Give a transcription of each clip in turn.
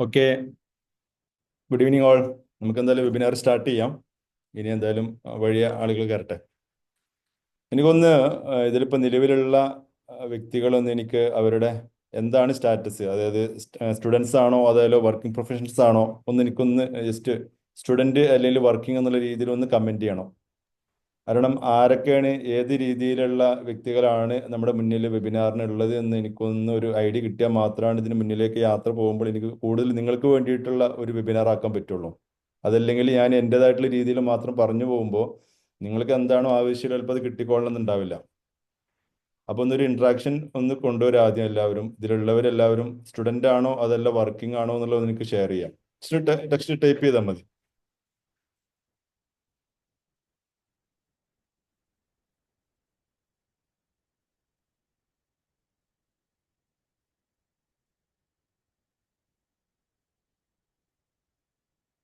Okay. Good evening all. നമുക്ക് എന്തായാലും webinar start ചെയ്യാം. ഇനി എന്തായാലും വഴിയ ആളുകൾ കയറട്ടെ. എനിക്കൊന്ന് ഇതിലിപ്പോൾ നിലവിലുള്ള വ്യക്തികളൊന്ന് എനിക്ക് അവരുടെ എന്താണ് സ്റ്റാറ്റസ്, അതായത് സ്റ്റുഡൻസ് ആണോ അതല്ലോ വർക്കിംഗ് പ്രൊഫഷണൽസ് ആണോ, എനിക്കൊന്ന് ജസ്റ്റ് സ്റ്റുഡൻറ് അല്ലെങ്കിൽ വർക്കിംഗ് എന്നുള്ള രീതിയിൽ ഒന്ന് കമൻറ്റ് ചെയ്യണം. കാരണം ആരൊക്കെയാണ്, ഏത് രീതിയിലുള്ള വ്യക്തികളാണ് നമ്മുടെ മുന്നിൽ വെബിനാറിന് ഉള്ളത് എന്ന് എനിക്കൊന്ന് ഒരു ഐഡിയ കിട്ടിയാൽ മാത്രമാണ് ഇതിന് മുന്നിലേക്ക് യാത്ര പോകുമ്പോൾ എനിക്ക് കൂടുതൽ നിങ്ങൾക്ക് വേണ്ടിയിട്ടുള്ള ഒരു വെബിനാർ ആക്കാൻ പറ്റുള്ളൂ. അതല്ലെങ്കിൽ ഞാൻ എൻ്റെതായിട്ടുള്ള രീതിയിൽ മാത്രം പറഞ്ഞു പോകുമ്പോൾ നിങ്ങൾക്ക് എന്താണോ ആവശ്യം ചിലപ്പോൾ അത് കിട്ടിക്കൊള്ളണമെന്നുണ്ടാവില്ല. അപ്പോൾ ഒന്നൊരു ഇൻട്രാക്ഷൻ ഒന്ന് കൊണ്ടുവരാം. ആദ്യം എല്ലാവരും, ഇതിലുള്ളവരെല്ലാവരും സ്റ്റുഡൻ്റ് ആണോ അതല്ല വർക്കിംഗ് ആണോ എന്നുള്ളത് എനിക്ക് ഷെയർ ചെയ്യാം. ടെക്സ്റ്റ് ടൈപ്പ് ചെയ്താൽ മതി.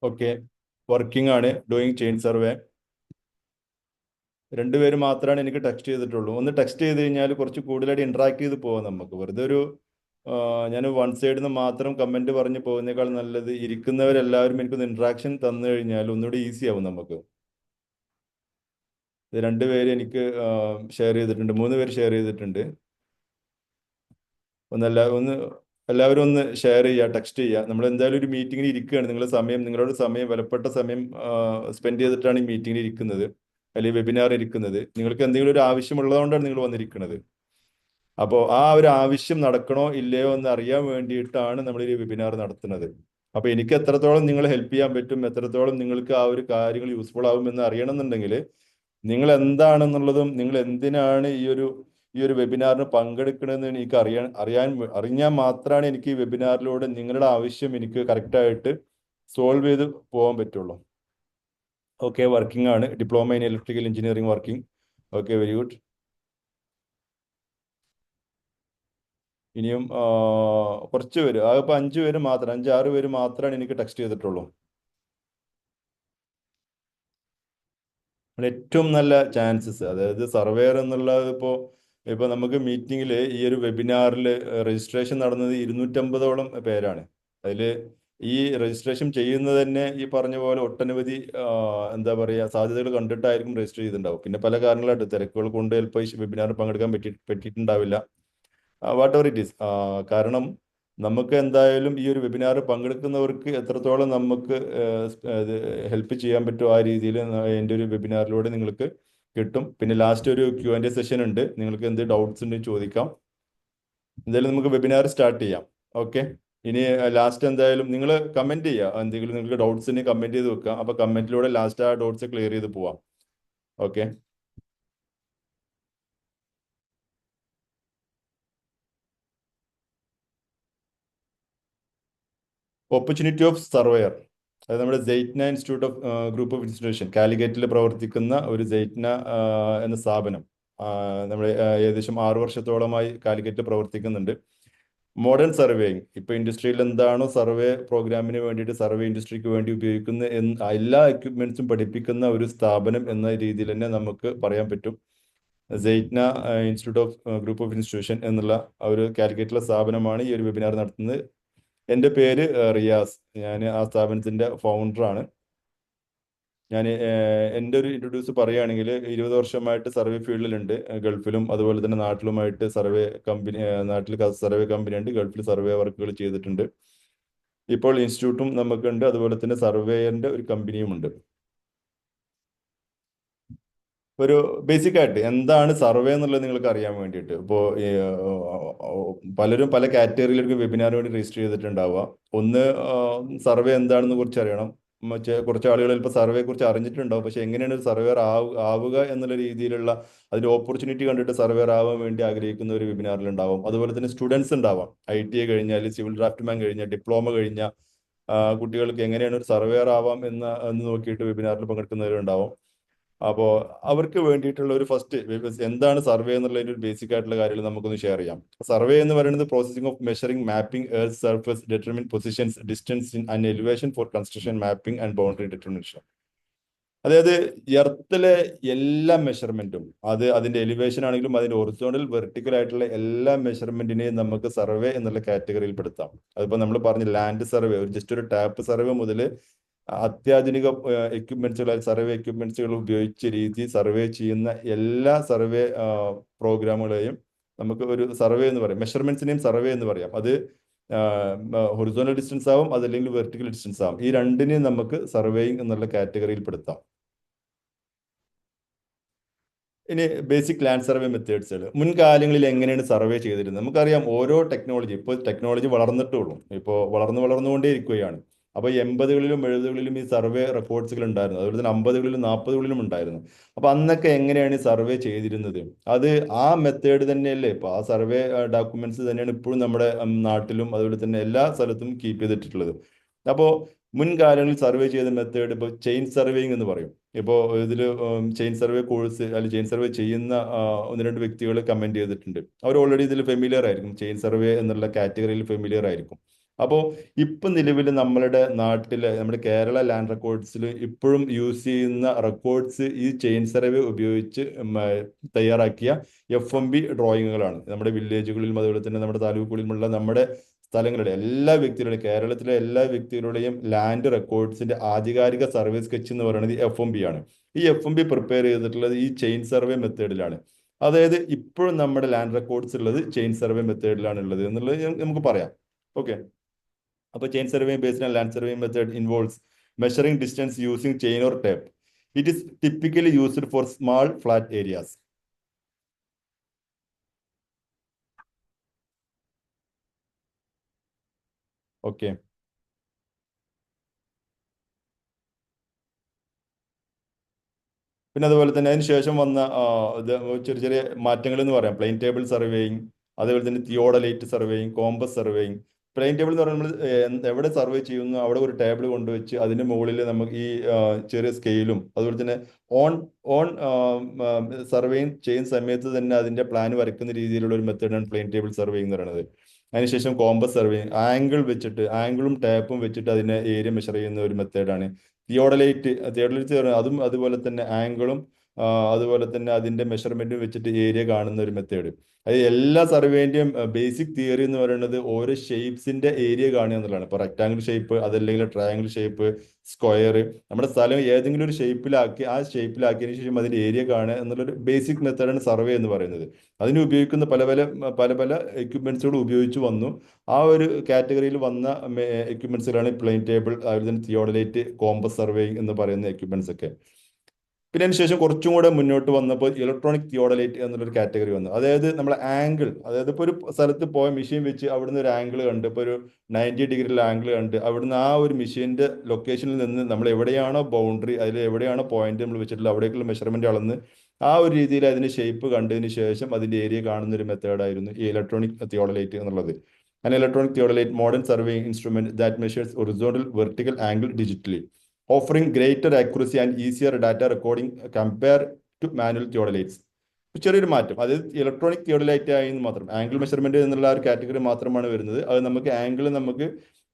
ഓക്കെ. വർക്കിംഗ് ആണ്, ഡൂയിങ് ചെയിൻ സർവേ. രണ്ടുപേര് മാത്രമാണ് എനിക്ക് ടെക്സ്റ്റ് ചെയ്തിട്ടുള്ളൂ. ഒന്ന് ടെക്സ്റ്റ് ചെയ്ത് കഴിഞ്ഞാൽ കുറച്ച് കൂടുതലായിട്ട് ഇന്ററാക്ട് ചെയ്ത് പോകാം. നമുക്ക് വെറുതെ ഒരു ഞാൻ വൺ സൈഡിൽ നിന്ന് മാത്രം കമന്റ് പറഞ്ഞ് പോകുന്നേക്കാൾ നല്ലത് ഇരിക്കുന്നവരെല്ലാവരും എനിക്കൊന്ന് ഇന്ററാക്ഷൻ തന്നു കഴിഞ്ഞാൽ ഒന്നുകൂടി ഈസി ആവും നമുക്ക്. ഇത് രണ്ടുപേര് എനിക്ക് ഷെയർ ചെയ്തിട്ടുണ്ട്, മൂന്ന് പേര് ഷെയർ ചെയ്തിട്ടുണ്ട്. ഒന്ന് എല്ലാവരും ഒന്ന് ഷെയർ ചെയ്യുക, ടെക്സ്റ്റ് ചെയ്യുക. നമ്മൾ എന്തായാലും ഒരു മീറ്റിങ്ങിന് ഇരിക്കുകയാണ്. നിങ്ങളുടെ സമയം, വിലപ്പെട്ട സമയം സ്പെൻഡ് ചെയ്തിട്ടാണ് ഈ മീറ്റിങ്ങിന് ഇരിക്കുന്നത് അല്ലെങ്കിൽ വെബിനാർ ഇരിക്കുന്നത്. നിങ്ങൾക്ക് എന്തെങ്കിലും ഒരു ആവശ്യമുള്ളതുകൊണ്ടാണ് നിങ്ങൾ വന്നിരിക്കുന്നത്. അപ്പോൾ ആ ഒരു ആവശ്യം നടക്കണോ ഇല്ലയോ എന്ന് അറിയാൻ വേണ്ടിയിട്ടാണ് നമ്മൾ ഈ വെബിനാർ നടത്തുന്നത്. അപ്പോൾ എനിക്ക് എത്രത്തോളം നിങ്ങളെ ഹെൽപ്പ് ചെയ്യാൻ പറ്റും, എത്രത്തോളം നിങ്ങൾക്ക് ആ ഒരു കാര്യങ്ങൾ യൂസ്ഫുൾ ആവും എന്ന് അറിയണമെന്നുണ്ടെങ്കിൽ നിങ്ങൾ എന്താണെന്നുള്ളതും നിങ്ങൾ എന്തിനാണ് ഈ ഒരു വെബിനാറിന് പങ്കെടുക്കണമെന്ന് എനിക്ക് അറിഞ്ഞാൽ മാത്രമാണ് എനിക്ക് ഈ വെബിനാറിലൂടെ നിങ്ങളുടെ ആവശ്യം എനിക്ക് കറക്റ്റായിട്ട് സോൾവ് ചെയ്ത് പോകാൻ പറ്റുള്ളൂ. ഓക്കെ. വർക്കിംഗ് ആണ്, diploma in electrical engineering working. Okay, very good. ഇനിയും കുറച്ച് പേര്, അതിപ്പോൾ 5 പേര് മാത്രം, 5-6 പേര് മാത്രമാണ് എനിക്ക് ടെക്സ്റ്റ് ചെയ്തിട്ടുള്ളൂ. ഏറ്റവും നല്ല ചാൻസസ്, അതായത് സർവേയർ എന്നുള്ളത് ഇപ്പോൾ നമുക്ക് മീറ്റിങ്ങിൽ ഈ ഒരു വെബിനാറിൽ രജിസ്ട്രേഷൻ നടന്നത് 250ഓളം പേരാണ്. അതിൽ ഈ രജിസ്ട്രേഷൻ ചെയ്യുന്നത് തന്നെ ഈ പറഞ്ഞ പോലെ ഒട്ടനവധി എന്താ പറയുക സാധ്യതകൾ കണ്ടിട്ടായിരിക്കും രജിസ്റ്റർ ചെയ്തിട്ടുണ്ടാവും. പിന്നെ പല കാരണങ്ങളായിട്ട് തിരക്കുകൾ കൊണ്ട് ചിലപ്പോൾ ഈ വെബിനാറിൽ പങ്കെടുക്കാൻ പറ്റിയിട്ടുണ്ടാവില്ല. Whatever it is. കാരണം നമുക്ക് എന്തായാലും ഈ ഒരു വെബിനാർ പങ്കെടുക്കുന്നവർക്ക് എത്രത്തോളം നമുക്ക് ഹെൽപ്പ് ചെയ്യാൻ പറ്റും ആ രീതിയിൽ എൻ്റെ ഒരു വെബിനാറിലൂടെ നിങ്ങൾക്ക് കിട്ടും. പിന്നെ ലാസ്റ്റ് ഒരു Q&A സെഷൻ ഉണ്ട്, നിങ്ങൾക്ക് എന്ത് ഡൗട്ട്സ് ഉണ്ടെങ്കിൽ ചോദിക്കാം. എന്തായാലും നമുക്ക് വെബിനാർ സ്റ്റാർട്ട് ചെയ്യാം. ഓക്കെ. ഇനി ലാസ്റ്റ് എന്തായാലും നിങ്ങൾ കമൻറ്റ് ചെയ്യുക, എന്തെങ്കിലും നിങ്ങൾക്ക് ഡൗട്ട്സ് ഉണ്ടെങ്കിൽ കമൻറ്റ് ചെയ്ത് വെക്കുക. അപ്പോൾ കമൻറ്റിലൂടെ ലാസ്റ്റ് ആ ഡൗട്ട്സ് ക്ലിയർ ചെയ്ത് പോവാം. ഓക്കെ. ഓപ്പർച്യൂണിറ്റി ഓഫ് സർവേയർ, അത് നമ്മുടെ സെയ്റ്റ്ന institute of group of institution, കാലിക്കറ്റിൽ പ്രവർത്തിക്കുന്ന ഒരു സെയ്റ്റ്ന എന്ന സ്ഥാപനം. നമ്മൾ ഏകദേശം 6 വർഷത്തോളമായി കാലിക്കറ്റിൽ പ്രവർത്തിക്കുന്നുണ്ട്. മോഡേൺ സർവേയിങ്, ഇപ്പോൾ ഇൻഡസ്ട്രിയിൽ എന്താണോ സർവേ പ്രോഗ്രാമിന് വേണ്ടിയിട്ട് സർവേ ഇൻഡസ്ട്രിക്ക് വേണ്ടി ഉപയോഗിക്കുന്ന എല്ലാ എക്യുപ്മെന്റ്സും പഠിപ്പിക്കുന്ന ഒരു സ്ഥാപനം എന്ന രീതിയിൽ തന്നെ നമുക്ക് പറയാൻ പറ്റും. സെയ്റ്റ്ന institute of group of institution എന്നുള്ള ഒരു കാലിക്കറ്റിലെ സ്ഥാപനമാണ് ഈ ഒരു വെബിനാർ നടത്തുന്നത്. എൻ്റെ പേര് റിയാസ്, ഞാൻ ആ സ്ഥാപനത്തിൻ്റെ ഫൗണ്ടറാണ്. ഞാൻ എൻ്റെ ഒരു ഇൻട്രൊഡ്യൂസ് പറയുകയാണെങ്കിൽ 20 വർഷമായിട്ട് സർവേ ഫീൽഡിലുണ്ട്. ഗൾഫിലും അതുപോലെ തന്നെ നാട്ടിലുമായിട്ട് നാട്ടിൽ സർവേ കമ്പനി ഉണ്ട്, ഗൾഫിൽ സർവേ വർക്കുകൾ ചെയ്തിട്ടുണ്ട്. ഇപ്പോൾ ഇൻസ്റ്റിറ്റ്യൂട്ടും നമുക്കുണ്ട്, അതുപോലെ തന്നെ സർവേയറിൻ്റെ ഒരു കമ്പനിയും ഉണ്ട്. ഒരു ബേസിക് ആയിട്ട് എന്താണ് സർവേ എന്നുള്ളത് നിങ്ങൾക്ക് അറിയാൻ വേണ്ടിയിട്ട്, ഇപ്പോൾ പലരും പല കാറ്റഗറിയിലേക്ക് വെബിനാർ വേണ്ടി രജിസ്റ്റർ ചെയ്തിട്ടുണ്ടാവുക. ഒന്ന്, സർവേ എന്താണെന്ന് കുറിച്ച് അറിയണം. കുറച്ച് ആളുകൾ ചിലപ്പോൾ സർവേയെ കുറിച്ച് അറിഞ്ഞിട്ടുണ്ടാവും, പക്ഷെ എങ്ങനെയാണ് ഒരു സർവേർ ആവുക എന്നുള്ള രീതിയിലുള്ള അതിന്റെ ഓപ്പർച്യൂണിറ്റി കണ്ടിട്ട് സർവേർ ആവാൻ വേണ്ടി ആഗ്രഹിക്കുന്ന ഒരു വെബിനാറിൽ ഉണ്ടാവും. അതുപോലെ തന്നെ സ്റ്റുഡൻസ് ഉണ്ടാവാം, ITA കഴിഞ്ഞാൽ, സിവിൽ ഡ്രാഫ്റ്റ്മാൻ കഴിഞ്ഞ, ഡിപ്ലോമ കഴിഞ്ഞ കുട്ടികൾക്ക് എങ്ങനെയാണ് ഒരു സർവേർ ആവാം എന്ന് നോക്കിയിട്ട് വെബിനാറിൽ പങ്കെടുക്കുന്നവരുണ്ടാവും. അപ്പോൾ അവർക്ക് വേണ്ടിയിട്ടുള്ള ഒരു ഫസ്റ്റ് എന്താണ് സർവേ എന്നുള്ളതിന്റെ ഒരു ബേസിക് ആയിട്ടുള്ള കാര്യങ്ങൾ നമുക്കൊന്ന് ഷെയർ ചെയ്യാം. സർവേ എന്ന് പറയുന്നത് processing of measuring, mapping earth surface, determine positions, distance and elevation four construction, mapping and boundary determination. അതായത് എർത്തിലെ എല്ലാ മെഷർമെന്റും, അത് അതിന്റെ എലിവേഷൻ ആണെങ്കിലും അതിന്റെ ഒറിജിനൽ വെർട്ടിക്കൽ ആയിട്ടുള്ള എല്ലാ മെഷർമെന്റിനെയും നമുക്ക് സർവേ എന്നുള്ള കാറ്റഗറിയിൽ പെടുത്താം. അതിപ്പോ നമ്മൾ പറഞ്ഞ ലാൻഡ് സർവേ, ഒരു ജസ്റ്റ് ഒരു ടാപ്പ് സർവേ മുതൽ അത്യാധുനിക എക്യുപ്മെന്റ്സുകൾ, സർവേ എക്യുപ്മെന്റ്സുകൾ ഉപയോഗിച്ച രീതി സർവേ ചെയ്യുന്ന എല്ലാ സർവേ പ്രോഗ്രാമുകളെയും നമുക്ക് ഒരു സർവേ എന്ന് പറയാം. മെഷർമെന്റ്സിനെയും സർവേ എന്ന് പറയാം. അത് ഹൊറിസോണൽ ഡിസ്റ്റൻസ് ആവും, അതല്ലെങ്കിൽ വെർട്ടിക്കൽ ഡിസ്റ്റൻസ് ആവും. ഈ രണ്ടിനെയും നമുക്ക് സർവേയിങ് എന്നുള്ള കാറ്റഗറിയിൽ പെടുത്താം. ഇനി ബേസിക് ലാൻഡ് സർവേ മെത്തേഡ്സുകൾ മുൻകാലങ്ങളിൽ എങ്ങനെയാണ് സർവേ ചെയ്തിരുന്നത്? നമുക്കറിയാം, ഓരോ ടെക്നോളജി, ഇപ്പോൾ ടെക്നോളജി വളർന്നിട്ടുള്ളൂ, ഇപ്പോൾ വളർന്നുകൊണ്ടേ ഇരിക്കുകയാണ്. അപ്പോൾ 80കളിലും 70കളിലും ഈ സർവേ റെക്കോർഡ്സുകൾ ഉണ്ടായിരുന്നു, അതുപോലെ തന്നെ 50കളിലും 40കളിലും ഉണ്ടായിരുന്നു. അപ്പോൾ അന്നൊക്കെ എങ്ങനെയാണ് ഈ സർവേ ചെയ്തിരുന്നത്? അത് ആ മെത്തേഡ് തന്നെയല്ലേ ഇപ്പോൾ, ആ സർവേ ഡോക്യുമെന്റ്സ് തന്നെയാണ് ഇപ്പോഴും നമ്മുടെ നാട്ടിലും അതുപോലെ തന്നെ എല്ലാ സ്ഥലത്തും കീപ്പ് ചെയ്തിട്ടുള്ളത്. അപ്പോൾ മുൻകാലങ്ങളിൽ സർവേ ചെയ്ത മെത്തേഡ് ഇപ്പോൾ ചെയിൻ സർവേയിങ് എന്ന് പറയും. ഇപ്പോൾ ഇതിൽ ചെയിൻ സർവേ കോഴ്സ് അല്ലെങ്കിൽ ചെയിൻ സർവേ ചെയ്യുന്ന ഒന്ന് രണ്ട് വ്യക്തികൾ കമന്റ് ചെയ്തിട്ടുണ്ട്. അവർ ഓൾറെഡി ഇതിൽ ഫെമിലിയർ ആയിരിക്കും, ചെയിൻ സർവേ എന്നുള്ള കാറ്റഗറിയിൽ ഫെമിലിയർ ആയിരിക്കും. അപ്പോൾ ഇപ്പം നിലവിൽ നമ്മുടെ നാട്ടിലെ, നമ്മുടെ കേരള ലാൻഡ് റെക്കോർഡ്സിൽ ഇപ്പോഴും യൂസ് ചെയ്യുന്ന റെക്കോർഡ്സ് ഈ ചെയിൻ സർവേ ഉപയോഗിച്ച് തയ്യാറാക്കിയ FMB ഡ്രോയിങ്ങുകളാണ്. നമ്മുടെ വില്ലേജുകളിലും അതുപോലെ തന്നെ നമ്മുടെ താലൂക്കുകളിലുമുള്ള നമ്മുടെ സ്ഥലങ്ങളുടെ എല്ലാ വ്യക്തികളുടെയും, കേരളത്തിലെ എല്ലാ വ്യക്തികളുടെയും ലാൻഡ് റെക്കോർഡ്സിന്റെ ആധികാരിക സർവേ സ്കെച്ച് എന്ന് പറയുന്നത് FMB ആണ്. ഈ FMB പ്രിപ്പയർ ചെയ്തിട്ടുള്ളത് ഈ ചെയിൻ സർവേ മെത്തേഡിലാണ്. അതായത് ഇപ്പോഴും നമ്മുടെ ലാൻഡ് റെക്കോർഡ്സ് ഉള്ളത് ചെയിൻ സർവേ മെത്തേഡിലാണ് ഉള്ളത് എന്നുള്ളത് നമുക്ക് പറയാം. ഓക്കെ. അപ്പോൾ chain survey based on land survey method involves measuring distance using chain or tape. It is typically used for small flat areas. Okay. പിന്നെ അതുപോലെ തന്നെ അതിന് ശേഷം വന്ന ഇത് ചെറിയ ചെറിയ മാറ്റങ്ങൾ എന്ന് പറയാം. പ്ലെയിൻ ടേബിൾ സർവേയിങ്, അതേപോലെ തന്നെ theodolite surveying, compass surveying. Plane table എന്ന് പറയുമ്പോൾ നമ്മൾ എവിടെ സർവേ ചെയ്യുന്നു അവിടെ ഒരു ടേബിൾ കൊണ്ടുവച്ച് അതിന്റെ മുകളിൽ നമുക്ക് ഈ ചെറിയ സ്കെയിലും അതുപോലെ തന്നെ ഓൺ ഓൺ സർവേയിങ് ചെയ്യുന്ന സമയത്ത് തന്നെ അതിന്റെ പ്ലാൻ വരയ്ക്കുന്ന രീതിയിലുള്ള ഒരു മെത്തേഡാണ് പ്ലെയിൻ ടേബിൾ സർവേയിങ് എന്ന് പറയുന്നത്. അതിനുശേഷം കോമ്പസ് സർവേയിങ്, ആംഗിളും ടാപ്പും വെച്ചിട്ട് അതിനെ ഏരിയ മെഷർ ചെയ്യുന്ന ഒരു മെത്തേഡാണ്. തിയോഡലൈറ്റ് അതും അതുപോലെ തന്നെ ആംഗിളും അതുപോലെ തന്നെ അതിന്റെ മെഷർമെന്റും വെച്ചിട്ട് ഏരിയ കാണുന്ന ഒരു മെത്തേഡ്. അത് എല്ലാ സർവേന്റെയും ബേസിക് തിയറി എന്ന് പറയുന്നത് ഓരോ ഷേപ്സിന്റെ ഏരിയ കാണുക എന്നുള്ളതാണ്. ഇപ്പൊ റെക്ടാംഗിൾ ഷേപ്പ്, അതല്ലെങ്കിൽ ട്രയാംഗിൾ ഷേപ്പ്, സ്ക്വയർ, നമ്മുടെ സ്ഥലം ഏതെങ്കിലും ഒരു ഷേപ്പിലാക്കി ആ ഷേപ്പിലാക്കിയതിനു ശേഷം അതിന്റെ ഏരിയ കാണുക എന്നുള്ളൊരു ബേസിക് മെത്തേഡാണ് സർവേ എന്ന് പറയുന്നത്. അതിന് ഉപയോഗിക്കുന്ന പല പല പല പല എക്യുപ്മെന്റ്സുകൾ ഉപയോഗിച്ച് വന്നു. ആ ഒരു കാറ്റഗറിയിൽ വന്ന എക്യുപ്മെന്റ്സുകളാണ് പ്ലെയിൻ ടേബിൾ, അതുപോലെ തന്നെ തിയോഡലൈറ്റ്, കോമ്പസ് സർവേയിങ് എന്ന് പറയുന്ന എക്യുപ്മെന്റ്സ് ഒക്കെ. പിന്നെ അതിന് ശേഷം കുറച്ചും കൂടെ മുന്നോട്ട് വന്നപ്പോൾ ഇലക്ട്രോണിക് തിയോഡലൈറ്റ് എന്നുള്ളൊരു കാറ്റഗറി വന്നു. അതായത് നമ്മൾ ആംഗിൾ, അതായത് ഇപ്പോൾ ഒരു സ്ഥലത്ത് പോയ മെഷീൻ വെച്ച് അവിടുന്ന് ഒരു ആംഗിൾ കണ്ട്, ഇപ്പോൾ ഒരു 90 ഡിഗ്രിയിലുള്ള ആംഗിൾ കണ്ട് അവിടുന്ന് ആ ഒരു മെഷീന്റെ ലൊക്കേഷനിൽ നിന്ന് നമ്മൾ എവിടെയാണോ ബൗണ്ടറി, അതിൽ എവിടെയാണോ പോയിന്റ് നമ്മൾ വെച്ചിട്ടുള്ള അവിടേക്കുള്ള മെഷർമെന്റ് അളന്ന് ആ ഒരു രീതിയിൽ അതിന്റെ ഷേപ്പ് കണ്ടതിന് ശേഷം അതിന്റെ ഏരിയ കാണുന്ന ഒരു മെത്തേഡായിരുന്നു ഈ ഇലക്ട്രോണിക് തിയോഡലൈറ്റ് എന്നുള്ളത്. An electronic theodolite modern surveying instrument that measures horizontal vertical angle digitally, offering greater accuracy and easier data recording compared to manual theodolites. ചെറിയൊരു മാറ്റം, അതായത് ഇലക്ട്രോണിക് തിയോഡലൈറ്റ് ആയി മാത്രം ആംഗിൾ മെഷർമെന്റ് എന്നുള്ള ആ ഒരു കാറ്റഗറി മാത്രമാണ് വരുന്നത്. അത് നമുക്ക് ആംഗിൾ നമുക്ക്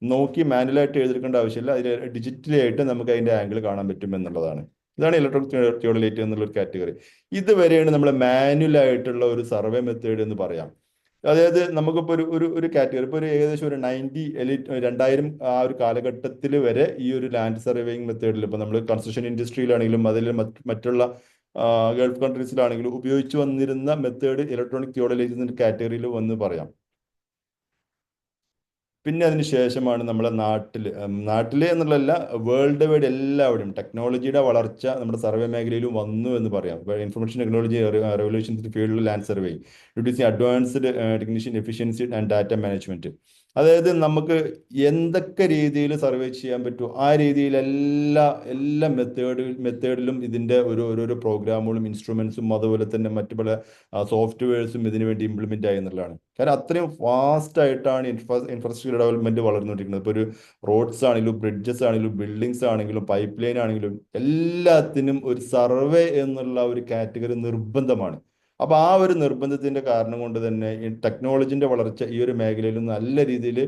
നോക്കി മാനുവലായിട്ട് എഴുതിയെടുക്കേണ്ട ആവശ്യമില്ല, അതിൽ ഡിജിറ്റലി ആയിട്ട് നമുക്ക് അതിന്റെ ആംഗിൾ കാണാൻ പറ്റും എന്നുള്ളതാണ്. ഇതാണ് ഇലക്ട്രോണിക് തിയോഡലൈറ്റ് എന്നുള്ള ഒരു കാറ്റഗറി. ഇതുവരെയാണ് നമ്മൾ മാനുവൽ ആയിട്ടുള്ള ഒരു സർവേ മെത്തേഡ് എന്ന് പറയാം. അതായത് നമുക്കിപ്പോൾ ഒരു ഒരു ഒരു കാറ്റഗറി, ഇപ്പോൾ ഒരു ഏകദേശം ഒരു 2000 ആ ഒരു കാലഘട്ടത്തിൽ വരെ ഈ ഒരു ലാൻഡ് സർവേയിങ് മെത്തേഡിൽ, ഇപ്പോൾ നമ്മൾ കൺസ്ട്രക്ഷൻ ഇൻഡസ്ട്രിയിലാണെങ്കിലും അതിൽ മറ്റുള്ള ഗൾഫ് കൺട്രീസിലാണെങ്കിലും ഉപയോഗിച്ച് വന്നിരുന്ന മെത്തേഡ് ഇലക്ട്രോണിക് തിയോഡലൈറ്റ് കാറ്റഗറിയിൽ വന്ന് പറയാം. പിന്നെ അതിന് ശേഷമാണ് നമ്മുടെ നാട്ടില് എന്നുള്ളതല്ല, വേൾഡ് വൈഡ് എല്ലാവിടെയും ടെക്നോളജിയുടെ വളർച്ച നമ്മുടെ സർവേ മേഖലയിലും വന്നു എന്ന് പറയാം. ഇൻഫർമേഷൻ ടെക്നോളജി റെവല്യൂഷൻ ഫീൽഡിൽ land survey reducing advanced technician efficiency and data management. അതായത് നമുക്ക് എന്തൊക്കെ രീതിയിൽ സർവേ ചെയ്യാൻ പറ്റുമോ ആ രീതിയിൽ എല്ലാ മെത്തേഡിലും ഇതിന്റെ ഓരോരോ പ്രോഗ്രാമുകളും ഇൻസ്ട്രുമെന്റ്സും അതുപോലെ തന്നെ മറ്റു പല സോഫ്റ്റ്വെയർസും ഇതിനു വേണ്ടി ഇംപ്ലിമെന്റ് ആയി എന്നുള്ളതാണ്. കാരണം അത്രയും ഫാസ്റ്റ് ആയിട്ടാണ് ഇൻഫ്രാസ്ട്രക്ചർ ഡെവലപ്മെന്റ് വളർന്നുകൊണ്ടിരിക്കുന്നത്. ഇപ്പോൾ ഒരു റോഡ്സ് ആണെങ്കിലും ബ്രിഡ്ജസ് ആണെങ്കിലും ബിൽഡിങ്സ് ആണെങ്കിലും പൈപ്പ് ലൈൻ ആണെങ്കിലും എല്ലാത്തിനും ഒരു സർവേ എന്നുള്ള ഒരു കാറ്റഗറി നിർബന്ധമാണ്. അപ്പൊ ആ ഒരു നിർബന്ധത്തിന്റെ കാരണം കൊണ്ട് തന്നെ ഈ ടെക്നോളജിന്റെ വളർച്ച ഈ ഒരു മേഖലയിൽ നല്ല രീതിയിൽ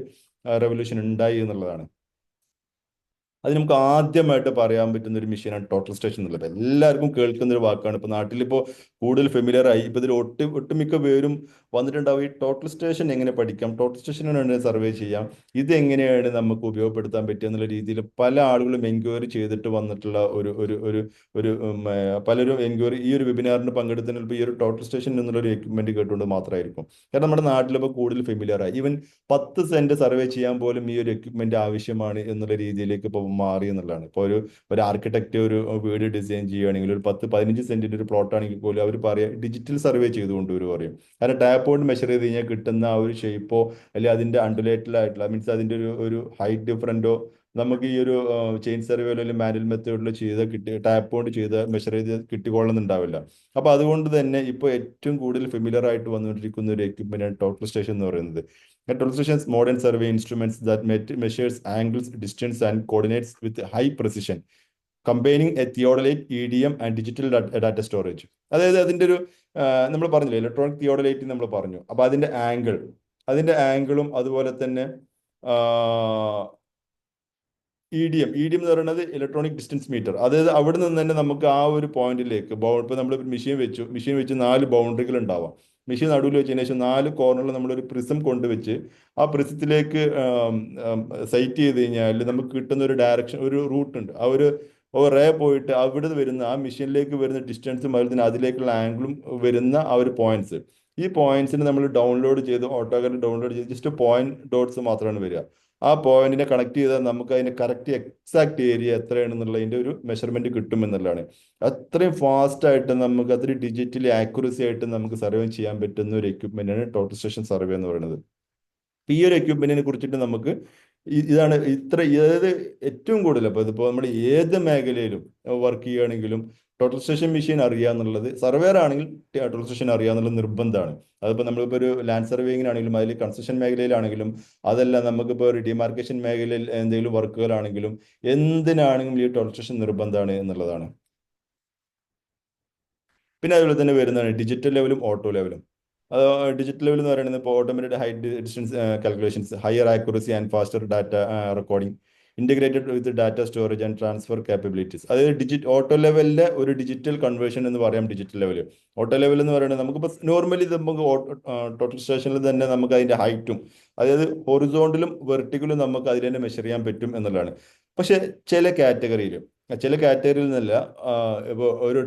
റെവല്യൂഷൻ ഉണ്ടായി എന്നുള്ളതാണ്. അത് നമുക്ക് ആദ്യമായിട്ട് പറയാൻ പറ്റുന്ന ഒരു മെഷീനാണ് ടോട്ടൽ സ്റ്റേഷൻ എന്നുള്ളത്. എല്ലാവർക്കും കേൾക്കുന്ന ഒരു വാക്കാണ്. ഇപ്പോൾ നാട്ടിലിപ്പോൾ കൂടുതൽ ഫെമിലിയർ ആയി. ഇപ്പോൾ ഇതിൽ ഒട്ടുമിക്ക പേരും വന്നിട്ടുണ്ടാവും. ഈ ടോട്ടൽ സ്റ്റേഷൻ എങ്ങനെ പഠിക്കാം, ടോട്ടൽ സ്റ്റേഷനാണ് സർവേ ചെയ്യാം, ഇത് എങ്ങനെയാണ് നമുക്ക് ഉപയോഗപ്പെടുത്താൻ പറ്റുക എന്നുള്ള രീതിയിൽ പല ആളുകളും എൻക്വയറി ചെയ്തിട്ട് വന്നിട്ടുള്ള ഒരു ഒരു ഒരു ഒരു പലരും എൻക്വയറി ഈ ഒരു വെബിനാറിന് പങ്കെടുത്തതിന് ഇപ്പോൾ ഈ ഒരു ടോട്ടൽ സ്റ്റേഷൻ എന്നുള്ള ഒരു എക്യുപ്മെന്റ് കേട്ടുകൊണ്ട് മാത്രമായിരിക്കും. കാരണം നമ്മുടെ നാട്ടിലിപ്പോൾ കൂടുതൽ ഫെമിലിയർ ആയി. ഈവൻ 10 സെന്റ് സർവേ ചെയ്യാൻ പോലും ഈ ഒരു എക്യുപ്മെന്റ് ആവശ്യമാണ് എന്നുള്ള രീതിയിലേക്ക് ഇപ്പോൾ മാറി എന്നുള്ളതാണ്. ഇപ്പോൾ ഒരു ആർക്കിടെക്ട് ഒരു വീട് ഡിസൈൻ ചെയ്യുകയാണെങ്കിൽ ഒരു 10-15 സെന്റിന്റെ ഒരു പ്ലോട്ട് ആണെങ്കിൽ പോലും അവർ പറയാം ഡിജിറ്റൽ സർവേ ചെയ്തുകൊണ്ട് ഒരു പറയും. കാരണം ടാപ്പ് കൊണ്ട് മെഷർ ചെയ്ത് കഴിഞ്ഞാൽ കിട്ടുന്ന ആ ഒരു ഷേപ്പോ അല്ലെങ്കിൽ അതിന്റെ അണ്ടുലേറ്റഡ് ആയിട്ടുള്ള മീൻസ് അതിന്റെ ഒരു ഹൈറ്റ് ഡിഫറൻറ്റോ നമുക്ക് ഈ ഒരു ചെയിൻ സർവേയിലോ അല്ലെങ്കിൽ മാനുവൽ മെത്തേഡിലോ ചെയ്ത് ടാപ്പ് കൊണ്ട് ചെയ്ത് മെഷർ ചെയ്ത് കിട്ടിക്കൊള്ളുന്നുണ്ടാവില്ല. അപ്പൊ അതുകൊണ്ട് തന്നെ ഇപ്പോൾ ഏറ്റവും കൂടുതൽ ഫെമിലിയർ ആയിട്ട് വന്നുകൊണ്ടിരിക്കുന്ന ഒരു എക്യുപ്മെന്റ് ടോട്ടൽ സ്റ്റേഷൻ എന്ന് പറയുന്നത്. Total stations modern survey instruments that measures angles, distance, and coordinates with high precision, combining a theodolite, EDM, and digital data storage. അതായത് അതിൻ്റെ ഒരു നമ്മൾ പറഞ്ഞില്ലേ ഇലക്ട്രോണിക് തിയോഡലൈറ്റ് നമ്മൾ പറഞ്ഞു. അപ്പൊ അതിന്റെ ആംഗിളും അതുപോലെ തന്നെ ഇ ഡി എം എന്ന് പറയുന്നത് ഇലക്ട്രോണിക് ഡിസ്റ്റൻസ് മീറ്റർ. അതായത് അവിടെ നിന്ന് തന്നെ നമുക്ക് ആ ഒരു പോയിന്റിലേക്ക് ഇപ്പോൾ നമ്മൾ മെഷീൻ വെച്ച് 4 ബൗണ്ടറികൾ ഉണ്ടാവാം. മെഷീൻ നടുവിൽ വെച്ചതിന് ശേഷം 4 കോർണറിൽ നമ്മളൊരു പ്രിസം കൊണ്ടുവച്ച് ആ പ്രിസത്തിലേക്ക് സൈറ്റ് ചെയ്ത് കഴിഞ്ഞാൽ നമുക്ക് കിട്ടുന്ന ഒരു ഡയറക്ഷൻ, ഒരു റൂട്ട് ഉണ്ട്. ആ ഒരു റേ പോയിട്ട് അവിടെ വരുന്ന ആ മെഷീനിലേക്ക് വരുന്ന ഡിസ്റ്റൻസും അതുപോലെ തന്നെ അതിലേക്കുള്ള ആംഗിളും വരുന്ന ആ ഒരു പോയിന്റ്സ്, ഈ പോയിന്റ്സിന് നമ്മൾ ഡൗൺലോഡ് ചെയ്ത് ഓട്ടോകാലിൽ ഡൗൺലോഡ് ചെയ്ത് ജസ്റ്റ് പോയിന്റ് ഡോട്ട്സ് മാത്രമാണ് വരിക. ആ പോയിന്റിനെ കണക്ട് ചെയ്താൽ നമുക്ക് അതിന്റെ കറക്റ്റ് എക്സാക്ട് ഏരിയ എത്രയാണെന്നുള്ളതിന്റെ ഒരു മെഷർമെന്റ് കിട്ടും എന്നുള്ളതാണ്. അത്രയും ഫാസ്റ്റ് ആയിട്ട് നമുക്ക് അത്രയും ഡിജിറ്റലി ആക്യുറസി ആയിട്ട് നമുക്ക് സർവേ ചെയ്യാൻ പറ്റുന്ന ഒരു എക്യുപ്മെന്റാണ് ടോട്ടൽ സ്റ്റേഷൻ സർവേ എന്ന് പറയുന്നത്. ഈ ഒരു എക്യുപ്മെന്റിനെ കുറിച്ചിട്ട് നമുക്ക് ഇതാണ് അതായത് ഏറ്റവും കൂടുതൽ ഇതിപ്പോ നമ്മൾ ഏത് മേഖലയിലും വർക്ക് ചെയ്യുകയാണെങ്കിലും ടോട്ടൽ സ്റ്റേഷൻ മെഷീൻ അറിയാന്നുള്ളത്, സർവേർ ആണെങ്കിൽ ടോട്ടൽ സ്റ്റേഷൻ അറിയാന്നുള്ളത് നിർബന്ധമാണ്. അതിപ്പോൾ നമ്മളിപ്പോൾ ഒരു ലാൻഡ് സർവേയിങ്ങിനാണെങ്കിലും അതിൽ കൺസ്ട്രക്ഷൻ മേഖലയിലാണെങ്കിലും അതല്ല നമുക്കിപ്പോൾ ഒരു ഡിമാർക്കേഷൻ മേഖലയിൽ എന്തെങ്കിലും വർക്കുകളാണെങ്കിലും എന്തിനാണെങ്കിലും ഈ ടോട്ടൽ സ്റ്റേഷൻ നിർബന്ധമാണ് എന്നുള്ളതാണ്. പിന്നെ അതുപോലെ തന്നെ വരുന്നതാണ് ഡിജിറ്റൽ ലെവലും ഓട്ടോ ലെവലും. ഡിജിറ്റൽ ലെവൽ എന്ന് പറയുന്നത് ഇപ്പോൾ automated height distance calculations, higher accuracy and faster data recording, integrated with data storage and transfer capabilities. അതായത് ഓട്ടോ ലെവലിലെ ഒരു ഡിജിറ്റൽ കൺവേർഷൻ എന്ന് പറയാം ഡിജിറ്റൽ ലെവൽ. ഓട്ടോ ലെവൽ എന്ന് പറയുന്നത് നമുക്കിപ്പോൾ നോർമലി നമുക്ക് ടോട്ടൽ സ്റ്റേഷനിൽ തന്നെ നമുക്ക് അതിന്റെ ഹൈറ്റും അതായത് ഹൊറിസോണ്ടലും വെർട്ടിക്കലും നമുക്ക് അതിൽ തന്നെ മെഷർ ചെയ്യാൻ പറ്റും എന്നുള്ളതാണ്. പക്ഷെ ചില കാറ്റഗറിയിൽ നിന്നല്ല, ഇപ്പോൾ ഒരു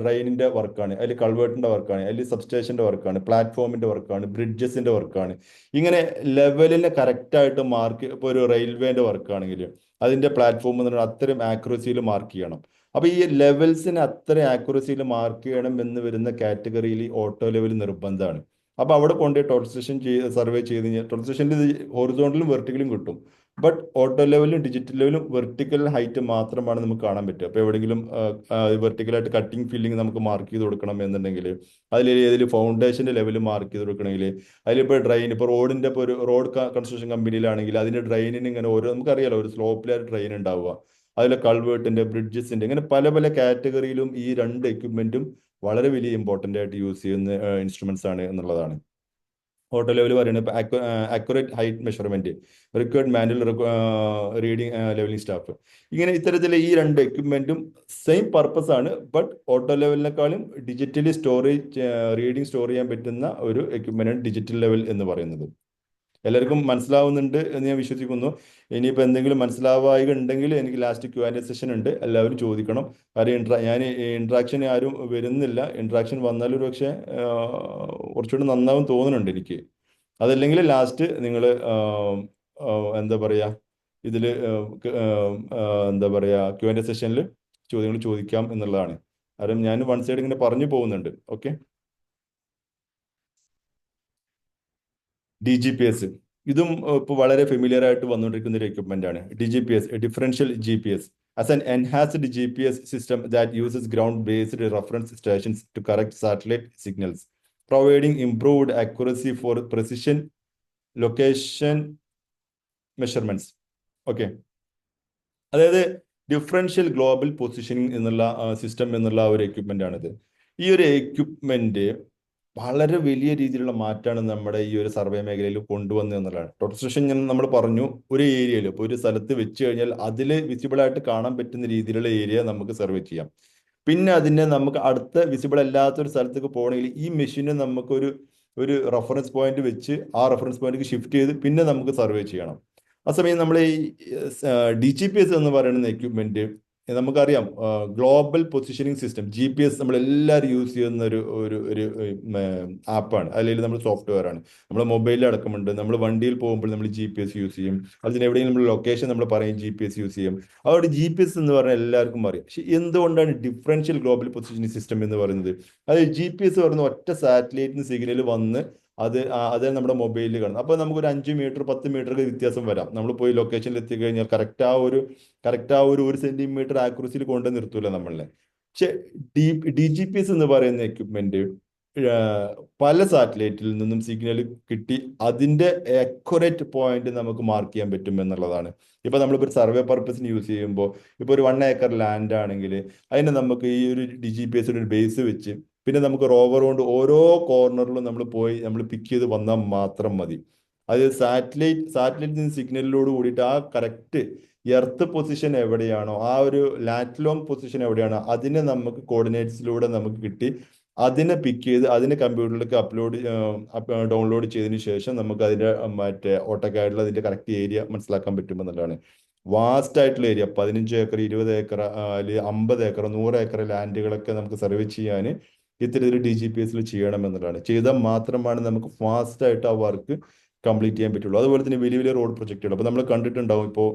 ഡ്രൈനിന്റെ വർക്കാണ്, അതിൽ കൾവേർട്ടിന്റെ വർക്കാണ്, അതിൽ സബ്സ്റ്റേഷന്റെ വർക്കാണ്, പ്ലാറ്റ്ഫോമിന്റെ വർക്കാണ്, ബ്രിഡ്ജസിന്റെ വർക്കാണ്. ഇങ്ങനെ ലെവലിനെ കറക്റ്റായിട്ട് മാർക്ക്, ഇപ്പോൾ ഒരു റെയിൽവേന്റെ വർക്കാണെങ്കിൽ അതിന്റെ പ്ലാറ്റ്ഫോം എന്ന് പറഞ്ഞാൽ അത്രയും ആക്യുറസിയിൽ മാർക്ക് ചെയ്യണം. അപ്പൊ ഈ ലെവൽസിന് അത്രയും ആക്യുറസിയിൽ മാർക്ക് ചെയ്യണം എന്ന് വരുന്ന കാറ്റഗറിയിൽ ഓട്ടോ ലെവൽ നിർബന്ധമാണ്. അപ്പൊ അവിടെ കൊണ്ടുപോയി ടോട്ടൽ സ്റ്റേഷൻ സർവേ ചെയ്ത് കഴിഞ്ഞാൽ ടോട്ടൽ സ്റ്റേഷനിൽ ഹൊറിസോണ്ടലും വെർട്ടിക്കലും കിട്ടും. ബട്ട് ഓട്ടോ ലെവലും ഡിജിറ്റൽ ലെവലും വെർട്ടിക്കൽ ഹൈറ്റ് മാത്രമാണ് നമുക്ക് കാണാൻ പറ്റുക. അപ്പോൾ എവിടെയെങ്കിലും വെർട്ടിക്കലായിട്ട് കട്ടിങ് ഫില്ലിങ് നമുക്ക് മാർക്ക് ചെയ്ത് കൊടുക്കണം എന്നുണ്ടെങ്കിൽ ഏതിൽ ഫൗണ്ടേഷന്റെ ലെവൽ മാർക്ക് ചെയ്ത് കൊടുക്കണമെങ്കിൽ അതിലിപ്പോൾ ഇപ്പോൾ റോഡിന്റെ ഇപ്പോൾ ഒരു റോഡ് കൺസ്ട്രക്ഷൻ കമ്പനിയിലാണെങ്കിൽ അതിന്റെ ഡ്രെയിനിന് ഇങ്ങനെ നമുക്കറിയാലോ ഒരു സ്ലോപ്പിലായിട്ട് ഡ്രെയിൻ ഉണ്ടാവുക, അതിലെ കൾവേർട്ടിന്റെ ബ്രിഡ്ജസിന്റെ ഇങ്ങനെ പല പല കാറ്റഗറിയിലും ഈ രണ്ട് എക്യുപ്മെന്റും വളരെ വലിയ ഇമ്പോർട്ടന്റ് ആയിട്ട് യൂസ് ചെയ്യുന്ന ഇൻസ്ട്രുമെന്റ്സ് ആണ് എന്നുള്ളതാണ്. ഓട്ടോ ലെവൽ പറയുന്നത് ഇപ്പോൾ accurate height measurement, required manual reading levelling staff. ഇങ്ങനെ ഇത്തരത്തിൽ ഈ രണ്ട് എക്യുപ്മെന്റും സെയിം പർപ്പസ് ആണ്. ബട്ട് ഓട്ടോ ലെവലിനേക്കാളും ഡിജിറ്റലി റീഡിംഗ് സ്റ്റോർ ചെയ്യാൻ പറ്റുന്ന ഒരു എക്യുപ്മെന്റ് ഡിജിറ്റൽ ലെവൽ എന്ന് പറയുന്നത്. എല്ലാവർക്കും മനസ്സിലാവുന്നുണ്ട് എന്ന് ഞാൻ വിശ്വസിക്കുന്നു. ഇനിയിപ്പോൾ എന്തെങ്കിലും മനസ്സിലാവായിക ഉണ്ടെങ്കിൽ എനിക്ക് ലാസ്റ്റ് Q&A സെഷൻ ഉണ്ട്, എല്ലാവരും ചോദിക്കണം. കാര്യം ഞാൻ ഇന്ററാക്ഷൻ ആരും വരുന്നില്ല. ഇന്ററാക്ഷൻ വന്നാൽ ഒരു പക്ഷേ കുറച്ചുകൂടി നന്നാവും തോന്നുന്നുണ്ട് എനിക്ക്. അതല്ലെങ്കിൽ ലാസ്റ്റ് നിങ്ങൾ എന്താ പറയുക ഇതിൽ എന്താ പറയുക Q&A സെഷനിൽ ചോദ്യങ്ങൾ ചോദിക്കാം എന്നുള്ളതാണ്. കാരണം ഞാൻ വൺ സൈഡ് ഇങ്ങനെ പറഞ്ഞു പോകുന്നുണ്ട്. ഓക്കെ. DGPS ഇതും ഇപ്പോൾ വളരെ ഫെമിലിയർ ആയിട്ട് വന്നുകൊണ്ടിരിക്കുന്ന ഒരു എക്യുപ്മെന്റ് ആണ്. DGPS, differential GPS, as an enhanced GPS system that uses ground-based reference stations to correct satellite signals, providing improved accuracy for precision location measurements. Okay. അതായത് ഡിഫറൻഷ്യൽ ഗ്ലോബൽ പൊസിഷനിങ് എന്നുള്ള system എന്നുള്ള ഒരു equipment ആണിത്. ഈ ഒരു equipment വളരെ വലിയ രീതിയിലുള്ള മാറ്റമാണ് നമ്മുടെ ഈ ഒരു സർവേ മേഖലയിൽ കൊണ്ടുവന്നത് എന്നുള്ളതാണ്. ടോട്ടൽ സ്റ്റേഷൻ നമ്മൾ പറഞ്ഞു, ഒരു ഏരിയയിൽ ഇപ്പോൾ ഒരു സ്ഥലത്ത് വെച്ച് കഴിഞ്ഞാൽ അതിൽ വിസിബിൾ ആയിട്ട് കാണാൻ പറ്റുന്ന രീതിയിലുള്ള ഏരിയ നമുക്ക് സർവേ ചെയ്യാം. പിന്നെ അതിനെ നമുക്ക് അടുത്ത വിസിബിൾ അല്ലാത്തൊരു സ്ഥലത്തേക്ക് പോകണമെങ്കിൽ ഈ മെഷീനെ നമുക്കൊരു ഒരു റെഫറൻസ് പോയിന്റ് വെച്ച് ആ റെഫറൻസ് പോയിന്റിലേക്ക് ഷിഫ്റ്റ് ചെയ്ത് പിന്നെ നമുക്ക് സർവേ ചെയ്യണം. ആ സമയം നമ്മൾ ഈ DGPS എന്ന് പറയുന്ന എക്യുപ്മെന്റ് നമുക്കറിയാം, ഗ്ലോബൽ പൊസിഷനിങ് സിസ്റ്റം GPS നമ്മൾ എല്ലാവരും യൂസ് ചെയ്യുന്ന ഒരു ഒരു ഒരു ആപ്പാണ്, അല്ലെങ്കിൽ നമ്മൾ സോഫ്റ്റ്വെയർ ആണ്. നമ്മൾ മൊബൈലിൽ അടക്കമുണ്ട്. നമ്മൾ വണ്ടിയിൽ പോകുമ്പോൾ നമ്മൾ GPS യൂസ് ചെയ്യും. അതിന് എവിടെയെങ്കിലും നമ്മൾ ലൊക്കേഷൻ നമ്മൾ പറയും GPS യൂസ് ചെയ്യും. അതുകൊണ്ട് GPS എന്ന് പറഞ്ഞാൽ എല്ലാവർക്കും അറിയാം. പക്ഷെ എന്തുകൊണ്ടാണ് ഡിഫറൻഷ്യൽ ഗ്ലോബൽ പൊസിഷനിങ് സിസ്റ്റം എന്ന് പറയുന്നത്? അത് GPS പറയുന്ന ഒറ്റ സാറ്റലൈറ്റിന് സിഗ്നൽ വന്ന് അത് നമ്മുടെ മൊബൈലിൽ കാണും. അപ്പോൾ നമുക്കൊരു 5 മീറ്റർ 10 മീറ്റർ ഒക്കെ വ്യത്യാസം വരാം. നമ്മൾ പോയി ലൊക്കേഷനിൽ എത്തിക്കഴിഞ്ഞാൽ കറക്റ്റ് ആ ഒരു 1 സെന്റിമീറ്റർ ആക്യുറസിയിൽ കൊണ്ട് നിർത്തൂല നമ്മളെ. പക്ഷെ DGPS എന്ന് പറയുന്ന എക്യുപ്മെന്റ് പല സാറ്റലൈറ്റിൽ നിന്നും സിഗ്നൽ കിട്ടി അതിന്റെ അക്യുറേറ്റ് പോയിന്റ് നമുക്ക് മാർക്ക് ചെയ്യാൻ പറ്റും എന്നുള്ളതാണ്. ഇപ്പൊ നമ്മളിപ്പോ ഒരു സർവേ പർപ്പസിന് യൂസ് ചെയ്യുമ്പോൾ, ഇപ്പൊ ഒരു 1 ഏക്കർ ലാൻഡ് ആണെങ്കിൽ അതിനെ നമുക്ക് ഈ ഒരു DGPS ഒരു ബേസ് വെച്ച് പിന്നെ നമുക്ക് റോവർ കൊണ്ട് ഓരോ കോർണറിലും നമ്മൾ പിക്ക് ചെയ്ത് വന്നാൽ മാത്രം മതി. അത് സാറ്റലൈറ്റിൽ നിന്ന് സിഗ്നലിനോട് കൂടിയിട്ട് ആ കറക്റ്റ് എർത്ത് പൊസിഷൻ എവിടെയാണോ, ആ ഒരു ലാറ്റ്ലോങ് പൊസിഷൻ എവിടെയാണോ അതിനെ നമുക്ക് കോർഡിനേറ്റ്സിലൂടെ നമുക്ക് കിട്ടി അതിനെ പിക്ക് ചെയ്ത് അതിനെ കമ്പ്യൂട്ടറിലേക്ക് ഡൗൺലോഡ് ചെയ്തതിന് ശേഷം നമുക്ക് അതിന്റെ മറ്റേ ഓട്ടോക്കാഡിൽ അതിന്റെ കറക്റ്റ് ഏരിയ മനസ്സിലാക്കാൻ പറ്റുമെന്നുള്ളതാണ്. വാസ്റ്റ് ആയിട്ടുള്ള ഏരിയ 15 ഏക്കർ 20 ഏക്കർ അല്ലെങ്കിൽ 50 ഏക്കർ 100 ഏക്കർ ലാൻഡുകളൊക്കെ നമുക്ക് സർവേ ചെയ്യാൻ ഇത്തരത്തിൽ DGPSൽ ചെയ്യണമെന്നുള്ളതാണ്. ചെയ്താൽ മാത്രമാണ് നമുക്ക് ഫാസ്റ്റ് ആയിട്ട് ആ വർക്ക് കംപ്ലീറ്റ് ചെയ്യാൻ പറ്റുള്ളൂ. അതുപോലെ തന്നെ വലിയ വലിയ റോഡ് പ്രൊജക്റ്റുകൾ, അപ്പോൾ നമ്മൾ കണ്ടിട്ടുണ്ടാവും, ഇപ്പോൾ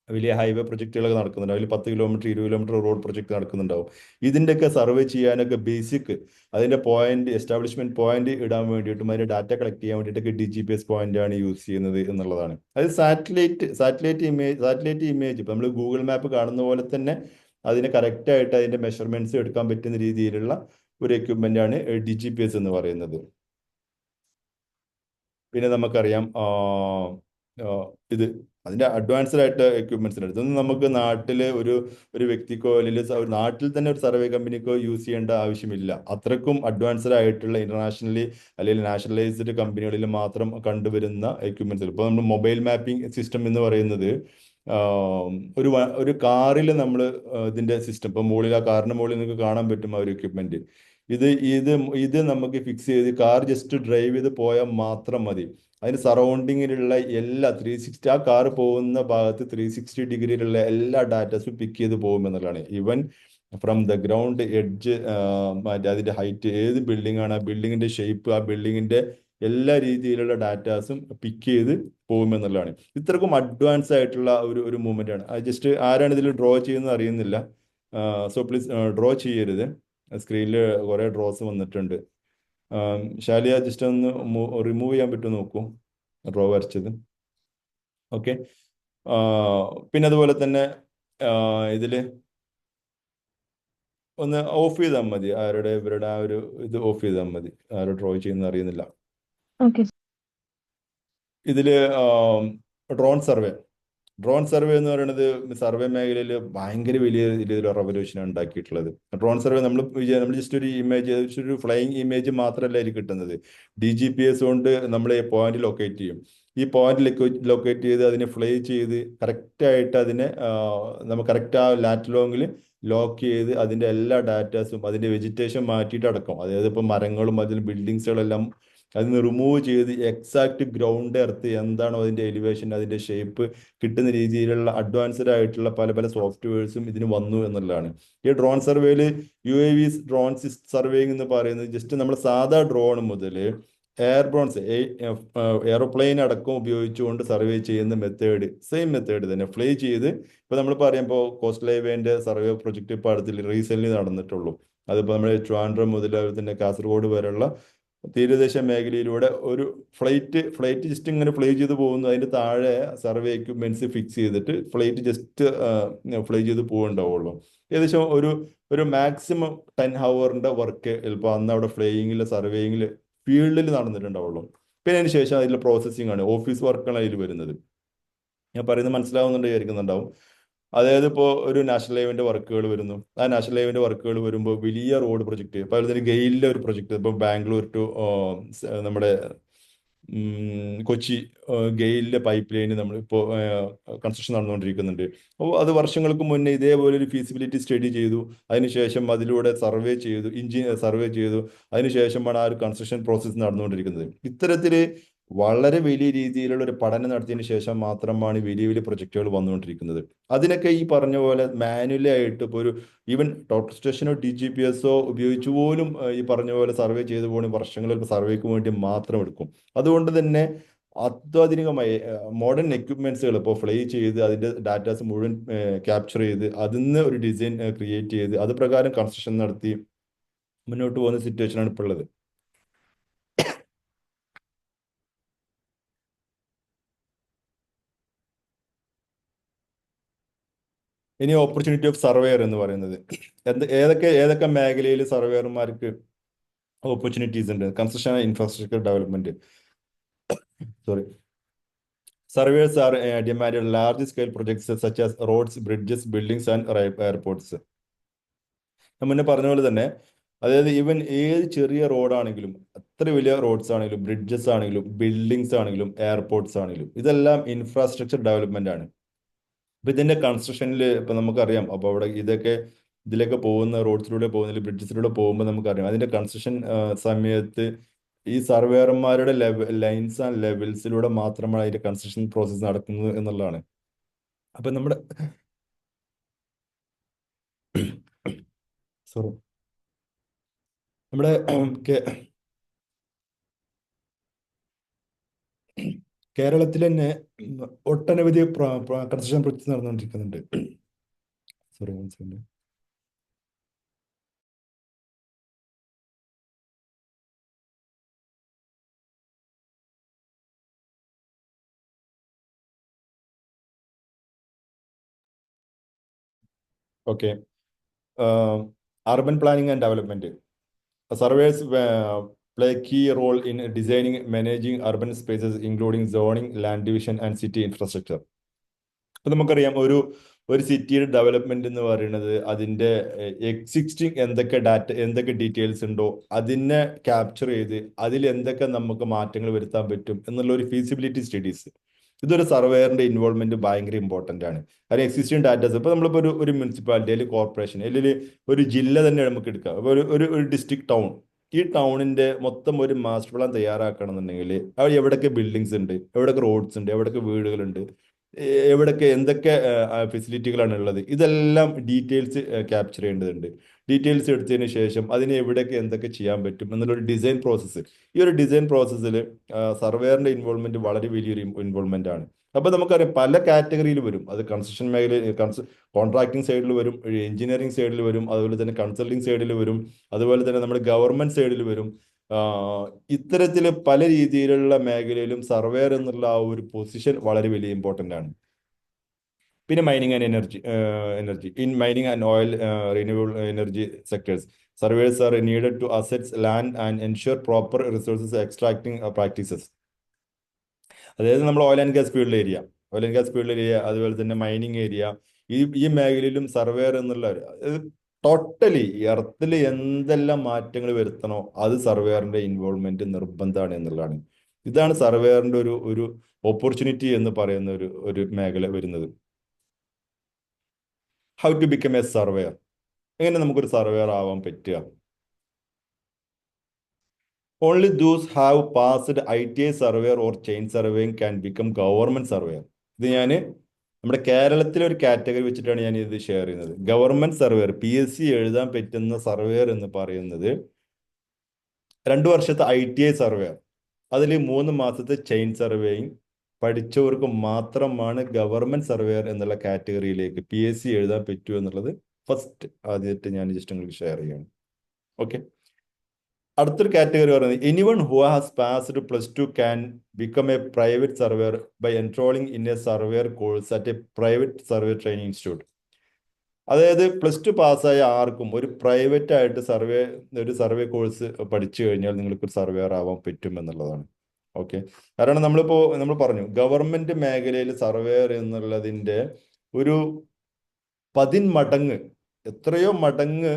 വലിയ ഹൈവേ പ്രൊജക്റ്റുകളൊക്കെ നടക്കുന്നുണ്ട്. അതിൽ 10 കിലോമീറ്റർ 20 കിലോമീറ്റർ റോഡ് പ്രൊജക്ട് നടക്കുന്നുണ്ടാവും. ഇതിൻ്റെയൊക്കെ സർവേ ചെയ്യാനൊക്കെ ബേസിക് അതിൻ്റെ പോയിന്റ് എസ്റ്റാബ്ലിഷ്മെന്റ് പോയിന്റ് ഇടാൻ വേണ്ടിയിട്ടും അതിൻ്റെ ഡാറ്റ കളക്ട് ചെയ്യാൻ വേണ്ടിയിട്ടൊക്കെ DGPS പോയിന്റ് ആണ് യൂസ് ചെയ്യുന്നത് എന്നുള്ളതാണ്. അത് സാറ്റലൈറ്റ് ഇമേജ് ഇപ്പം നമ്മൾ ഗൂഗിൾ മാപ്പ് കാണുന്ന പോലെ തന്നെ അതിന് കറക്റ്റായിട്ട് അതിൻ്റെ മെഷർമെന്റ്സ് എടുക്കാൻ പറ്റുന്ന രീതിയിലുള്ള ഒരു എക്യുപ്മെന്റ് ആണ് DGPS എന്ന് പറയുന്നത്. പിന്നെ നമുക്കറിയാം ആ, ഇത് അതിന്റെ അഡ്വാൻസ്ഡ് ആയിട്ട് എക്യുപ്മെന്റ്സ് ഉണ്ട്. ഇതൊന്നും നമുക്ക് നാട്ടില് ഒരു വ്യക്തിക്കോ അല്ലെങ്കിൽ നാട്ടിൽ തന്നെ ഒരു സർവേ കമ്പനിക്കോ യൂസ് ചെയ്യേണ്ട ആവശ്യമില്ല. അത്രക്കും അഡ്വാൻസ്ഡ് ആയിട്ടുള്ള ഇന്റർനാഷണലി അല്ലെങ്കിൽ നാഷണലൈസ്ഡ് കമ്പനികളിൽ മാത്രം കണ്ടുവരുന്ന എക്യുപ്മെന്റ്സ്. ഇപ്പോൾ നമ്മൾ മൊബൈൽ മാപ്പിംഗ് സിസ്റ്റം എന്ന് പറയുന്നത് ഒരു കാറിൽ നമ്മൾ ഇതിന്റെ സിസ്റ്റം ഇപ്പൊ മുകളിൽ ആ കാറിന്റെ മുകളിൽ നിങ്ങൾക്ക് കാണാൻ പറ്റും ആ ഒരു എക്യുപ്മെന്റ്. ഇത് ഇത് ഇത് നമുക്ക് ഫിക്സ് ചെയ്ത് കാർ ജസ്റ്റ് ഡ്രൈവ് ചെയ്ത് പോയാൽ മാത്രം മതി. അതിന് സറൗണ്ടിങ്ങിലുള്ള എല്ലാ 360 ആ കാർ പോകുന്ന ഭാഗത്ത് 360 ഡിഗ്രിയിലുള്ള എല്ലാ ഡാറ്റാസും പിക്ക് ചെയ്ത് പോകും എന്നുള്ളതാണ്. Even from the ground edge, മറ്റേ അതിന്റെ ഹൈറ്റ്, ഏത് ബിൽഡിംഗ് ആണ്, ആ ബിൽഡിങ്ങിന്റെ ഷേപ്പ്, ആ ബിൽഡിങ്ങിന്റെ എല്ലാ രീതിയിലുള്ള ഡാറ്റാസും പിക്ക് ചെയ്ത് പോകും എന്നുള്ളതാണ്. ഇത്രക്കും അഡ്വാൻസ് ആയിട്ടുള്ള ഒരു മൂവ്മെന്റ് ആണ്. അത് ജസ്റ്റ് ആരാണ് ഇതിൽ ഡ്രോ ചെയ്യുന്നത് അറിയുന്നില്ല. സോ പ്ലീസ് ഡ്രോ ചെയ്യരുത്. സ്ക്രീനിൽ കുറെ ഡ്രോസ് വന്നിട്ടുണ്ട്. ഷാലിയ ജസ്റ്റ് ഒന്ന് റിമൂവ് ചെയ്യാൻ പറ്റുമോ നോക്കൂ, ഡ്രോ വരച്ചത്. ഓക്കെ. പിന്നെ അതുപോലെ തന്നെ ഇതില് ഒന്ന് ഓഫ് ചെയ്താൽ മതി. ഇവരുടെ ആ ഒരു ഇത് ഓഫ് ചെയ്താൽ മതി. ആരോ ഡ്രോ ചെയ്യുന്ന അറിയുന്നില്ല. ഓക്കെ. ഇതില് ഡ്രോൺ സർവേ എന്ന് പറയുന്നത് സർവേ മേഖലയിൽ ഭയങ്കര വലിയ രീതിയിലുള്ള റവല്യൂഷൻ ഉണ്ടാക്കിയിട്ടുള്ളത്. ഡ്രോൺ സർവേ നമ്മൾ ജസ്റ്റ് ഒരു ഇമേജ്, ഒരു ഫ്ലൈയിങ് ഇമേജ് മാത്രമല്ല അതിൽ കിട്ടുന്നത്. DGPS കൊണ്ട് നമ്മൾ പോയിന്റ് ലൊക്കേറ്റ് ചെയ്യും. ഈ പോയിന്റ് ലൊക്കേറ്റ് ചെയ്ത് അതിനെ ഫ്ലൈ ചെയ്ത് കറക്റ്റായിട്ട് അതിനെ നമ്മൾ കറക്റ്റ് ആ ലാറ്റ് ലോങ്ങിൽ ലോക്ക് ചെയ്ത് അതിന്റെ എല്ലാ ഡാറ്റാസും അതിന്റെ വെജിറ്റേഷൻ മാറ്റിയിട്ട് അടക്കം, അതായത് ഇപ്പം മരങ്ങളും അതിൽ ബിൽഡിങ്സുകളെല്ലാം അതിന് റിമൂവ് ചെയ്ത് എക്സാക്ട് ഗ്രൗണ്ട് എർത്ത് എന്താണോ അതിന്റെ എലിവേഷൻ അതിന്റെ ഷേപ്പ് കിട്ടുന്ന രീതിയിലുള്ള അഡ്വാൻസ്ഡ് ആയിട്ടുള്ള പല പല സോഫ്റ്റ്വെയർസും ഇതിന് വന്നു എന്നുള്ളതാണ്. ഈ ഡ്രോൺ സർവേയിൽ UAV ഡ്രോൺ സർവേയിങ് എന്ന് പറയുന്നത് ജസ്റ്റ് നമ്മൾ സാധാ ഡ്രോൺ മുതൽ എയർബോൺസ് എയറോപ്ലെയിൻ അടക്കം ഉപയോഗിച്ചുകൊണ്ട് സർവേ ചെയ്യുന്ന സെയിം മെത്തേഡ് തന്നെ ഫ്ലൈ ചെയ്ത്, ഇപ്പൊ നമ്മൾ പറയുമ്പോൾ കോസ്റ്റൽ ഹൈവേന്റെ സർവേ പ്രൊജക്ട് ഇപ്പൊ അടുത്ത് റീസെന്റ് നടന്നിട്ടുള്ളൂ. അതിപ്പോ നമ്മുടെ ട്രിവാൻഡ്രം മുതൽ തന്നെ കാസർഗോഡ് വരെയുള്ള തീരദേശ മേഖലയിലൂടെ ഒരു ഫ്ലൈറ്റ് ജസ്റ്റ് ഇങ്ങനെ ഫ്ലൈ ചെയ്ത് പോകുന്നു. അതിന്റെ താഴെ സർവേ എക്യുപ്മെന്റ്സ് ഫിക്സ് ചെയ്തിട്ട് ഫ്ലൈറ്റ് ജസ്റ്റ് ഫ്ലൈ ചെയ്ത് പോവുണ്ടാവുള്ളൂ. ഏകദേശം ഒരു മാക്സിമം 10 ഹവറിന്റെ വർക്ക് ചിലപ്പോൾ അന്ന് അവിടെ ഫ്ലൈയിങ്ങിൽ സർവേയിങ്ങിൽ ഫീൽഡിൽ നടന്നിട്ടുണ്ടാവുള്ളൂ. പിന്നെ അതിന് ശേഷം അതിൽ പ്രോസസ്സിംഗ് ആണ്, ഓഫീസ് വർക്കാണ് അതിൽ വരുന്നത്. ഞാൻ പറയുന്നത് മനസ്സിലാവുന്നുണ്ട് വിചാരിക്കുന്നുണ്ടാവും. അതായത് ഇപ്പോൾ ഒരു നാഷണൽ ഹൈവേന്റെ വർക്കുകൾ വരുന്നു. ആ നാഷണൽ ഹൈവേന്റെ വർക്കുകൾ വരുമ്പോൾ വലിയ റോഡ് പ്രൊജക്ട്, ഇപ്പോൾ അതുപോലെ ഗെയിലിലെ ഒരു പ്രൊജക്ട്, ഇപ്പോൾ ബാംഗ്ലൂർ ടു നമ്മുടെ കൊച്ചി ഗെയിലിലെ പൈപ്പ് ലൈന് നമ്മളിപ്പോൾ കൺസ്ട്രക്ഷൻ നടന്നുകൊണ്ടിരിക്കുന്നുണ്ട്. അപ്പോൾ അത് വർഷങ്ങൾക്ക് മുന്നേ ഇതേപോലെ ഒരു ഫീസിബിലിറ്റി സ്റ്റഡി ചെയ്തു. അതിനുശേഷം അതിലൂടെ സർവേ ചെയ്തു, സർവേ ചെയ്തു. അതിനുശേഷമാണ് ആ ഒരു കൺസ്ട്രക്ഷൻ പ്രോസസ്സ് നടന്നുകൊണ്ടിരിക്കുന്നത്. ഇത്തരത്തിൽ വളരെ വലിയ രീതിയിലുള്ള ഒരു പഠനം നടത്തിയതിനു ശേഷം മാത്രമാണ് ഈ വലിയ വലിയ പ്രൊജക്റ്റുകൾ വന്നുകൊണ്ടിരിക്കുന്നത്. അതിനൊക്കെ ഈ പറഞ്ഞ പോലെ മാനുവലി ആയിട്ട് ഇപ്പോൾ ഒരു ഈവൻ ടോട്ടൽ സ്റ്റേഷനോ DGPS ഉപയോഗിച്ചു പോലും ഈ പറഞ്ഞ പോലെ സർവേ ചെയ്തു പോകണ വർഷങ്ങളിൽ സർവേക്ക് വേണ്ടി മാത്രം എടുക്കും. അതുകൊണ്ട് തന്നെ അത്യാധുനികമായി മോഡേൺ എക്യുപ്മെന്റ്സുകൾ ഇപ്പോൾ ഫ്ലൈ ചെയ്ത് അതിന്റെ ഡാറ്റാസ് മുഴുവൻ ക്യാപ്ചർ ചെയ്ത് അതിന്ന് ഒരു ഡിസൈൻ ക്രിയേറ്റ് ചെയ്ത് അത് പ്രകാരം കൺസ്ട്രക്ഷൻ നടത്തി മുന്നോട്ട് പോകുന്ന സിറ്റുവേഷനാണ് ഇപ്പോൾ ഉള്ളത്. ഇനി ഓപ്പർച്യൂണിറ്റി ഓഫ് സർവേയർ എന്ന് പറയുന്നത് ഏതൊക്കെ ഏതൊക്കെ മേഖലയിൽ സർവേയർമാർക്ക് ഓപ്പർച്യൂണിറ്റീസ് ഉണ്ട്? Construction and infrastructure development. Sorry. Surveyors are demanded large scale projects such as roads, bridges, buildings and airports. ഞാൻ മുന്നേ പറഞ്ഞ പോലെ തന്നെ, അതായത് ഈവൻ ഏത് ചെറിയ റോഡാണെങ്കിലും, എത്ര വലിയ റോഡ്സ് ആണെങ്കിലും, ബ്രിഡ്ജസ് ആണെങ്കിലും, ബിൽഡിങ്സ് ആണെങ്കിലും, എയർപോർട്ട്സ് ആണെങ്കിലും, ഇതെല്ലാം ഇൻഫ്രാസ്ട്രക്ചർ ഡെവലപ്മെന്റ് ആണ്. ഇപ്പൊ ഇതിന്റെ കൺസ്ട്രക്ഷനിൽ ഇപ്പൊ നമുക്കറിയാം, അപ്പൊ അവിടെ ഇതിലേക്ക് പോകുന്ന റോഡ്സിലൂടെ പോകുന്ന ബ്രിഡ്ജസിലൂടെ പോകുമ്പോൾ നമുക്കറിയാം അതിന്റെ കൺസ്ട്രക്ഷൻ സമയത്ത് ഈ സർവേയർമാരുടെ ലൈൻസ് ആൻഡ് ലെവൽസിലൂടെ മാത്രമാണ് അതിന്റെ കൺസ്ട്രക്ഷൻ പ്രോസസ്സ് നടക്കുന്നത് എന്നുള്ളതാണ്. അപ്പൊ നമ്മുടെ സോറി, നമ്മുടെ കേരളത്തിൽ തന്നെ ഒട്ടനവധി കൺസ്ട്രക്ഷൻ പ്രോജക്ട്സ് നടന്നുകൊണ്ടിരിക്കുന്നുണ്ട്. സോറി, മനസ്സിലുണ്ട്. Okay. Urban planning and development. Surveyors play a key role in designing, managing urban spaces, including zoning, land division, and city infrastructure. അപ്പൊ നമുക്കറിയാം ഒരു സിറ്റിയുടെ ഡെവലപ്മെന്റ് എന്ന് പറയുന്നത് അതിന്റെ എക്സിസ്റ്റിംഗ് എന്തൊക്കെ ഡീറ്റെയിൽസ് ഉണ്ടോ അതിനെ ക്യാപ്ചർ ചെയ്ത് അതിൽ എന്തൊക്കെ നമുക്ക് മാറ്റങ്ങൾ വരുത്താൻ പറ്റും എന്നുള്ള ഒരു ഫീസിബിലിറ്റി സ്റ്റഡീസ്. ഇതൊരു സർവേയറിന്റെ ഇൻവോൾവ്മെന്റ് ഭയങ്കര ഇമ്പോർട്ടന്റ് ആണ്. കാരണം എക്സിസ്റ്റിംഗ് ഡാറ്റാസ് ഇപ്പൊ നമ്മളിപ്പോ ഒരു മുനിസിപ്പാലിറ്റി അല്ലെങ്കിൽ കോർപ്പറേഷൻ അല്ലെങ്കിൽ ഒരു ജില്ല തന്നെ നമുക്ക് എടുക്കാം. അപ്പൊ ഒരു ഡിസ്ട്രിക്ട് ടൗൺ, ഈ ടൗണിന്റെ മൊത്തം ഒരു മാസ്റ്റർ പ്ലാൻ തയ്യാറാക്കണം എന്നുണ്ടെങ്കിൽ അവിടെ എവിടെയൊക്കെ ബിൽഡിങ്സ് ഉണ്ട്, എവിടെയൊക്കെ റോഡ്സ് ഉണ്ട്, എവിടെയൊക്കെ വീടുകളുണ്ട്, എവിടെയൊക്കെ എന്തൊക്കെ ഫെസിലിറ്റികളാണ് ഉള്ളത്, ഇതെല്ലാം ഡീറ്റെയിൽസ് ക്യാപ്ചർ ചെയ്യേണ്ടതുണ്ട്. ഡീറ്റെയിൽസ് എടുത്തതിന് ശേഷം അതിന് എവിടെയൊക്കെ എന്തൊക്കെ ചെയ്യാൻ പറ്റും എന്നുള്ളൊരു ഡിസൈൻ പ്രോസസ്സ്. ഈ ഒരു ഡിസൈൻ പ്രോസസ്സിൽ സർവേയറിന്റെ ഇൻവോൾവ്മെന്റ് വളരെ വലിയൊരു ഇൻവോൾവ്മെന്റ് ആണ്. അപ്പൊ നമുക്കറിയാം പല കാറ്റഗറിയിൽ വരും. അത് കൺസ്ട്രക്ഷൻ മേഖല, കോൺട്രാക്ടിങ് സൈഡിൽ വരും, എഞ്ചിനീയറിംഗ് സൈഡിൽ വരും, അതുപോലെ തന്നെ കൺസൾട്ടിങ് സൈഡിൽ വരും, അതുപോലെ തന്നെ നമ്മുടെ ഗവൺമെന്റ് സൈഡിൽ വരും. ഇത്തരത്തിൽ പല രീതിയിലുള്ള മേഖലയിലും സർവേയർ എന്നുള്ള ആ ഒരു പൊസിഷൻ വളരെ വലിയ ഇമ്പോർട്ടന്റ് ആണ്. പിന്നെ mining and energy in mining and oil renewable energy sectors, surveyors are needed to assets land and ensure proper resources extracting practices. അതായത് നമ്മൾ oil and gas field area, അതുപോലെ തന്നെ മൈനിങ് ഏരിയ, ഈ മേഖലയിലും സർവേയർ എന്നുള്ള totally എർത്തിൽ എന്തെല്ലാം മാറ്റങ്ങൾ വരുത്തണോ അത് സർവേയറിന്റെ ഇൻവോൾവ്മെന്റ് നിർബന്ധമാണ് എന്നുള്ളതാണ്. ഇതാണ് സർവേയറിന്റെ ഒരു ഓപ്പർച്യൂണിറ്റി എന്ന് പറയുന്ന ഒരു മേഖല വരുന്നത്. How to become a surveyor. എങ്ങനെ നമുക്കൊരു സർവേയർ ആവാൻ പറ്റുക? Only those have passed ITI surveyor or chain surveying can become government surveyor. ഇത് ഞാൻ നമ്മുടെ കേരളത്തിലെ ഒരു കാറ്റഗറി വെച്ചിട്ടാണ് ഞാൻ ഇത് ഷെയർ ചെയ്യുന്നത്. ഗവൺമെന്റ് സർവേയർ, PSC എഴുതാൻ പറ്റുന്ന സർവേയർ എന്ന് പറയുന്നത് 2 വർഷത്തെ ITI സർവേയർ, അതിൽ 3 മാസത്തെ ചെയിൻ സർവേയിങ് പഠിച്ചവർക്ക് മാത്രമാണ് ഗവൺമെന്റ് സർവേയർ എന്നുള്ള കാറ്റഗറിയിലേക്ക് PSC എഴുതാൻ പറ്റൂ എന്നുള്ളത് ഫസ്റ്റ് ആദ്യമായിട്ട് ഞാൻ ജസ്റ്റ് നിങ്ങൾക്ക് ഷെയർ ചെയ്യണം. ഓക്കെ. അടുത്തൊരു കാറ്റഗറി പറയുന്നത് anyone who has passed +2 can become a private surveyor by enrolling in a surveyor course at a private survey training institute. അതായത് +2 പാസ്സായ ആർക്കും ഒരു പ്രൈവറ്റ് ആയിട്ട് ഒരു സർവേ കോഴ്സ് പഠിച്ചു കഴിഞ്ഞാൽ നിങ്ങൾക്ക് ഒരു സർവേയർ ആവാൻ പറ്റും എന്നുള്ളതാണ്. ഓക്കെ. കാരണം നമ്മൾ പറഞ്ഞു ഗവൺമെന്റ് മേഖലയിൽ സർവേയർ എന്നുള്ളതിന്റെ ഒരു 10 മടങ്ങ്, എത്രയോ മടങ്ങ്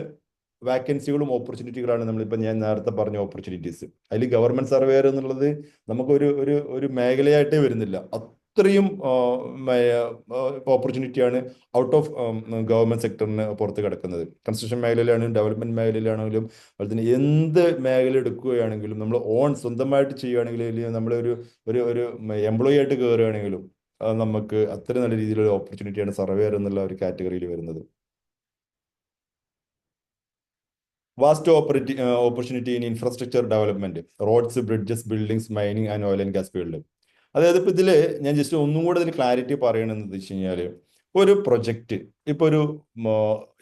വാക്കൻസികളും ഓപ്പർച്യൂണിറ്റികളാണ് നമ്മളിപ്പോൾ ഞാൻ നേരത്തെ പറഞ്ഞ ഓപ്പർച്യൂണിറ്റീസ്. അതിൽ ഗവൺമെന്റ് സർവേയർ എന്നുള്ളത് നമുക്കൊരു ഒരു ഒരു മേഖലയായിട്ടേ വരുന്നില്ല. അത്രയും ഓപ്പർച്യൂണിറ്റിയാണ് ഔട്ട് ഓഫ് ഗവൺമെന്റ് സെക്ടറിന് പുറത്ത് കിടക്കുന്നത്. കൺസ്ട്രക്ഷൻ മേഖലയിലാണെങ്കിലും ഡെവലപ്മെന്റ് മേഖലയിലാണെങ്കിലും അതുപോലെ തന്നെ എന്ത് മേഖല എടുക്കുകയാണെങ്കിലും നമ്മൾ സ്വന്തമായിട്ട് ചെയ്യുകയാണെങ്കിൽ, അല്ലെങ്കിൽ നമ്മൾ ഒരു ഒരു എംപ്ലോയി ആയിട്ട് കയറുകയാണെങ്കിലും നമുക്ക് അത്ര നല്ല രീതിയിലുള്ള ഓപ്പർച്യൂണിറ്റിയാണ് സർവേയർ എന്നുള്ള ഒരു കാറ്റഗറിയിൽ വരുന്നത്. Vast opportunity in infrastructure development, roads, bridges, buildings, mining and oil and gas field. അതായത് ഇപ്പൊ ഇതില് ഞാൻ ജസ്റ്റ് ഒന്നും കൂടെ ഇതിൽ ക്ലാരിറ്റി പറയണമെന്ന് വെച്ച് കഴിഞ്ഞാല്, ഒരു പ്രൊജക്റ്റ് ഇപ്പൊ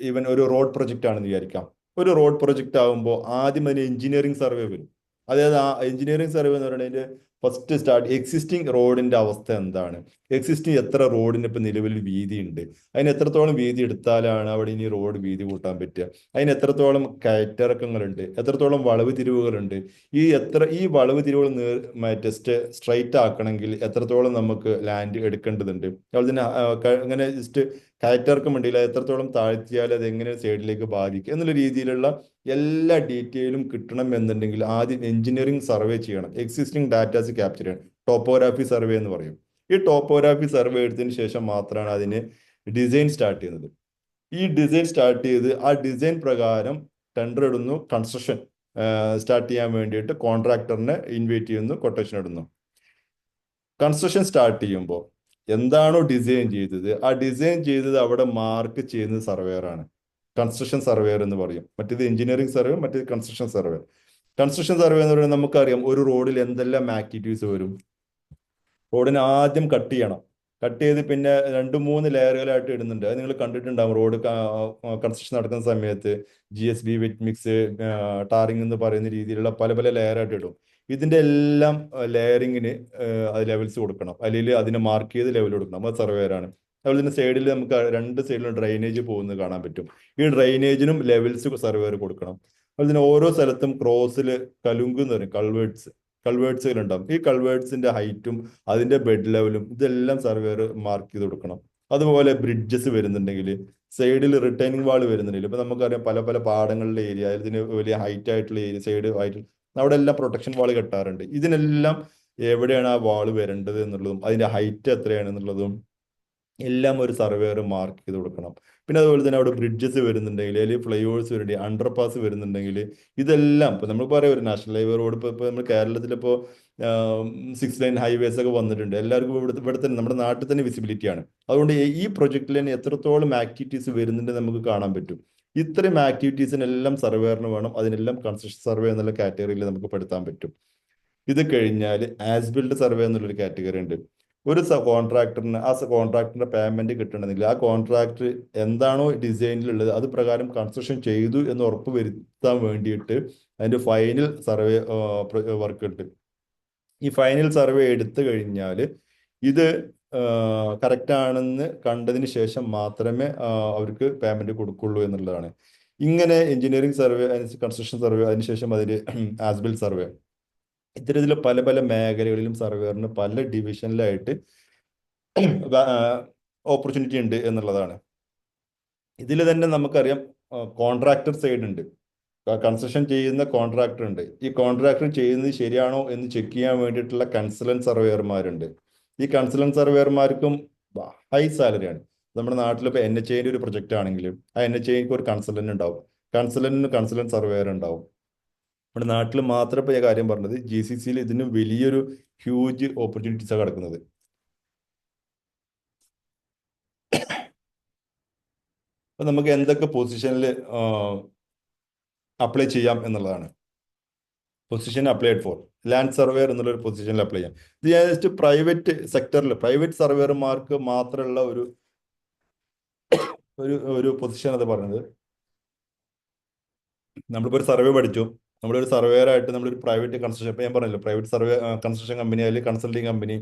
ഈവൻ ഒരു റോഡ് പ്രൊജക്റ്റ് ആണെന്ന് വിചാരിക്കാം. ഒരു റോഡ് പ്രൊജക്റ്റ് ആകുമ്പോൾ ആദ്യം അതിന് എഞ്ചിനീയറിംഗ് സർവേ വരും. അതായത് ആ എഞ്ചിനീയറിംഗ് സർവേ എന്ന് പറയുന്നതിന്റെ ഫസ്റ്റ് സ്റ്റാർട്ട് എക്സിസ്റ്റിംഗ് റോഡിന്റെ അവസ്ഥ എന്താണ്, എക്സിസ്റ്റിംഗ് എത്ര റോഡിന് ഇപ്പൊ നിലവിൽ വീതി ഉണ്ട്, അതിന് എത്രത്തോളം വീതി എടുത്താലാണ് അവിടെ ഇനി റോഡ് വീതി കൂട്ടാൻ പറ്റുക, അതിന് എത്രത്തോളം കയറ്റിറക്കങ്ങളുണ്ട്, എത്രത്തോളം വളവ് തിരിവുകളുണ്ട്, ഈ വളവ് തിരിവുകൾ മറ്റേ സ്ട്രൈറ്റ് ആക്കണമെങ്കിൽ എത്രത്തോളം നമുക്ക് ലാൻഡ് എടുക്കേണ്ടതുണ്ട്, അതുപോലെ തന്നെ അങ്ങനെ ജസ്റ്റ് കയറ്റിറക്കം ഉണ്ടെങ്കിൽ എത്രത്തോളം താഴ്ത്തിയാൽ അത് എങ്ങനെ സൈഡിലേക്ക് ബാധിക്കും എന്നുള്ള രീതിയിലുള്ള എല്ലാ ഡീറ്റെയിലും കിട്ടണം എന്നുണ്ടെങ്കിൽ ആദ്യം എഞ്ചിനീയറിംഗ് സർവേ ചെയ്യണം. എക്സിസ്റ്റിംഗ് ഡാറ്റാസ് ക്യാപ്ചർ ചെയ്യണം. ടോപ്പോഗ്രാഫി സർവേ എന്ന് പറയും. ഈ ടോപ്പോഗ്രാഫി സർവേ എടുത്തതിന് ശേഷം മാത്രമാണ് അതിന് ഡിസൈൻ സ്റ്റാർട്ട് ചെയ്യുന്നത്. ഈ ഡിസൈൻ സ്റ്റാർട്ട് ചെയ്ത് ആ ഡിസൈൻ പ്രകാരം ടെൻഡർ ഇടുന്നു, കൺസ്ട്രക്ഷൻ സ്റ്റാർട്ട് ചെയ്യാൻ വേണ്ടിയിട്ട് കോൺട്രാക്ടറിനെ ഇൻവൈറ്റ് ചെയ്യുന്നു, കൊട്ടേഷൻ ഇടുന്നു. കൺസ്ട്രക്ഷൻ സ്റ്റാർട്ട് ചെയ്യുമ്പോൾ എന്താണോ ഡിസൈൻ ചെയ്തത് ആ ഡിസൈൻ ചെയ്തത് അവിടെ മാർക്ക് ചെയ്യുന്നത് സർവേയറാണ്. കൺസ്ട്രക്ഷൻ സർവേയർ എന്ന് പറയും. മറ്റേത് എഞ്ചിനീയറിംഗ് സർവേ, മറ്റേത് കൺസ്ട്രക്ഷൻ സർവേ. കൺസ്ട്രക്ഷൻ സർവേ എന്ന് പറയുന്നത് നമുക്കറിയാം ഒരു റോഡിൽ എന്തെല്ലാം ആക്ടിവിറ്റീസ് വരും. റോഡിനെ ആദ്യം കട്ട് ചെയ്യണം. കട്ട് ചെയ്ത് പിന്നെ 2-3 ലെയറുകളായിട്ട് ഇടുന്നുണ്ട്. അത് നിങ്ങൾ കണ്ടിട്ടുണ്ടാവും. റോഡ് കൺസ്ട്രക്ഷൻ നടക്കുന്ന സമയത്ത് GSB, വെറ്റ് മിക്സ്, ടാറിംഗ് എന്ന് പറയുന്ന രീതിയിലുള്ള പല പല ലെയറായിട്ട് ഇടും. ഇതിന്റെ എല്ലാം ലെയറിങ്ങിന് അത് ലെവൽസ് കൊടുക്കണം, അല്ലെങ്കിൽ അതിനെ മാർക്ക് ചെയ്ത് ലെവൽ കൊടുക്കണം. അത് സർവേയറാണ്. അതുപോലെ തന്നെ സൈഡിൽ നമുക്ക് 2 സൈഡിലും ഡ്രൈനേജ് പോകുന്നത് കാണാൻ പറ്റും. ഈ ഡ്രൈനേജിനും ലെവൽസ് സർവേയർ കൊടുക്കണം. അതുപോലെ തന്നെ ഓരോ സ്ഥലത്തും ക്രോസിൽ കലുങ്ക് എന്ന് പറയും, കൾവേർട്സുകൾ ഉണ്ടാവും. ഈ കൾവേർട്സിന്റെ ഹൈറ്റും അതിന്റെ ബെഡ് ലെവലും ഇതെല്ലാം സർവേയർ മാർക്ക് ചെയ്ത് കൊടുക്കണം. അതുപോലെ ബ്രിഡ്ജസ് വരുന്നുണ്ടെങ്കിൽ, സൈഡിൽ റിട്ടൈനിങ് വാൾ വരുന്നുണ്ടെങ്കിൽ, ഇപ്പൊ നമുക്കറിയാം പല പല പാടങ്ങളിലെ ഏരിയ, ഇതിന് വലിയ ഹൈറ്റ് ആയിട്ടുള്ള ഏരിയ, സൈഡ് ആയിട്ട് അവിടെ എല്ലാം പ്രൊട്ടക്ഷൻ വാൾ കെട്ടാറുണ്ട്. ഇതിനെല്ലാം എവിടെയാണ് ആ വാൾ വരേണ്ടത് എന്നുള്ളതും അതിന്റെ ഹൈറ്റ് എത്രയാണ് എന്നുള്ളതും എല്ലാം ഒരു സർവേയർ മാർക്ക് ചെയ്ത് കൊടുക്കണം. പിന്നെ അതുപോലെ തന്നെ അവിടെ ബ്രിഡ്ജസ് വരുന്നുണ്ടെങ്കിൽ, അല്ലെങ്കിൽ ഫ്ലൈ ഓവേഴ്സ് വരുന്നുണ്ടെങ്കിൽ, അണ്ടർപാസ് വരുന്നുണ്ടെങ്കിൽ, ഇതെല്ലാം ഇപ്പൊ നമ്മൾ പറയാം ഒരു നാഷണൽ ഹൈവേ റോഡ് ഇപ്പൊ നമ്മൾ കേരളത്തിലിപ്പോ 6 ലൈൻ ഹൈവേസ് ഒക്കെ വന്നിട്ടുണ്ട്. എല്ലാവർക്കും ഇവിടെ തന്നെ നമ്മുടെ നാട്ടിൽ തന്നെ വിസിബിലിറ്റി ആണ്. അതുകൊണ്ട് ഈ പ്രൊജക്റ്റിൽ തന്നെ എത്രത്തോളം ആക്ടിവിറ്റീസ് വരുന്നുണ്ട് നമുക്ക് കാണാൻ പറ്റും. ഇത്രയും ആക്ടിവിറ്റീസിനെല്ലാം സർവേയറിന് വേണം. അതിനെല്ലാം കൺസ്ട്രക്ഷൻ സർവേ എന്നുള്ള കാറ്റഗറിയിൽ നമുക്ക് പെടുത്താൻ പറ്റും. ഇത് കഴിഞ്ഞാൽ ആസ് ബിൽഡ് സർവേ എന്നുള്ളൊരു കാറ്റഗറി ഉണ്ട്. ഒരു കോൺട്രാക്ടറിന് ആ കോൺട്രാക്ടറിന്റെ പേയ്മെന്റ് കിട്ടണമെങ്കിൽ ആ കോൺട്രാക്ടർ എന്താണോ ഡിസൈനിലുള്ളത് അത് പ്രകാരം കൺസ്ട്രക്ഷൻ ചെയ്തു എന്ന് ഉറപ്പ് വരുത്താൻ വേണ്ടിയിട്ട് അതിന്റെ ഫൈനൽ സർവേ വർക്ക് ഉണ്ട്. ഈ ഫൈനൽ സർവേ എടുത്തു കഴിഞ്ഞാൽ ഇത് കറക്റ്റ് ആണെന്ന് കണ്ടതിന് ശേഷം മാത്രമേ അവർക്ക് പേയ്മെന്റ് കൊടുക്കുള്ളൂ എന്നുള്ളതാണ്. ഇങ്ങനെ എഞ്ചിനീയറിംഗ് സർവേ, കൺസ്ട്രക്ഷൻ സർവേ, അതിനുശേഷം അതിൽ ആസ്ബിൽ സർവേ, ഇത്തരത്തിലുള്ള പല പല മേഖലകളിലും സർവേറിന് പല ഡിവിഷനിലായിട്ട് ഓപ്പർച്യൂണിറ്റി ഉണ്ട് എന്നുള്ളതാണ്. ഇതിൽ തന്നെ നമുക്കറിയാം കോൺട്രാക്ടർ സൈഡ് ഉണ്ട്, കൺസ്ട്രക്ഷൻ ചെയ്യുന്ന കോൺട്രാക്ടർ ഉണ്ട്. ഈ കോൺട്രാക്ടർ ചെയ്യുന്നത് ശരിയാണോ എന്ന് ചെക്ക് ചെയ്യാൻ വേണ്ടിയിട്ടുള്ള കൺസൾട്ടന്റ് സർവേയർമാരുണ്ട്. ഈ കൺസൾട്ടന്റ് സർവേയർമാർക്കും ഹൈ സാലറിയാണ്. നമ്മുടെ നാട്ടിലിപ്പോൾ NHAന്റെ ഒരു പ്രൊജക്റ്റ് ആണെങ്കിലും ആ NHAക്ക് ഒരു കൺസൾട്ടന്റ് ഉണ്ടാവും, കൺസൾട്ടന്റ് സർവേയർ ഉണ്ടാവും. നമ്മുടെ നാട്ടിൽ മാത്രം ഇപ്പോൾ ഞാൻ കാര്യം പറഞ്ഞത്, GCCയിൽ ഇതിന് വലിയൊരു ഹ്യൂജ് ഓപ്പർച്യൂണിറ്റീസാണ് കിടക്കുന്നത്. അപ്പൊ നമുക്ക് എന്തൊക്കെ പൊസിഷനിൽ അപ്ലൈ ചെയ്യാം എന്നുള്ളതാണ്. Position applied for land surveyor എന്നുള്ള ഒരു പൊസിഷനിൽ അപ്ലൈ ചെയ്യാം. ഇത് ജസ്റ്റ് പ്രൈവറ്റ് സെക്ടറിൽ പ്രൈവറ്റ് സർവേയർമാർക്ക് മാത്രമുള്ള ഒരു ഒരു ഒരു പൊസിഷൻ അത് പറഞ്ഞത്. നമ്മളിപ്പോൾ ഒരു സർവേ പഠിച്ചു, നമ്മളൊരു സർവേയർ ആയിട്ട് നമ്മളൊരു പ്രൈവറ്റ് കൺസ്ട്രക്ഷൻ, ഇപ്പം ഞാൻ പറഞ്ഞല്ലോ പ്രൈവറ്റ് സർവേ കൺസ്ട്രക്ഷൻ കമ്പനി, അല്ലെങ്കിൽ കൺസൾട്ടിങ് കമ്പനി,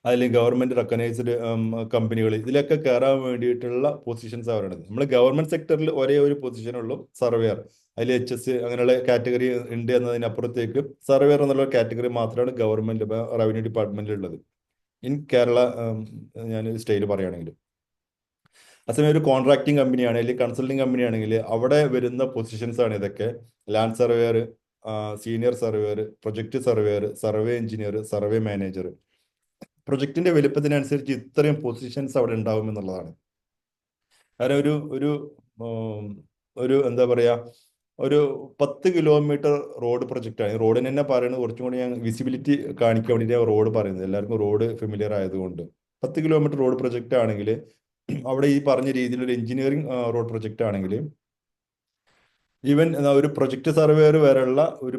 അല്ലെങ്കിൽ ഗവൺമെന്റ് റെക്കഗ്നൈസ്ഡ് കമ്പനികൾ, ഇതിലൊക്കെ കയറാൻ വേണ്ടിയിട്ടുള്ള പൊസിഷൻസ് അവരാണ്. നമ്മൾ ഗവൺമെന്റ് സെക്ടറിൽ ഒരേ ഒരു പൊസിഷനുള്ളൂ, സർവേയർ. അതിൽ HS അങ്ങനെയുള്ള കാറ്റഗറി ഉണ്ട് എന്നതിനപ്പുറത്തേക്ക് സർവേയർ എന്നുള്ള കാറ്റഗറി മാത്രമാണ് ഗവൺമെന്റ് റവന്യൂ ഡിപ്പാർട്ട്മെന്റിൽ ഉള്ളത് ഇൻ കേരള. ഞാൻ സ്റ്റേറ്റ് പറയുകയാണെങ്കിൽ അതേസമയം ഒരു കോൺട്രാക്ടിങ് കമ്പനിയാണ് അല്ലെങ്കിൽ കൺസൾട്ടിങ് കമ്പനി ആണെങ്കിൽ അവിടെ വരുന്ന പൊസിഷൻസ് ആണ് ഇതൊക്കെ: land surveyor, senior surveyor, project surveyor, survey engineer, survey manager. പ്രൊജക്ടിന്റെ വലുപ്പത്തിനനുസരിച്ച് ഇത്രയും പൊസിഷൻസ് അവിടെ ഉണ്ടാവും എന്നുള്ളതാണ്. കാരണം ഒരു ഒരു ഉം, ഒരു എന്താ പറയാ, ഒരു 10 കിലോമീറ്റർ റോഡ് പ്രൊജക്റ്റ് ആണ്. റോഡിന് തന്നെ പറയുന്നത് കുറച്ചും കൂടി ഞാൻ വിസിബിലിറ്റി കാണിക്കാൻ വേണ്ടിയിട്ട് റോഡ് പറയുന്നത്, എല്ലാവർക്കും റോഡ് ഫെമിലിയർ ആയതുകൊണ്ട്. 10 കിലോമീറ്റർ റോഡ് പ്രൊജക്റ്റ് ആണെങ്കിൽ അവിടെ ഈ പറഞ്ഞ രീതിയിൽ ഒരു എഞ്ചിനീയറിംഗ് റോഡ് പ്രൊജക്റ്റ് ആണെങ്കിൽ ഈവൻ ഒരു പ്രൊജക്ട് സർവേയർ വരെയുള്ള ഒരു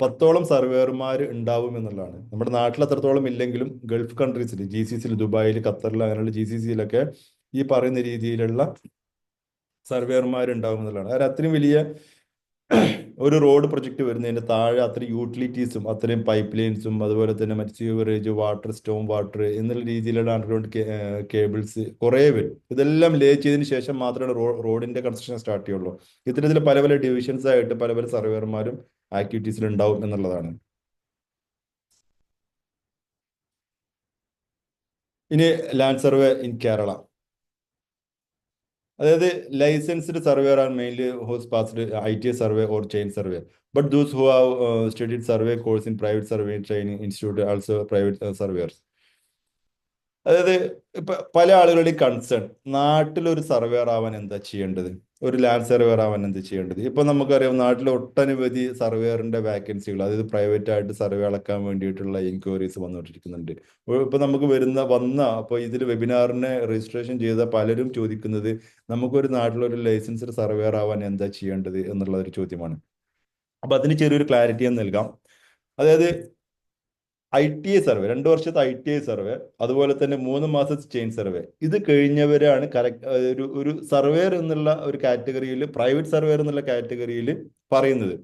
പത്തോളം സർവേയർമാർ ഉണ്ടാവും എന്നുള്ളതാണ്. നമ്മുടെ നാട്ടിൽ അത്രത്തോളം ഇല്ലെങ്കിലും ഗൾഫ് കൺട്രീസിൽ, GCCയിൽ, ദുബായിൽ, ഖത്തറിൽ, അങ്ങനെയുള്ള GCCയിലൊക്കെ ഈ പറയുന്ന രീതിയിലുള്ള സർവേയർമാർ ഉണ്ടാവും എന്നുള്ളതാണ്. കാരണം അത്രയും വലിയ ഒരു റോഡ് പ്രൊജക്ട് വരുന്നതിന്റെ താഴെ അത്രയും യൂട്ടിലിറ്റീസും അത്രയും പൈപ്പ് ലൈൻസും അതുപോലെ തന്നെ മറ്റ് സ്യൂവറേജ്, വാട്ടർ, സ്റ്റോം വാട്ടർ എന്നുള്ള രീതിയിലുള്ള അണ്ടർഗ്രൗണ്ട് കേബിൾസ് കുറേ വരും. ഇതെല്ലാം ലേ ചെയ്തതിന് ശേഷം മാത്രമേ റോഡിന്റെ കൺസ്ട്രക്ഷൻ സ്റ്റാർട്ട് ചെയ്യുള്ളൂ. ഇത്തരത്തിൽ പല പല ഡിവിഷൻസ് ആയിട്ട് പല പല സർവേയർമാരും ആക്ടിവിറ്റീസിൽ ഉണ്ടാവും എന്നുള്ളതാണ്. ഇനി ലാൻഡ് സർവേ ഇൻ കേരള. അതായത് licensed surveyor are mainly who's passed ITA survey or chain survey, but those who have studied survey course in private survey training institute also private surveyors. അതായത് ഇപ്പൊ പല ആളുകളുടെയും കൺസേൺ, നാട്ടിലൊരു സർവേയർ ആവാൻ എന്താ ചെയ്യേണ്ടത്, ഒരു ലാൻഡ് സർവേയർ ആവാൻ എന്താ ചെയ്യേണ്ടത്. ഇപ്പൊ നമുക്കറിയാം നാട്ടിൽ ഒട്ടനവധി സർവേയറിന്റെ വാക്കൻസികൾ, അതായത് പ്രൈവറ്റ് ആയിട്ട് സർവേ അളക്കാൻ വേണ്ടിയിട്ടുള്ള എൻക്വയറീസ് വന്നുകൊണ്ടിരിക്കുന്നുണ്ട്. ഇപ്പൊ നമുക്ക് അപ്പൊ ഇതിൽ വെബിനാറിനെ രജിസ്ട്രേഷൻ ചെയ്ത പലരും ചോദിക്കുന്നത് നമുക്കൊരു നാട്ടിലൊരു ലൈസൻസ്ഡ് സർവേയർ ആവാൻ എന്താ ചെയ്യേണ്ടത് എന്നുള്ള ഒരു ചോദ്യമാണ്. അപ്പൊ അതിന് ചെറിയൊരു ക്ലാരിറ്റി ഞാൻ നൽകാം. അതായത് ITA സർവേ, 2 വർഷത്തെ ITA സർവേ, അതുപോലെ തന്നെ 3 മാസത്തെ ചെയിൻ സർവേ, ഇത് കഴിഞ്ഞവരാണ് ഒരു സർവേയർ എന്നുള്ള ഒരു കാറ്റഗറിയിൽ, പ്രൈവറ്റ് സർവേയർ എന്നുള്ള കാറ്റഗറിയിൽ പറയുന്നത്.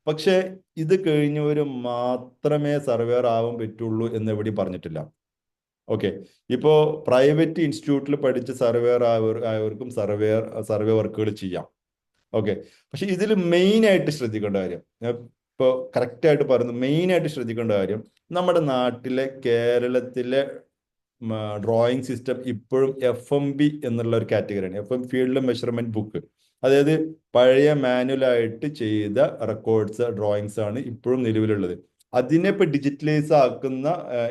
പക്ഷെ ഇത് കഴിഞ്ഞവർ മാത്രമേ സർവേയർ ആവാൻ പറ്റുള്ളൂ എന്ന് എവിടെയും പറഞ്ഞിട്ടില്ല. ഓക്കെ, ഇപ്പോ പ്രൈവറ്റ് ഇൻസ്റ്റിറ്റ്യൂട്ടിൽ പഠിച്ച സർവേയർ ആയവർക്കും സർവേ വർക്കുകൾ ചെയ്യാം. ഓക്കെ, പക്ഷെ ഇതിൽ മെയിൻ ആയിട്ട് ശ്രദ്ധിക്കേണ്ട കാര്യം, ഞാൻ ഇപ്പോൾ കറക്റ്റ് ആയിട്ട് പറയുന്നു, മെയിൻ ആയിട്ട് ശ്രദ്ധിക്കേണ്ട കാര്യം, നമ്മുടെ നാട്ടിലെ കേരളത്തിലെ ഡ്രോയിങ് സിസ്റ്റം ഇപ്പോഴും FMB എന്നുള്ള ഒരു കാറ്റഗറിയാണ്. Field measurement book. അതായത് പഴയ മാനുവലായിട്ട് ചെയ്ത റെക്കോർഡ്സ്, ഡ്രോയിങ്സ് ആണ് ഇപ്പോഴും നിലവിലുള്ളത്. അതിനെ ഇപ്പൊ ഡിജിറ്റലൈസ് ആക്കുന്ന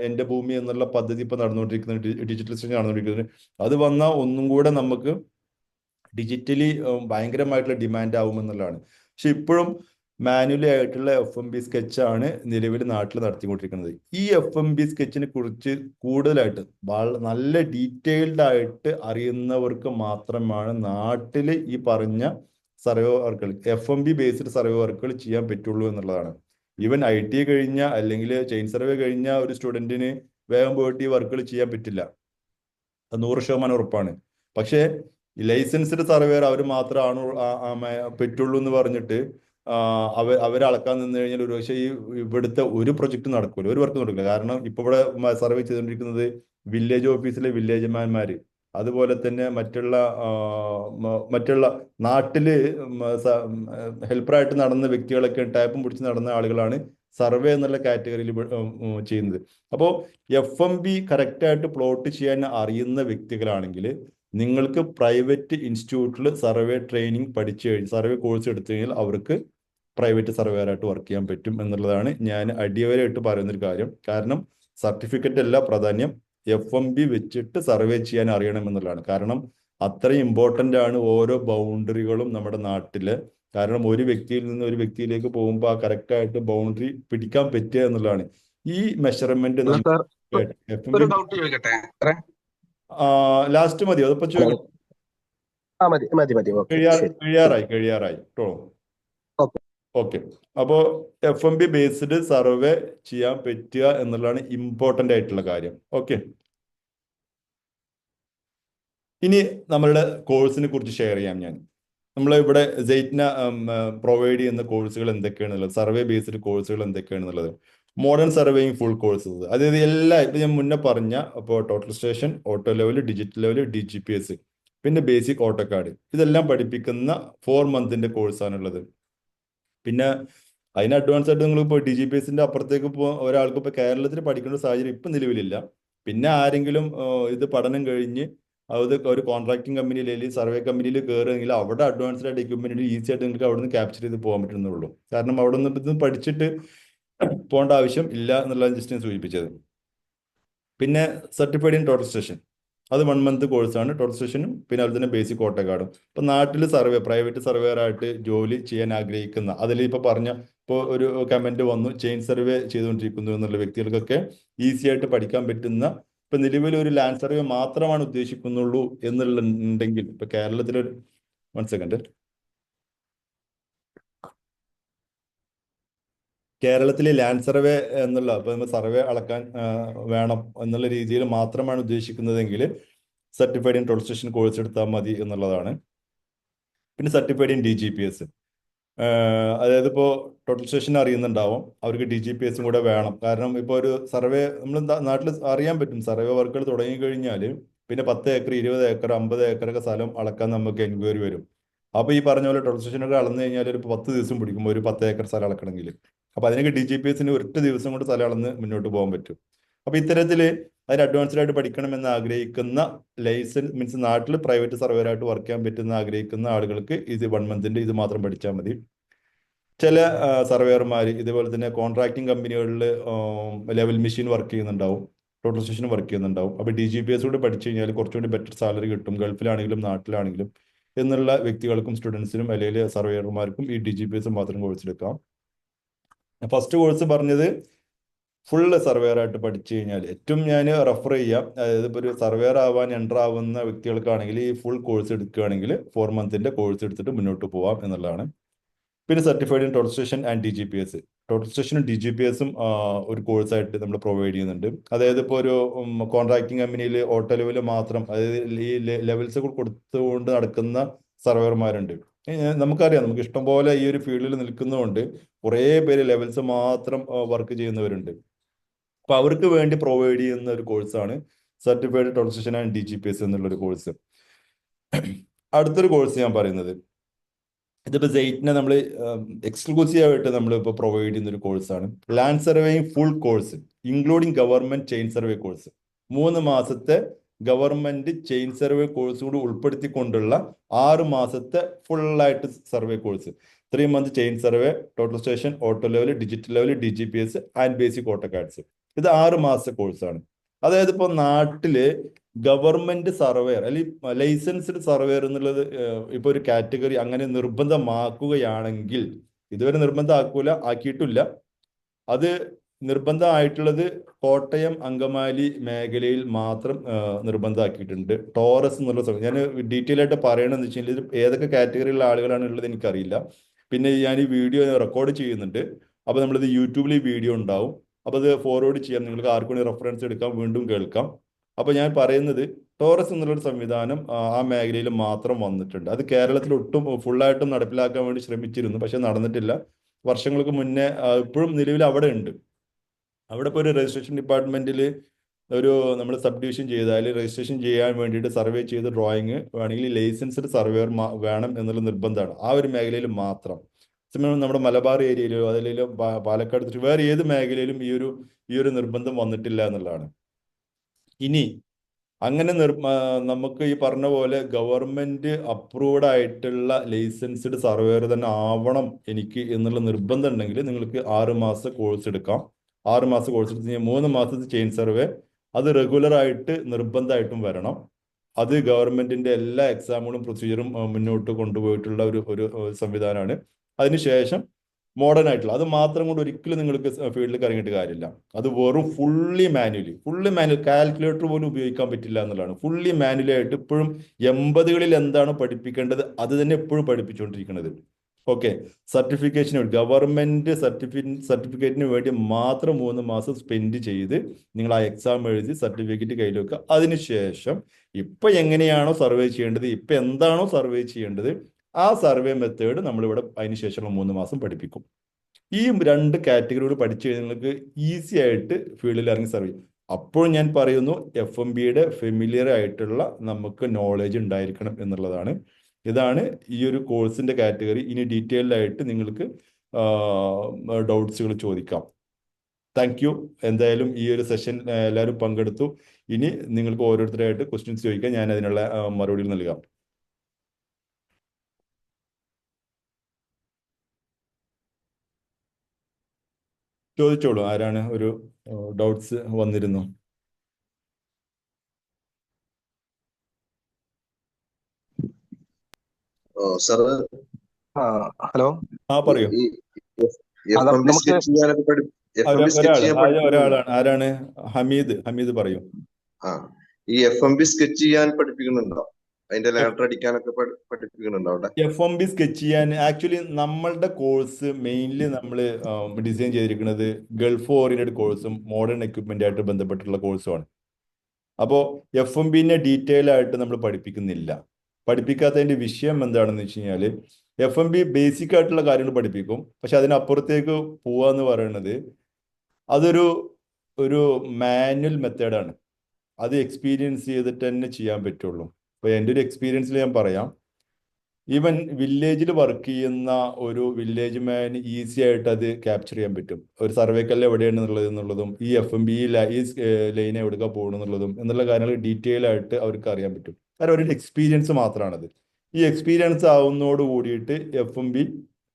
എൻ്റെ ഭൂമി എന്നുള്ള പദ്ധതി ഇപ്പൊ നടന്നുകൊണ്ടിരിക്കുന്നത്, ഡിജിറ്റലൈസേഷൻ നടന്നുകൊണ്ടിരിക്കുന്നത്. അത് വന്നാൽ ഒന്നും കൂടെ നമുക്ക് ഡിജിറ്റലി ഭയങ്കരമായിട്ടുള്ള ഡിമാൻഡ് ആവുമെന്നുള്ളതാണ്. പക്ഷെ ഇപ്പോഴും മാനുവലി ആയിട്ടുള്ള FMB സ്കെച്ചാണ് നിലവിൽ നാട്ടിൽ നടത്തിക്കൊണ്ടിരിക്കുന്നത്. ഈ FMB സ്കെച്ചിനെ കുറിച്ച് കൂടുതലായിട്ട് നല്ല ഡീറ്റെയിൽഡ് ആയിട്ട് അറിയുന്നവർക്ക് മാത്രമാണ് നാട്ടിൽ ഈ പറഞ്ഞ സർവേ വർക്കുകൾ, FMB ബേസ്ഡ് സർവേ വർക്കുകൾ ചെയ്യാൻ പറ്റുള്ളൂ എന്നുള്ളതാണ്. ഈവൻ ITA കഴിഞ്ഞ അല്ലെങ്കിൽ ചെയിൻ സർവേ കഴിഞ്ഞ ഒരു സ്റ്റുഡന്റിന് വേഗം പോയിട്ട് ഈ വർക്കുകൾ ചെയ്യാൻ പറ്റില്ല, അത് 100% ഉറപ്പാണ്. പക്ഷേ ലൈസൻസ്ഡ് സർവേയർ അവർ മാത്രമാണ് പറ്റുള്ളൂ എന്ന് പറഞ്ഞിട്ട് അവരെ അളക്കാൻ നിന്ന് കഴിഞ്ഞാൽ ഒരു പക്ഷേ ഇവിടുത്തെ ഒരു പ്രൊജക്ട് നടക്കൂല, ഒരു വർക്ക് നടക്കില്ല. കാരണം ഇപ്പൊ ഇവിടെ സർവേ ചെയ്തുകൊണ്ടിരിക്കുന്നത് വില്ലേജ് ഓഫീസിലെ വില്ലേജ്മാൻമാര്, അതുപോലെ തന്നെ മറ്റുള്ള നാട്ടില് ഹെൽപ്പറായിട്ട് നടന്ന വ്യക്തികളൊക്കെ, ടാപ്പും പിടിച്ച് നടന്ന ആളുകളാണ് സർവേ എന്നുള്ള കാറ്റഗറിയിൽ ചെയ്യുന്നത്. അപ്പോൾ FMB കറക്റ്റായിട്ട് പ്ലോട്ട് ചെയ്യാൻ അറിയുന്ന വ്യക്തികളാണെങ്കിൽ നിങ്ങൾക്ക് പ്രൈവറ്റ് ഇൻസ്റ്റിറ്റ്യൂട്ടിൽ സർവേ ട്രെയിനിങ് പഠിച്ചു കഴിഞ്ഞ്, സർവേ കോഴ്സ് എടുത്തു കഴിഞ്ഞാൽ അവർക്ക് പ്രൈവറ്റ് സർവേയറായിട്ട് വർക്ക് ചെയ്യാൻ പറ്റും എന്നുള്ളതാണ് ഞാൻ അടിയവരായിട്ട് പറയുന്നൊരു കാര്യം. കാരണം സർട്ടിഫിക്കറ്റ് അല്ല പ്രാധാന്യം, FMB വെച്ചിട്ട് സർവേ ചെയ്യാൻ അറിയണം എന്നുള്ളതാണ്. കാരണം അത്രയും ഇമ്പോർട്ടൻ്റ് ആണ് ഓരോ ബൗണ്ടറികളും നമ്മുടെ നാട്ടില്. കാരണം ഒരു വ്യക്തിയിൽ നിന്ന് ഒരു വ്യക്തിയിലേക്ക് പോകുമ്പോൾ ആ കറക്റ്റായിട്ട് ബൗണ്ടറി പിടിക്കാൻ പറ്റുക എന്നുള്ളതാണ്. ഈ മെഷർമെന്റ് അല്ല സാർ, FMB ഒരു ഡൗട്ട് ചോദിക്കട്ടെ സാറേ? ലാസ്റ്റ് മതിയോ? അതിപ്പോ ഹലോ. ചോദിക്കട്ടെ? ആ, മതി മതി മതി. ഓക്കെ, ശരി. കഴിയാറായി കേട്ടോ. ഓക്കെ. ഓക്കെ, അപ്പോ FMB ബേസ്ഡ് സർവേ ചെയ്യാൻ പറ്റുക എന്നുള്ളതാണ് ഇമ്പോർട്ടൻ്റ് ആയിട്ടുള്ള കാര്യം. ഓക്കെ, ഇനി നമ്മളുടെ കോഴ്സിനെ കുറിച്ച് ഷെയർ ചെയ്യാം ഞാൻ. ഇവിടെ സെയ്റ്റ്ന പ്രൊവൈഡ് ചെയ്യുന്ന കോഴ്സുകൾ എന്തൊക്കെയാണെന്നുള്ളത്, സർവേ ബേസ്ഡ് കോഴ്സുകൾ എന്തൊക്കെയാണെന്നുള്ളത്. മോഡേൺ സർവേയിങ് ഫുൾ കോഴ്സസ്, അതായത് ഇപ്പൊ ഞാൻ മുന്നേ പറഞ്ഞ ഇപ്പോൾ total station, auto level, digital level, DGPS, പിന്നെ ബേസിക് ഓട്ടോകാഡ്, ഇതെല്ലാം പഠിപ്പിക്കുന്ന 4 മന്തിന്റെ കോഴ്സാണുള്ളത്. പിന്നെ അതിന് അഡ്വാൻസ് ആയിട്ട് നിങ്ങൾ ഇപ്പോൾ DGPSന്റെ അപ്പുറത്തേക്ക് ഒരാൾക്ക് ഇപ്പോൾ കേരളത്തിൽ പഠിക്കേണ്ട സാഹചര്യം ഇപ്പം നിലവിലില്ല. പിന്നെ ആരെങ്കിലും ഇത് പഠനം കഴിഞ്ഞ് അത് ഒരു കോൺട്രാക്ടിങ് കമ്പനിയിൽ അല്ലെങ്കിൽ സർവേ കമ്പനിയിൽ കയറുമെങ്കിൽ അവിടെ അഡ്വാൻസ്ഡ് ആയിട്ട് എക്യുപ്മെന്റ് ഈസി ആയിട്ട് നിങ്ങൾക്ക് അവിടെ നിന്ന് ക്യാപ്ചർ ചെയ്ത് പോകാൻ പറ്റുന്നുള്ളൂ. കാരണം അവിടെ നിന്ന് ഇത് പഠിച്ചിട്ട് പോകേണ്ട ആവശ്യം ഇല്ല എന്നുള്ളതാണ് ജസ്റ്റ് ഞാൻ സൂചിപ്പിച്ചത്. പിന്നെ സർട്ടിഫൈഡ് ഇൻ ടോട്ടൽ സ്റ്റേഷൻ, അത് 1 മന്ത് കോഴ്സാണ്. ടോട്ടൽ സ്റ്റേഷനും പിന്നെ അതുപോലെ തന്നെ ബേസിക് ഓട്ടോകാർഡും. ഇപ്പം നാട്ടിൽ പ്രൈവറ്റ് സർവേയർ ആയിട്ട് ജോലി ചെയ്യാൻ ആഗ്രഹിക്കുന്ന, അതിൽ ഇപ്പോൾ ഇപ്പോൾ ഒരു കമന്റ് വന്നു ചെയിൻ സർവേ ചെയ്തുകൊണ്ടിരിക്കുന്നു എന്നുള്ള വ്യക്തികൾക്കൊക്കെ ഈസി ആയിട്ട് പഠിക്കാൻ പറ്റുന്ന, ഇപ്പൊ നിലവിൽ ഒരു ലാൻഡ് സർവേ മാത്രമാണ് ഉദ്ദേശിക്കുന്നുള്ളൂ എന്നുണ്ടെങ്കിൽ, ഇപ്പൊ കേരളത്തിലൊരു 1 സെക്കൻഡ്, കേരളത്തിലെ ലാൻഡ് സർവേ എന്നുള്ള ഇപ്പൊ നമ്മൾ സർവേ അളക്കാൻ വേണം എന്നുള്ള രീതിയിൽ മാത്രമാണ് ഉദ്ദേശിക്കുന്നതെങ്കിൽ certified in total station course എടുത്താൽ മതി എന്നുള്ളതാണ്. പിന്നെ സർട്ടിഫൈഡ് ഇൻ DGPS, അതായത് ഇപ്പോൾ ടോട്ടൽ സ്റ്റേഷൻ അറിയുന്നുണ്ടാവും, അവർക്ക് DGPSും കൂടെ വേണം. കാരണം ഇപ്പോൾ ഒരു സർവേ നമ്മൾ നാട്ടിൽ അറിയാൻ പറ്റും, സർവേ വർക്കുകൾ തുടങ്ങി കഴിഞ്ഞാൽ പിന്നെ 10 ഏക്കർ 20 ഏക്കർ 50 ഏക്കറൊക്കെ സ്ഥലം അളക്കാൻ നമുക്ക് എൻക്വയറി വരും. അപ്പോൾ ഈ പറഞ്ഞ പോലെ ടോട്ടൽ സ്റ്റേഷനൊക്കെ അളന്നു കഴിഞ്ഞാൽ ഒരു 10 ദിവസം പിടിക്കും ഒരു 10 ഏക്കർ സ്ഥലം അളക്കണമെങ്കിൽ. അപ്പോൾ അതിനൊക്കെ DGPSന് ഒറ്റ ദിവസം കൊണ്ട് സ്ഥലം അളന്ന് മുന്നോട്ട് പോകാൻ പറ്റും. അപ്പോൾ ഇത്തരത്തിൽ അതിന് അഡ്വാൻസ്ഡ് ആയിട്ട് പഠിക്കണമെന്ന് ആഗ്രഹിക്കുന്ന, ലൈസൻസ് മീൻസ് നാട്ടിൽ പ്രൈവറ്റ് സർവേറായിട്ട് വർക്ക് ചെയ്യാൻ പറ്റുന്ന ആഗ്രഹിക്കുന്ന ആളുകൾക്ക് ഇത് 1 മന്തിന്റെ ഇത് മാത്രം പഠിച്ചാൽ മതി. ചില സർവേയർമാർ ഇതുപോലെ തന്നെ കോൺട്രാക്ടിങ് കമ്പനികളിൽ ലെവൽ മെഷീൻ വർക്ക് ചെയ്യുന്നുണ്ടാവും, ടോട്ടൽ സ്റ്റേഷൻ വർക്ക് ചെയ്യുന്നുണ്ടാവും. അപ്പോൾ DGPS കൂടെ പഠിച്ചു കഴിഞ്ഞാൽ കുറച്ചുകൂടി ബെറ്റർ സാലറി കിട്ടും, ഗൾഫിലാണെങ്കിലും നാട്ടിലാണെങ്കിലും എന്നുള്ള വ്യക്തികൾക്കും സ്റ്റുഡൻസിനും അല്ലെങ്കിൽ സർവേയർമാർക്കും ഈ DGPS മാത്രം കോഴ്സ് എടുക്കാം. ഫസ്റ്റ് കോഴ്സ് പറഞ്ഞത് ഫുള്ള് സർവേയർ ആയിട്ട് പഠിച്ചു കഴിഞ്ഞാൽ ഏറ്റവും ഞാൻ റെഫർ ചെയ്യാം, അതായത് ഇപ്പോൾ ഒരു സർവേയർ ആവാൻ എൻ്റർ ആവുന്ന വ്യക്തികൾക്കാണെങ്കിൽ ഈ ഫുൾ കോഴ്സ് എടുക്കുകയാണെങ്കിൽ 4 മന്തിന്റെ കോഴ്സ് എടുത്തിട്ട് മുന്നോട്ട് പോവാം എന്നുള്ളതാണ്. പിന്നെ certified in total station and DGPS, total സ്റ്റേഷനും DGPSും ഒരു കോഴ്സായിട്ട് നമ്മൾ പ്രൊവൈഡ് ചെയ്യുന്നുണ്ട്. അതായത് ഇപ്പോൾ ഒരു കോൺട്രാക്ടിങ് കമ്പനിയിൽ ഓട്ടോ ലെവൽ മാത്രം, അതായത് ഈ ലെവൽസ് കൊടുത്തുകൊണ്ട് നടക്കുന്ന സർവേയർമാരുണ്ട്. നമുക്കറിയാം, നമുക്ക് ഇഷ്ടംപോലെ ഈ ഒരു ഫീൽഡിൽ നിൽക്കുന്നതുകൊണ്ട് കുറേ പേര് ലെവൽസ് മാത്രം വർക്ക് ചെയ്യുന്നവരുണ്ട്. അപ്പോൾ അവർക്ക് വേണ്ടി പ്രൊവൈഡ് ചെയ്യുന്ന ഒരു കോഴ്സാണ് certified total station and DGPS എന്നുള്ളൊരു കോഴ്സ്. അടുത്തൊരു കോഴ്സ് ഞാൻ പറയുന്നത്, ഇതിപ്പോൾ സെയ്റ്റിനെ നമ്മൾ എക്സ്ക്ലൂസീവ് ആയിട്ട് നമ്മൾ ഇപ്പോൾ പ്രൊവൈഡ് ചെയ്യുന്ന ഒരു കോഴ്സാണ് land surveying full course including government chain survey course. 3 മാസത്തെ ഗവൺമെന്റ് ചെയിൻ സർവേ കോഴ്സ് കൂടി ഉൾപ്പെടുത്തിക്കൊണ്ടുള്ള 6 മാസത്തെ ഫുള്ളായിട്ട് survey course. 3 month chain survey, total station, auto level, digital level, DGPS and basic AutoCADs. ഇത് 6 മാസത്തെ കോഴ്സാണ്. അതായത് ഇപ്പോൾ നാട്ടില് ഗവൺമെന്റ് സർവേയർ അല്ലെങ്കിൽ ലൈസൻസ്ഡ് സർവേയർ എന്നുള്ളത് ഇപ്പൊ ഒരു കാറ്റഗറി അങ്ങനെ നിർബന്ധമാക്കുകയാണെങ്കിൽ, ഇതുവരെ ആക്കിയിട്ടില്ല, അത് നിർബന്ധമായിട്ടുള്ളത് കോട്ടയം അങ്കമാലി മേഖലയിൽ മാത്രം നിർബന്ധമാക്കിയിട്ടുണ്ട്. ടോറസ് എന്നുള്ള ഞാൻ ഡീറ്റെയിൽ ആയിട്ട് പറയണമെന്ന് വെച്ചാൽ ഇത് ഏതൊക്കെ കാറ്റഗറിയിലുള്ള ആളുകളാണ് ഉള്ളത് എനിക്കറിയില്ല. പിന്നെ ഞാൻ ഈ വീഡിയോ റെക്കോർഡ് ചെയ്യുന്നുണ്ട്, അപ്പോൾ നമ്മളിത് യൂട്യൂബിൽ ഈ വീഡിയോ ഉണ്ടാവും, അപ്പോൾ അത് ഫോർവേഡ് ചെയ്യാം, നിങ്ങൾക്ക് ആർക്കും റെഫറൻസ് എടുക്കാം, വീണ്ടും കേൾക്കാം. അപ്പോൾ ഞാൻ പറയുന്നത് ടോറസ് എന്നുള്ളൊരു സംവിധാനം ആ മേഖലയിൽ മാത്രം വന്നിട്ടുണ്ട്. അത് കേരളത്തിൽ ഒട്ടും ഫുള്ളായിട്ടും നടപ്പിലാക്കാൻ വേണ്ടി ശ്രമിച്ചിരുന്നു, പക്ഷെ നടന്നിട്ടില്ല. വർഷങ്ങൾക്ക് മുന്നേ ഇപ്പോഴും നിലവിൽ അവിടെ ഉണ്ട്. അവിടെ ഇപ്പോൾ ഒരു രജിസ്ട്രേഷൻ ഡിപ്പാർട്ട്മെന്റിൽ നമ്മൾ സബ് ഡിവിഷൻ ചെയ്താൽ രജിസ്ട്രേഷൻ ചെയ്യാൻ വേണ്ടിയിട്ട് സർവേ ചെയ്ത ഡ്രോയിങ് വേണമെങ്കിൽ ലൈസൻസ്ഡ് സർവേയർ വേണം എന്നുള്ള നിർബന്ധമാണ് ആ ഒരു മേഖലയിൽ മാത്രം. നമ്മുടെ മലബാർ ഏരിയയിലോ അതിലോ പാലക്കാട് വേറെ ഏത് മേഖലയിലും ഈ ഒരു നിർബന്ധം വന്നിട്ടില്ല എന്നുള്ളതാണ്. ഇനി അങ്ങനെ നമുക്ക് ഈ പറഞ്ഞ പോലെ ഗവൺമെന്റ് അപ്രൂവ്ഡ് ആയിട്ടുള്ള ലൈസൻസ്ഡ് സർവേയർ തന്നെ ആവണം എനിക്ക് എന്നുള്ള നിർബന്ധം ഉണ്ടെങ്കിൽ നിങ്ങൾക്ക് 6 മാസത്തെ കോഴ്സ് എടുക്കാം. 6 മാസം കോഴ്സ് എടുത്ത് കഴിഞ്ഞാൽ 3 മാസത്തെ ചെയിൻ സർവേ അത് റെഗുലർ ആയിട്ട് നിർബന്ധമായിട്ടും വരണം. അത് ഗവൺമെന്റിന്റെ എല്ലാ എക്സാമുകളും പ്രൊസീജിയറും മുന്നോട്ട് കൊണ്ടുപോയിട്ടുള്ള ഒരു സംവിധാനമാണ്. അതിനുശേഷം മോഡേൺ ആയിട്ടുള്ള അത് മാത്രം കൊണ്ട് ഒരിക്കലും നിങ്ങൾക്ക് ഫീൽഡിൽ ഇറങ്ങിയിട്ട് കാര്യമില്ല. അത് വെറും ഫുള്ളി മാനുവൽ കാൽക്കുലേറ്റർ പോലും ഉപയോഗിക്കാൻ പറ്റില്ല എന്നുള്ളതാണ്. ഫുള്ളി മാനുവലി ആയിട്ട് ഇപ്പോഴും 80കളിൽ എന്താണ് പഠിപ്പിക്കേണ്ടത് അത് തന്നെ എപ്പോഴും പഠിപ്പിച്ചുകൊണ്ടിരിക്കുന്നത്. ഓക്കെ, സർട്ടിഫിക്കേഷന് വേണ്ടി ഗവൺമെന്റ് സർട്ടിഫിക്കറ്റിന് വേണ്ടി മാത്രം 3 മാസം സ്പെൻഡ് ചെയ്ത് നിങ്ങൾ ആ എക്സാം എഴുതി സർട്ടിഫിക്കറ്റ് കയ്യിൽ വെക്കുക. അതിനുശേഷം ഇപ്പൊ എങ്ങനെയാണോ സർവേ ചെയ്യേണ്ടത്, ഇപ്പൊ എന്താണോ സർവേ ചെയ്യേണ്ടത്, ആ സർവേ മെത്തേഡ് നമ്മളിവിടെ അതിനുശേഷമുള്ള 3 മാസം പഠിപ്പിക്കും. ഈ 2 കാറ്റഗറിയോട് പഠിച്ചു കഴിഞ്ഞാൽ നിങ്ങൾക്ക് ഈസി ആയിട്ട് ഫീൽഡിൽ ഇറങ്ങി സർവേ. അപ്പോൾ ഞാൻ പറയുന്നു FMBയുടെ ഫെമിലിയർ ആയിട്ടുള്ള നമുക്ക് നോളേജ് ഉണ്ടായിരിക്കണം എന്നുള്ളതാണ്. ഇതാണ് ഈ ഒരു കോഴ്സിന്റെ കാറ്റഗറി. ഇനി ഡീറ്റെയിൽഡ് ആയിട്ട് നിങ്ങൾക്ക് ഡൗട്ട്സുകൾ ചോദിക്കാം. Thank you. എന്തായാലും ഈ ഒരു സെഷൻ എല്ലാവരും പങ്കെടുത്തു. ഇനി നിങ്ങൾക്ക് ഓരോരുത്തരായിട്ട് ക്വസ്റ്റ്യൻസ് ചോദിക്കാം, ഞാൻ അതിനുള്ള മറുപടികൾ നൽകാം. ചോദിച്ചോളൂ, ആരാണ്? ഒരു ഡൗട്ട്സ് വന്നിരുന്നു. Sir hello. പറയൂ. നമുക്ക് ഒരാളാണ്. ആരാണ്? ഹമീദ് പറയൂ. ഈ FMB സ്കെച്ച് ചെയ്യാൻ പഠിപ്പിക്കുന്നുണ്ടോ? അതിന്റെ ലാഡർ അടിക്കാനൊക്കെ പഠിപ്പിക്കുന്നുണ്ടോ അവിടെ? FMB സ്കെച്ച് ചെയ്യാൻ ആക്ച്വലി നമ്മളുടെ കോഴ്സ് മെയിൻലി നമ്മൾ ഡിസൈൻ ചെയ്തിരിക്കുന്നത് ഗൾഫ് ഓറിയന്റഡ് കോഴ്സും മോഡേൺ എക്വിപ്മെന്റ് ആയിട്ട് ബന്ധപ്പെട്ടുള്ള കോഴ്സുമാണ്. അപ്പോൾ FMBനെ ഡീറ്റെയിൽ ആയിട്ട് നമ്മൾ പഠിപ്പിക്കുന്നില്ല. പഠിപ്പിക്കാത്തതിന്റെ വിഷയം എന്താണെന്ന് വെച്ച് കഴിഞ്ഞാൽ FMB ബേസിക് ആയിട്ടുള്ള കാര്യങ്ങൾ പഠിപ്പിക്കും, പക്ഷെ അതിനപ്പുറത്തേക്ക് പോവാന്ന് പറയുന്നത് അതൊരു മാനുവൽ മെത്തേഡാണ്. അത് എക്സ്പീരിയൻസ് ചെയ്തിട്ട് തന്നെ ചെയ്യാൻ പറ്റുള്ളൂ. അപ്പോൾ എൻ്റെ ഒരു എക്സ്പീരിയൻസിൽ ഞാൻ പറയാം, ഈവൻ വില്ലേജിൽ വർക്ക് ചെയ്യുന്ന ഒരു വില്ലേജ് മാൻ ഈസി ആയിട്ട് അത് ക്യാപ്ചർ ചെയ്യാൻ പറ്റും. ഒരു സർവേക്കല്ല് എവിടെയാണ് എന്നുള്ളതും ഈ FMB ഈ ലൈൻ എവിടേക്കാ പോകണമെന്നുള്ളതും എന്നുള്ള കാര്യങ്ങൾ ഡീറ്റെയിൽ ആയിട്ട് അവർക്ക് അറിയാൻ പറ്റും. കാരണം അവരുടെ എക്സ്പീരിയൻസ് മാത്രമാണത്. ഈ എക്സ്പീരിയൻസ് ആവുന്നതോട് കൂടിയിട്ട് FMB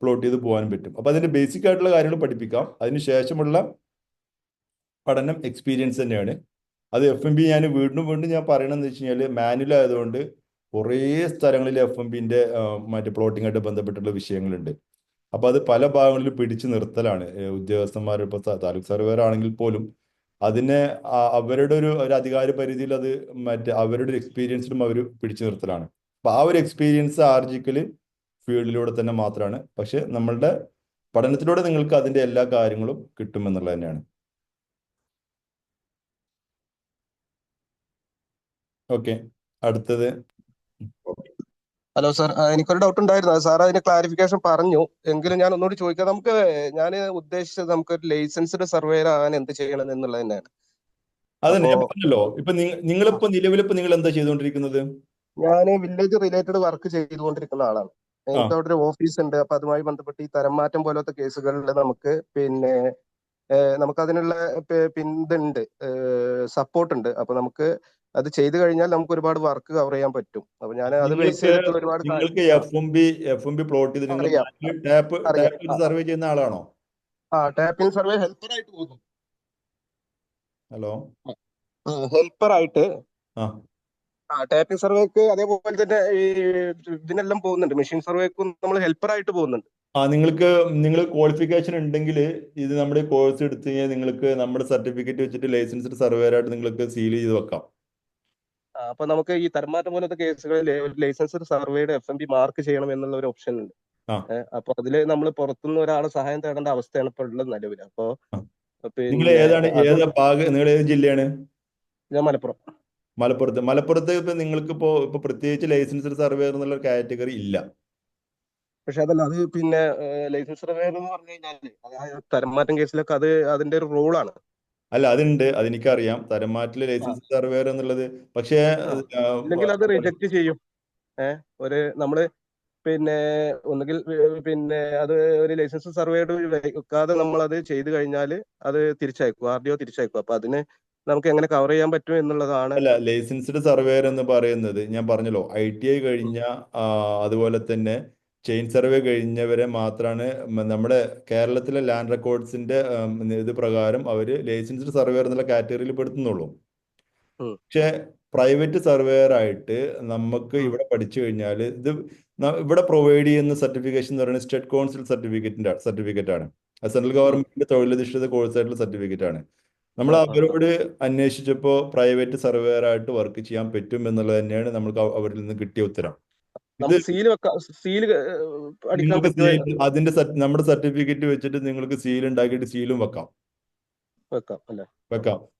പ്ലോട്ട് ചെയ്ത് പോകാനും പറ്റും. അപ്പോൾ അതിൻ്റെ ബേസിക് ആയിട്ടുള്ള കാര്യങ്ങൾ പഠിപ്പിക്കാം. അതിന് ശേഷമുള്ള പഠനം എക്സ്പീരിയൻസ് തന്നെയാണ്. അത് FMB ഞാൻ വീണ്ടും ഞാൻ പറയണമെന്ന് വെച്ച് കഴിഞ്ഞാൽ മാനുവൽ ആയതുകൊണ്ട് കുറേ സ്ഥലങ്ങളിൽ FMBന്റെ മറ്റേ പ്ലോട്ടിങ്ങായിട്ട് ബന്ധപ്പെട്ടുള്ള വിഷയങ്ങളുണ്ട്. അപ്പോൾ അത് പല ഭാഗങ്ങളിൽ പിടിച്ചു നിർത്തലാണ്. ഉദ്യോഗസ്ഥന്മാർ ഇപ്പോൾ താലൂക്ക് സർവേർ ആണെങ്കിൽ പോലും അതിനെ അവരുടെ ഒരു അധികാര പരിധിയിൽ അത് അവരുടെ ഒരു എക്സ്പീരിയൻസിലും അവർ പിടിച്ചു നിർത്തലാണ്. അപ്പോൾ ആ ഒരു എക്സ്പീരിയൻസ് ആർജിക്കൽ ഫീൽഡിലൂടെ തന്നെ മാത്രമാണ്. പക്ഷെ നമ്മളുടെ പഠനത്തിലൂടെ നിങ്ങൾക്ക് അതിന്റെ എല്ലാ കാര്യങ്ങളും കിട്ടുമെന്നുള്ളത് തന്നെയാണ്. ഓക്കെ, അടുത്തത്. ഹലോ സാർ, എനിക്കൊരു ഡൗട്ട് ഉണ്ടായിരുന്നു. സാർ അതിന് ക്ലാരിഫിക്കേഷൻ പറഞ്ഞു, എങ്കിലും ഞാൻ ഒന്നുകൂടി ചോദിക്കാം. ഞാൻ ഉദ്ദേശിച്ചത് നമുക്കൊരു ലൈസൻസ്ഡ് സർവേയർ ആകാൻ എന്ത് ചെയ്യണം എന്നുള്ളത് തന്നെയാണ്. അതന്നെ ഞാൻ പറഞ്ഞല്ലോ. ഇപ്പൊ നിലവിലിപ്പോ നിങ്ങൾ എന്താ ചെയ്തുകൊണ്ടിരിക്കുന്നത്? ഞാൻ വില്ലേജ് റിലേറ്റഡ് വർക്ക് ചെയ്തുകൊണ്ടിരിക്കുന്ന ആളാണ്. എനിക്ക് അവിടെ ഒരു ഓഫീസ് ഉണ്ട്. അപ്പൊ അതുമായി ബന്ധപ്പെട്ട് ഈ തരം മാറ്റം പോലത്തെ കേസുകളിൽ നമുക്ക് അതിനുള്ള ഇതുണ്ട്, സപ്പോർട്ട് ഉണ്ട്. അപ്പൊ നമുക്ക് അത് ചെയ്തു കഴിഞ്ഞാൽ നമുക്ക് ഒരുപാട് വർക്ക് കവർ ചെയ്യാൻ പറ്റും. അപ്പൊ ഞാൻ അത് ബേസ് ചെയ്തിട്ടുള്ള ഒരുപാട് നിങ്ങൾക്ക് FMB പ്ലോട്ട് ചെയ്ത് നിങ്ങൾ ടാപ്പ് സർവേ ചെയ്യുന്ന ആളാണോ? ടാപ്പിംഗ് സർവേ ഹെൽപ്പർ ആയിട്ട് പോകുന്നു. ഹലോ, ഹെൽപ്പർ ആയിട്ട് ടാപ്പിംഗ് സർവേക്ക് അതേപോലെ തന്നെ ഈ ഇതിനെല്ലാം പോകുന്നുണ്ട്. മെഷീൻ സർവേക്കും നമ്മൾ ഹെൽപ്പർ ആയിട്ട് പോകുന്നുണ്ട്. നിങ്ങൾ ക്വാളിഫിക്കേഷൻ ഉണ്ടെങ്കിൽ ഇത് നമ്മുടെ കോഴ്സ് എടുത്തു കഴിഞ്ഞാൽ നിങ്ങൾക്ക് നമ്മുടെ സർട്ടിഫിക്കറ്റ് വെച്ചിട്ട് ലൈസൻസ്ഡ് സർവേയർ ആയിട്ട് നിങ്ങൾക്ക് സീൽ ചെയ്ത് വെക്കാം. അപ്പൊ നമുക്ക് ഈ തരംമാറ്റം പോലത്തെ കേസുകളിൽ ലൈസൻസ്ഡ് സർവേയുടെ FMB മാർക്ക് ചെയ്യണം എന്നുള്ള ഒരു ഓപ്ഷൻ ഉണ്ട്. അപ്പൊ അതില് നമ്മൾ പുറത്തുനിന്ന് ഒരാളെ സഹായം തേടേണ്ട അവസ്ഥയാണ് ഇപ്പോൾ ഉള്ളത് നിലവിൽ. അപ്പൊ നിങ്ങൾ ഏത് ജില്ലയാണ്? ഞാൻ മലപ്പുറം. മലപ്പുറത്ത് ഇപ്പൊ നിങ്ങൾക്ക് ഇപ്പൊ പ്രത്യേകിച്ച് ലൈസൻസ്ഡ് സർവേയർ എന്നുള്ള കാറ്റഗറി ഇല്ല. പക്ഷെ അതല്ല, അത് ലൈസൻസ് സർവേയർ എന്ന് പറഞ്ഞു കഴിഞ്ഞാല് തരംമാറ്റം കേസിലൊക്കെ അതിന്റെ ഒരു റൂളാണ്. അല്ല, അതുണ്ട്, അതെനിക്കറിയാം, തരംമാറ്റില് ലൈസൻസ് സർവേയർ എന്നുള്ളത്. പക്ഷേ ഇല്ലെങ്കിൽ അത് റിജക്ട് ചെയ്യും. നമ്മള് ഒന്നുകിൽ അത് ഒരു ലൈസൻസ് സർവേയുടെ വെക്കാതെ നമ്മൾ അത് ചെയ്തു കഴിഞ്ഞാൽ അത് തിരിച്ചയക്കും, RDO തിരിച്ചയക്കും. അപ്പൊ അതിന് നമുക്ക് എങ്ങനെ കവർ ചെയ്യാൻ പറ്റും എന്നുള്ളതാണ്. അല്ല, ലൈസൻസ്ഡ് സർവേയർ എന്ന് പറയുന്നത് ഞാൻ പറഞ്ഞല്ലോ, ITI കഴിഞ്ഞ അതുപോലെ തന്നെ ചെയിൻ സർവേ കഴിഞ്ഞവരെ മാത്രമാണ് നമ്മുടെ കേരളത്തിലെ ലാൻഡ് റെക്കോർഡ്സിന്റെ ഇത് പ്രകാരം അവർ ലൈസൻസ്ഡ് സർവേയർ എന്നുള്ള കാറ്റഗറിയിൽ പെടുത്തുന്നുള്ളൂ. പക്ഷെ പ്രൈവറ്റ് സർവേയർ ആയിട്ട് നമുക്ക് ഇവിടെ പഠിച്ചു കഴിഞ്ഞാൽ ഇവിടെ പ്രൊവൈഡ് ചെയ്യുന്ന സർട്ടിഫിക്കേഷൻ എന്ന് പറയുന്നത് സ്റ്റേറ്റ് കൗൺസിൽ സർട്ടിഫിക്കറ്റ് ആണ്. സെൻട്രൽ ഗവൺമെന്റിന്റെ തൊഴിലധിഷ്ഠിത കോഴ്സായിട്ടുള്ള സർട്ടിഫിക്കറ്റ് ആണ്. നമ്മൾ അവരോട് അന്വേഷിച്ചപ്പോൾ പ്രൈവറ്റ് സർവേയർ ആയിട്ട് വർക്ക് ചെയ്യാൻ പറ്റും എന്നുള്ളത് തന്നെയാണ് നമുക്ക് അവരിൽ നിന്ന് കിട്ടിയ ഉത്തരം. നമ്മുടെ സർട്ടിഫിക്കറ്റ് വെച്ചിട്ട് നിങ്ങൾക്ക് സീൽ ഉണ്ടാക്കിയിട്ട് സീലും വെക്കാം.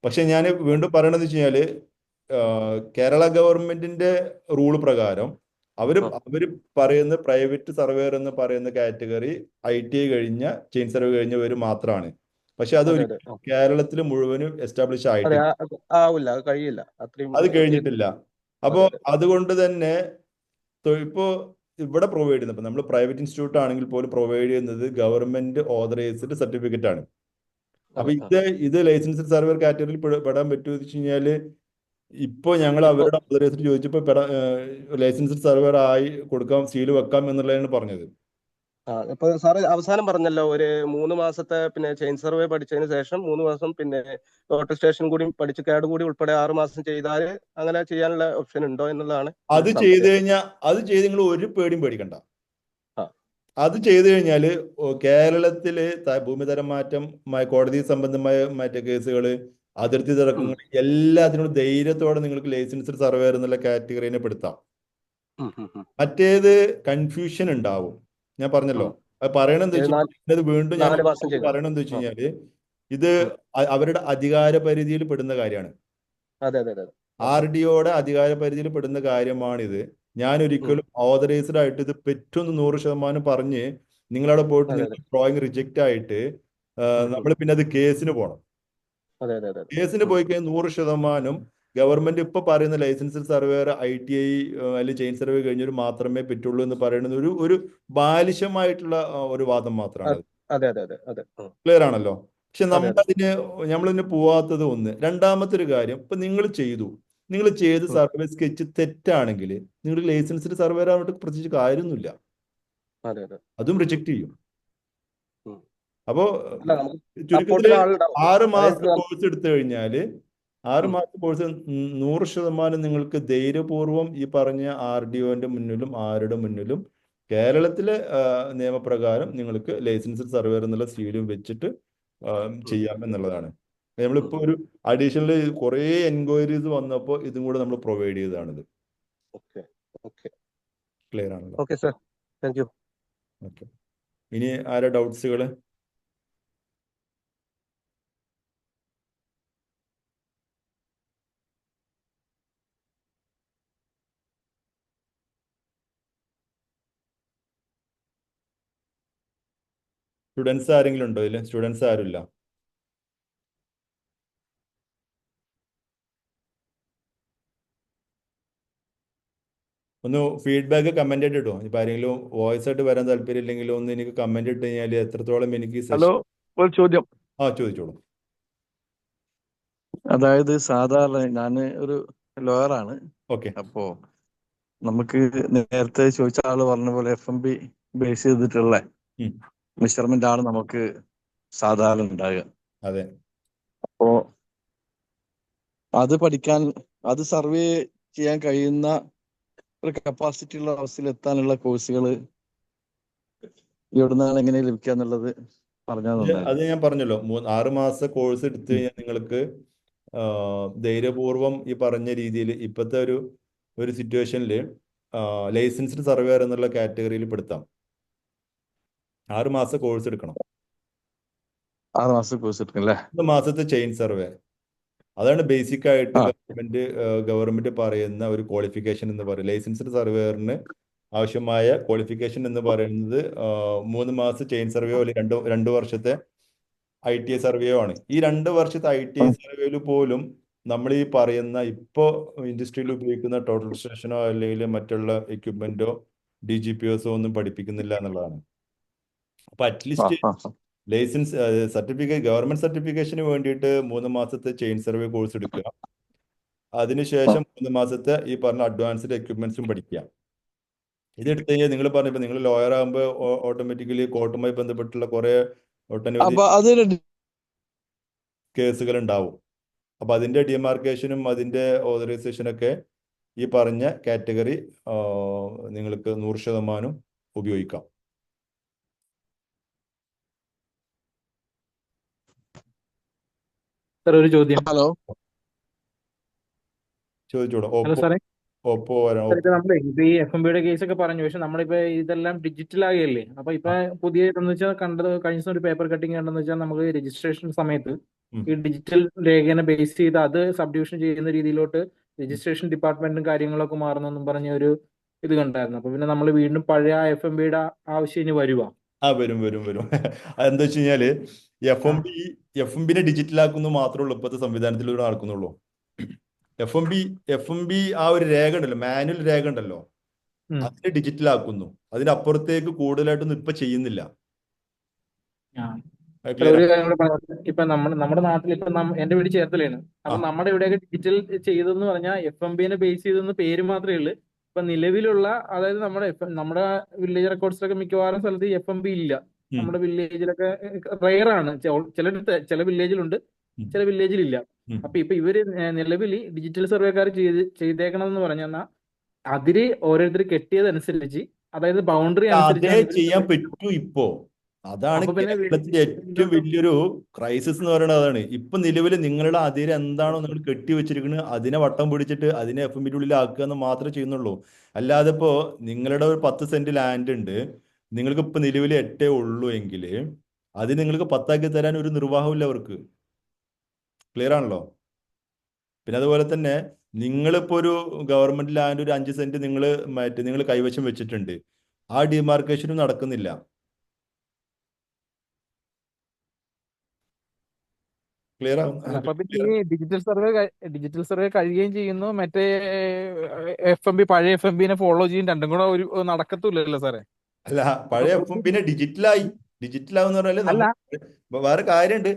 പക്ഷെ ഞാൻ വീണ്ടും പറയണത് വെച്ച് കഴിഞ്ഞാല് കേരള ഗവൺമെന്റിന്റെ റൂള് പ്രകാരം അവര് പറയുന്ന പ്രൈവറ്റ് സർവേയർ എന്ന് പറയുന്ന കാറ്റഗറി ITI കഴിഞ്ഞ ചെയിൻ സർവേ കഴിഞ്ഞവർ മാത്രമാണ്. പക്ഷെ അത് കേരളത്തിൽ മുഴുവനും എസ്റ്റാബ്ലിഷ് ആയിട്ടില്ല, അത് കഴിഞ്ഞിട്ടില്ല. അപ്പോ അതുകൊണ്ട് തന്നെ ഇപ്പോ ഇവിടെ പ്രൊവൈഡ് ചെയ്യുന്നത്, ഇപ്പൊ നമ്മൾ പ്രൈവറ്റ് ഇൻസ്റ്റിറ്റ്യൂട്ട് ആണെങ്കിൽ പോലും പ്രൊവൈഡ് ചെയ്യുന്നത് ഗവൺമെന്റ് ഓതറൈസ്ഡ് സർട്ടിഫിക്കറ്റ് ആണ്. അപ്പൊ അതെ ഇത് ലൈസൻസ്ഡ് സർവേയർ കാറ്റഗറിയിൽ പെടാൻ പറ്റുമെന്ന് വെച്ച് കഴിഞ്ഞാല് ഇപ്പൊ ഞങ്ങൾ ഇപ്പൊ അവരുടെ ഓതറൈസർ ചോദിച്ചപ്പോൾ ലൈസൻസ്ഡ് സർവേയർ ആയി കൊടുക്കാം, സീല് വെക്കാം എന്നുള്ളതാണ് പറഞ്ഞത്. ഇപ്പൊ സാറ് അവസാനം പറഞ്ഞല്ലോ ഒരു 3 മാസത്തെ പിന്നെ ചെയിൻ സർവേ പഠിച്ചതിന് ശേഷം 3 മാസം പിന്നെ ടോട്ടൽ സ്റ്റേഷൻ കൂടി പഠിച്ച് കാഡ് കൂടി ഉൾപ്പെടെ 6 മാസം ചെയ്താൽ അങ്ങനെ ചെയ്യാനുള്ള ഓപ്ഷൻ ഉണ്ടോ എന്നുള്ളതാണ് അത് ഒരു ചെയ്ത് സംശയം. കഴിഞ്ഞാൽ നിങ്ങൾ ഒരു പേടിയും പേടിക്കണ്ട. ആ അത് ചെയ്തു കഴിഞ്ഞാൽ കേരളത്തില് ഭൂമിതരം മാറ്റം, കോടതി സംബന്ധമായ മറ്റേ കേസുകൾ, അതിർത്തി ഉം, തർക്കങ്ങൾ, എല്ലാത്തിനും ധൈര്യത്തോടെ നിങ്ങൾക്ക് ലൈസൻസ്ഡ് സർവേയർ എന്നുള്ള കാറ്റഗറിനെ പെടുത്താം. ഉം, ഉം, ഉം, മറ്റേത് കൺഫ്യൂഷൻ ഉണ്ടാവും. ഞാൻ പറഞ്ഞല്ലോ, ഉം. അത് പറയണെന്ത് ഇത് വെച്ച് കഴിഞ്ഞാൽ ഇത് വീണ്ടും ഞാൻ 4 മാസം ചെയ്തു. പറയണെന്ത് വെച്ച് ആ, കഴിഞ്ഞാല് ഇത് ഉം. അവരുടെ അധികാര പരിധിയിൽ പെടുന്ന കാര്യമാണ്. അതെ അതെ അതെ അതെ. R okay. ഡി ഒയുടെ അധികാര പരിധിയിൽ പെടുന്ന കാര്യമാണിത്. ഞാൻ ഉം. ഒരിക്കലും ഓതറൈസ്ഡ് ആയിട്ട് ഇത് പെറ്റൊന്ന് 100% പറഞ്ഞ് നിങ്ങളവിടെ പോയിട്ട് അതെ അതെ. നിങ്ങൾ ഡ്രോയിങ് റിജക്റ്റ് ആയിട്ട് ഉം, ഉം. നമ്മൾ പിന്നെ അത് കേസിന് പോകണം. അതെ അതെ അതെ അതെ. കേസിന് ഉം, പോയി കഴിഞ്ഞാൽ 100% ഗവൺമെന്റ് ഇപ്പൊ പറയുന്ന ലൈസൻസ് സർവേയർ ITI അല്ലെങ്കിൽ ചെയിൻ സർവേ കഴിഞ്ഞവർ മാത്രമേ പറ്റുള്ളൂ എന്ന് പറയുന്നത് ഒരു ബാലിശമായിട്ടുള്ള ഒരു വാദം മാത്രമാണ്. അതെ അതെ അതെ അതെ. ഉം. ക്ലിയർ ആണല്ലോ? പക്ഷെ അതെ അതെ. നമ്മളതിന് പോവാത്തത് ഒന്ന്. രണ്ടാമത്തെ ഒരു കാര്യം, ഇപ്പൊ നിങ്ങൾ ചെയ്ത് ഉം. സർവേ സ്കെച്ച് തെറ്റാണെങ്കിൽ നിങ്ങൾ ലൈസൻസ്ഡ് സർവേയർ ആയിട്ട് പ്രത്യേകിച്ച് കാര്യമൊന്നുമില്ല, അതെ അതെ. അതും റിജക്ട് ചെയ്യും. ഉം. അപ്പോ അല്ല നമുക്ക് ചുരുക്കത്തില് സപ്പോർട്ടിന് ആളുണ്ടാവും. 6 മാസത്തെ അതായത് കോഴ്സ് എടുത്തു കഴിഞ്ഞാല് 6 മാസത്തെ കോഴ്സ് 100% നിങ്ങൾക്ക് ധൈര്യപൂർവ്വം ഈ പറഞ്ഞ RDOന്റെ മുന്നിലും ആരുടെ മുന്നിലും കേരളത്തിലെ നിയമപ്രകാരം നിങ്ങൾക്ക് ലൈസൻസ്ഡ് സർവേയർ എന്നുള്ള സീലും വെച്ചിട്ട് ചെയ്യാം എന്നുള്ളതാണ്. നമ്മളിപ്പോൾ ഒരു അഡീഷണൽ കുറേ എൻക്വയറീസ് വന്നപ്പോൾ ഇതും കൂടെ നമ്മൾ പ്രൊവൈഡ് ചെയ്തതാണിത്. ഓക്കെ ഓക്കെ ക്ലിയർ ആണല്ലോ? Okay sir, thank you. Okay. ഇനി ആരാ ഡൗട്ട്സുകൾ? സ്റ്റുഡൻസ് ആരെങ്കിലും ഉണ്ടോ ഇതിൽ? സ്റ്റുഡൻസ് ആരുമില്ല? ഒന്ന് ഫീഡ്ബാക്ക് കമന്റ് ആയിട്ട് ഇട്ടോ. ഇപ്പൊ ആരെങ്കിലും വോയിസ് ആയിട്ട് വരാൻ താല്പര്യം ഇല്ലെങ്കിലും ഒന്ന് എനിക്ക് കമന്റ് ഇട്ട് കഴിഞ്ഞാൽ എത്രത്തോളം എനിക്ക് ഹലോ, സെഷൻ. ഒരു ചോദ്യം. ചോദിച്ചോളൂ. അതായത് സാധാരണ ഞാൻ ഒരു ലോയറാണ്. ഓക്കെ. അപ്പോ നമുക്ക് നേരത്തെ ചോദിച്ച ആള് പറഞ്ഞ പോലെ FMB ബേസ് ചെയ്തിട്ടുള്ള ഉം. മെഷർമെന്റ് ആണ് നമുക്ക് സാധാരണ ഉണ്ടാകുക. അതെ. അപ്പോ അത് പഠിക്കാൻ, അത് സർവേ ചെയ്യാൻ കഴിയുന്ന ഒരു കപ്പാസിറ്റി ഉള്ള അവസ്ഥയിൽ എത്താനുള്ള കോഴ്സുകൾ എവിടുന്നാണ് എങ്ങനെ ലഭിക്കുക എന്നുള്ളത് പറഞ്ഞാൽ അത് നന്നായിരുന്നു. ഞാൻ പറഞ്ഞല്ലോ, 6 മാസ കോഴ്സ് എടുത്തു കഴിഞ്ഞാൽ നിങ്ങൾക്ക് ധൈര്യപൂർവ്വം ഈ പറഞ്ഞ രീതിയിൽ ഇപ്പോഴത്തെ ഒരു സിറ്റുവേഷനിൽ ലൈസൻസ്ഡ് സർവേയർ എന്നുള്ള കാറ്റഗറിയിൽ പെടുത്താം. 6 മാസ കോഴ്സ് എടുക്കണം. 6 മാസം കോഴ്സ് എടുക്കും അല്ലേ? 1 മാസത്തെ ചെയിൻ സർവേ. അതാണ് ബേസിക് ആയിട്ട് ആ ഗവൺമെന്റ് പറയുന്ന ഒരു ക്വാളിഫിക്കേഷൻ എന്ന് പറയും. ലൈസൻസ്ഡ് സർവേയറിന് ആവശ്യമായ ക്വാളിഫിക്കേഷൻ എന്ന് പറയുന്നത് 3 മാസം ചെയിൻ സർവേയോ അല്ലെങ്കിൽ 2 വർഷത്തെ ITI സർവേയോ ആണ്. ഈ 2 വർഷത്തെ ITI സർവേയിൽ പോലും നമ്മൾ ഈ പറയുന്ന ഇപ്പോൾ ഇൻഡസ്ട്രിയിൽ ഉപയോഗിക്കുന്ന ടോട്ടൽ സ്റ്റേഷനോ അല്ലെങ്കിൽ മറ്റുള്ള എക്യുപ്മെന്റോ DGPSO ഒന്നും പഠിപ്പിക്കുന്നില്ല എന്നുള്ളതാണ്. അപ്പൊ ആ അറ്റ്ലീസ്റ്റ് ആ ലൈസൻസ് ഗവൺമെന്റ് സർട്ടിഫിക്കേഷന് വേണ്ടിയിട്ട് 3 മാസത്തെ ചെയിൻ സർവേ കോഴ്സ് എടുക്കുക. ആ. അതിനുശേഷം 3 മാസത്തെ ഈ പറഞ്ഞ അഡ്വാൻസ്ഡ് എക്യുപ്മെന്റ്സും പഠിക്കുക. ഇതെടുത്ത് കഴിഞ്ഞാൽ നിങ്ങൾ പറഞ്ഞപ്പോൾ നിങ്ങൾ ലോയർ ആകുമ്പോൾ ഓട്ടോമാറ്റിക്കലി കോർട്ടുമായി ബന്ധപ്പെട്ടുള്ള കുറെ ഒട്ടനവധി അപ്പൊ അതിന് കേസുകൾ ഉണ്ടാവും. അപ്പൊ അതിന്റെ ഡിമാർക്കേഷനും അതിന്റെ ഓതറൈസേഷനൊക്കെ ഈ പറഞ്ഞ കാറ്റഗറി നിങ്ങൾക്ക് 100% ഉപയോഗിക്കാം. സാർ ഒരു ചോദ്യം. ഹലോ ചോദിച്ചോളൂ. ഹലോ സാറേ. ഓപ്പോ വരാം. സാർ ഇപ്പൊ നമ്മളെ ഇപ്പൊ ഈ FMBയുടെ കേസൊക്കെ പറഞ്ഞു, പക്ഷെ നമ്മളിപ്പോ ഇതെല്ലാം ഡിജിറ്റൽ ആകുകയല്ലേ. അപ്പൊ ഇപ്പൊ പുതിയ ഇതെന്ന് വെച്ചാൽ കഴിഞ്ഞ ദിവസം ഒരു പേപ്പർ കട്ടിങ് കണ്ടെന്ന് വെച്ചാൽ നമുക്ക് രജിസ്ട്രേഷൻ സമയത്ത് ഉം. ഈ ഡിജിറ്റൽ രേഖനെ ബേസ് ചെയ്ത് അത് സബ്ഡിവിഷൻ ചെയ്യുന്ന രീതിയിലോട്ട് രജിസ്ട്രേഷൻ ഡിപ്പാർട്ട്മെന്റും കാര്യങ്ങളൊക്കെ മാറുന്നെന്നും പറഞ്ഞ ഒരു ഇത് കണ്ടായിരുന്നു. അപ്പൊ പിന്നെ നമ്മൾ വീണ്ടും പഴയ FMBയുടെ ആവശ്യം ഇനി വരുവാ? വരും. അതെന്താ വെച്ച് കഴിഞ്ഞാല് ആ. എഫ് എം ബിനെ ഡിജിറ്റൽ ആക്കുന്നു മാത്രമേ ഉള്ളൂ ഇപ്പോഴത്തെ സംവിധാനത്തിലൂടെ നടക്കുന്നുള്ളൂ. എഫ് എം ബി ആ ഒരു രേഖ ഉണ്ടല്ലോ, മാനുവൽ രേഖ ഉണ്ടല്ലോ, ഉം. അതിനെ ഡിജിറ്റൽ ആക്കുന്നു. അതിനപ്പുറത്തേക്ക് കൂടുതലായിട്ടൊന്നും ഇപ്പൊ ചെയ്യുന്നില്ല. ആ. അല്ല, ക്ലിയർ ഒരു ആണ്? കാര്യം കൂടെ പറയാം. ഇപ്പൊ നമ്മുടെ നാട്ടിൽ ഇപ്പൊ എന്റെ വീട് ചേർത്തലയാണ്. ആ അപ്പൊ നമ്മുടെ ഇവിടെയൊക്കെ ഡിജിറ്റൽ ചെയ്തെന്ന് പറഞ്ഞാൽ FMBനെ ബേസ് ചെയ്തെന്ന് പേര് മാത്രമേ ഉള്ളൂ. ഇപ്പൊ നിലവിലുള്ള, അതായത് നമ്മുടെ വില്ലേജ് റെക്കോർഡ്സിലൊക്കെ മിക്കവാറും സ്ഥലത്ത് FMB ഇല്ല. ഉം, നമ്മുടെ വില്ലേജിലൊക്കെ റെയർ ആണ്. ചിലടത്ത് ചില വില്ലേജിലുണ്ട്, ഉം, ചില വില്ലേജിലില്ല. ഉം. അപ്പൊ ഇപ്പൊ ഇവര് നിലവിൽ ഡിജിറ്റൽ സർവേക്കാർ ചെയ്തേക്കണമെന്ന് പറഞ്ഞാൽ അതിര് ഓരോരുത്തർ കെട്ടിയതനുസരിച്ച്, അതായത് ബൗണ്ടറി അതേ അനുസരിച്ചാണ് ചെയ്യാൻ ഇവര്. പറ്റൂ ഇപ്പോ. അതാണ് അപ്പൊ പിന്നെ കേരളത്തിന്റെ ഏറ്റവും വലിയൊരു ക്രൈസിസ് എന്ന് പറയുന്നത്. അതാണ് ഇപ്പൊ നിലവിൽ നിങ്ങളുടെ അതിര് എന്താണോ നിങ്ങൾ കെട്ടി വെച്ചിരിക്കുന്നത് അതിനെ വട്ടം പിടിച്ചിട്ട് അതിനെ FMB ഉള്ളിൽ ആക്കുക എന്ന് മാത്രമേ ചെയ്യുന്നുള്ളൂ. അല്ലാതെ ഇപ്പോ നിങ്ങളുടെ ഒരു 10 സെന്റ് ലാൻഡ് ഉണ്ട്, നിങ്ങൾക്ക് ഇപ്പൊ നിലവിൽ 8 ഉള്ളൂ എങ്കിൽ അത് നിങ്ങൾക്ക് 10 തരാൻ ഒരു നിർവാഹമില്ല അവർക്ക്. ക്ലിയർ ആണല്ലോ? പിന്നെ അതുപോലെ തന്നെ നിങ്ങളിപ്പോ ഒരു ഗവൺമെന്റ് ലാൻഡ് ഒരു 5 സെന്റ് നിങ്ങൾ കൈവശം വെച്ചിട്ടുണ്ട്, ആ ഡിമാർക്കേഷനും നടക്കുന്നില്ല. ക്ലിയർ അല്ല, അപ്പൊ പിന്നെ ക്ലിയർ ഈ ഡിജിറ്റൽ സർവേ കഴിയുകയും ചെയ്യുന്നു, മറ്റേ പഴയ FMBനെ ഫോളോ ചെയ്യും, രണ്ടും കൂടെ ഒരു നടക്കത്തില്ലല്ലോ സാറേ. അല്ല, അപ്പൊ പഴയ പിന്നെ ഡിജിറ്റലാവെന്ന് പറഞ്ഞാല് അല്ല. ഇപ്പൊ വേറെ കാര്യമുണ്ട്.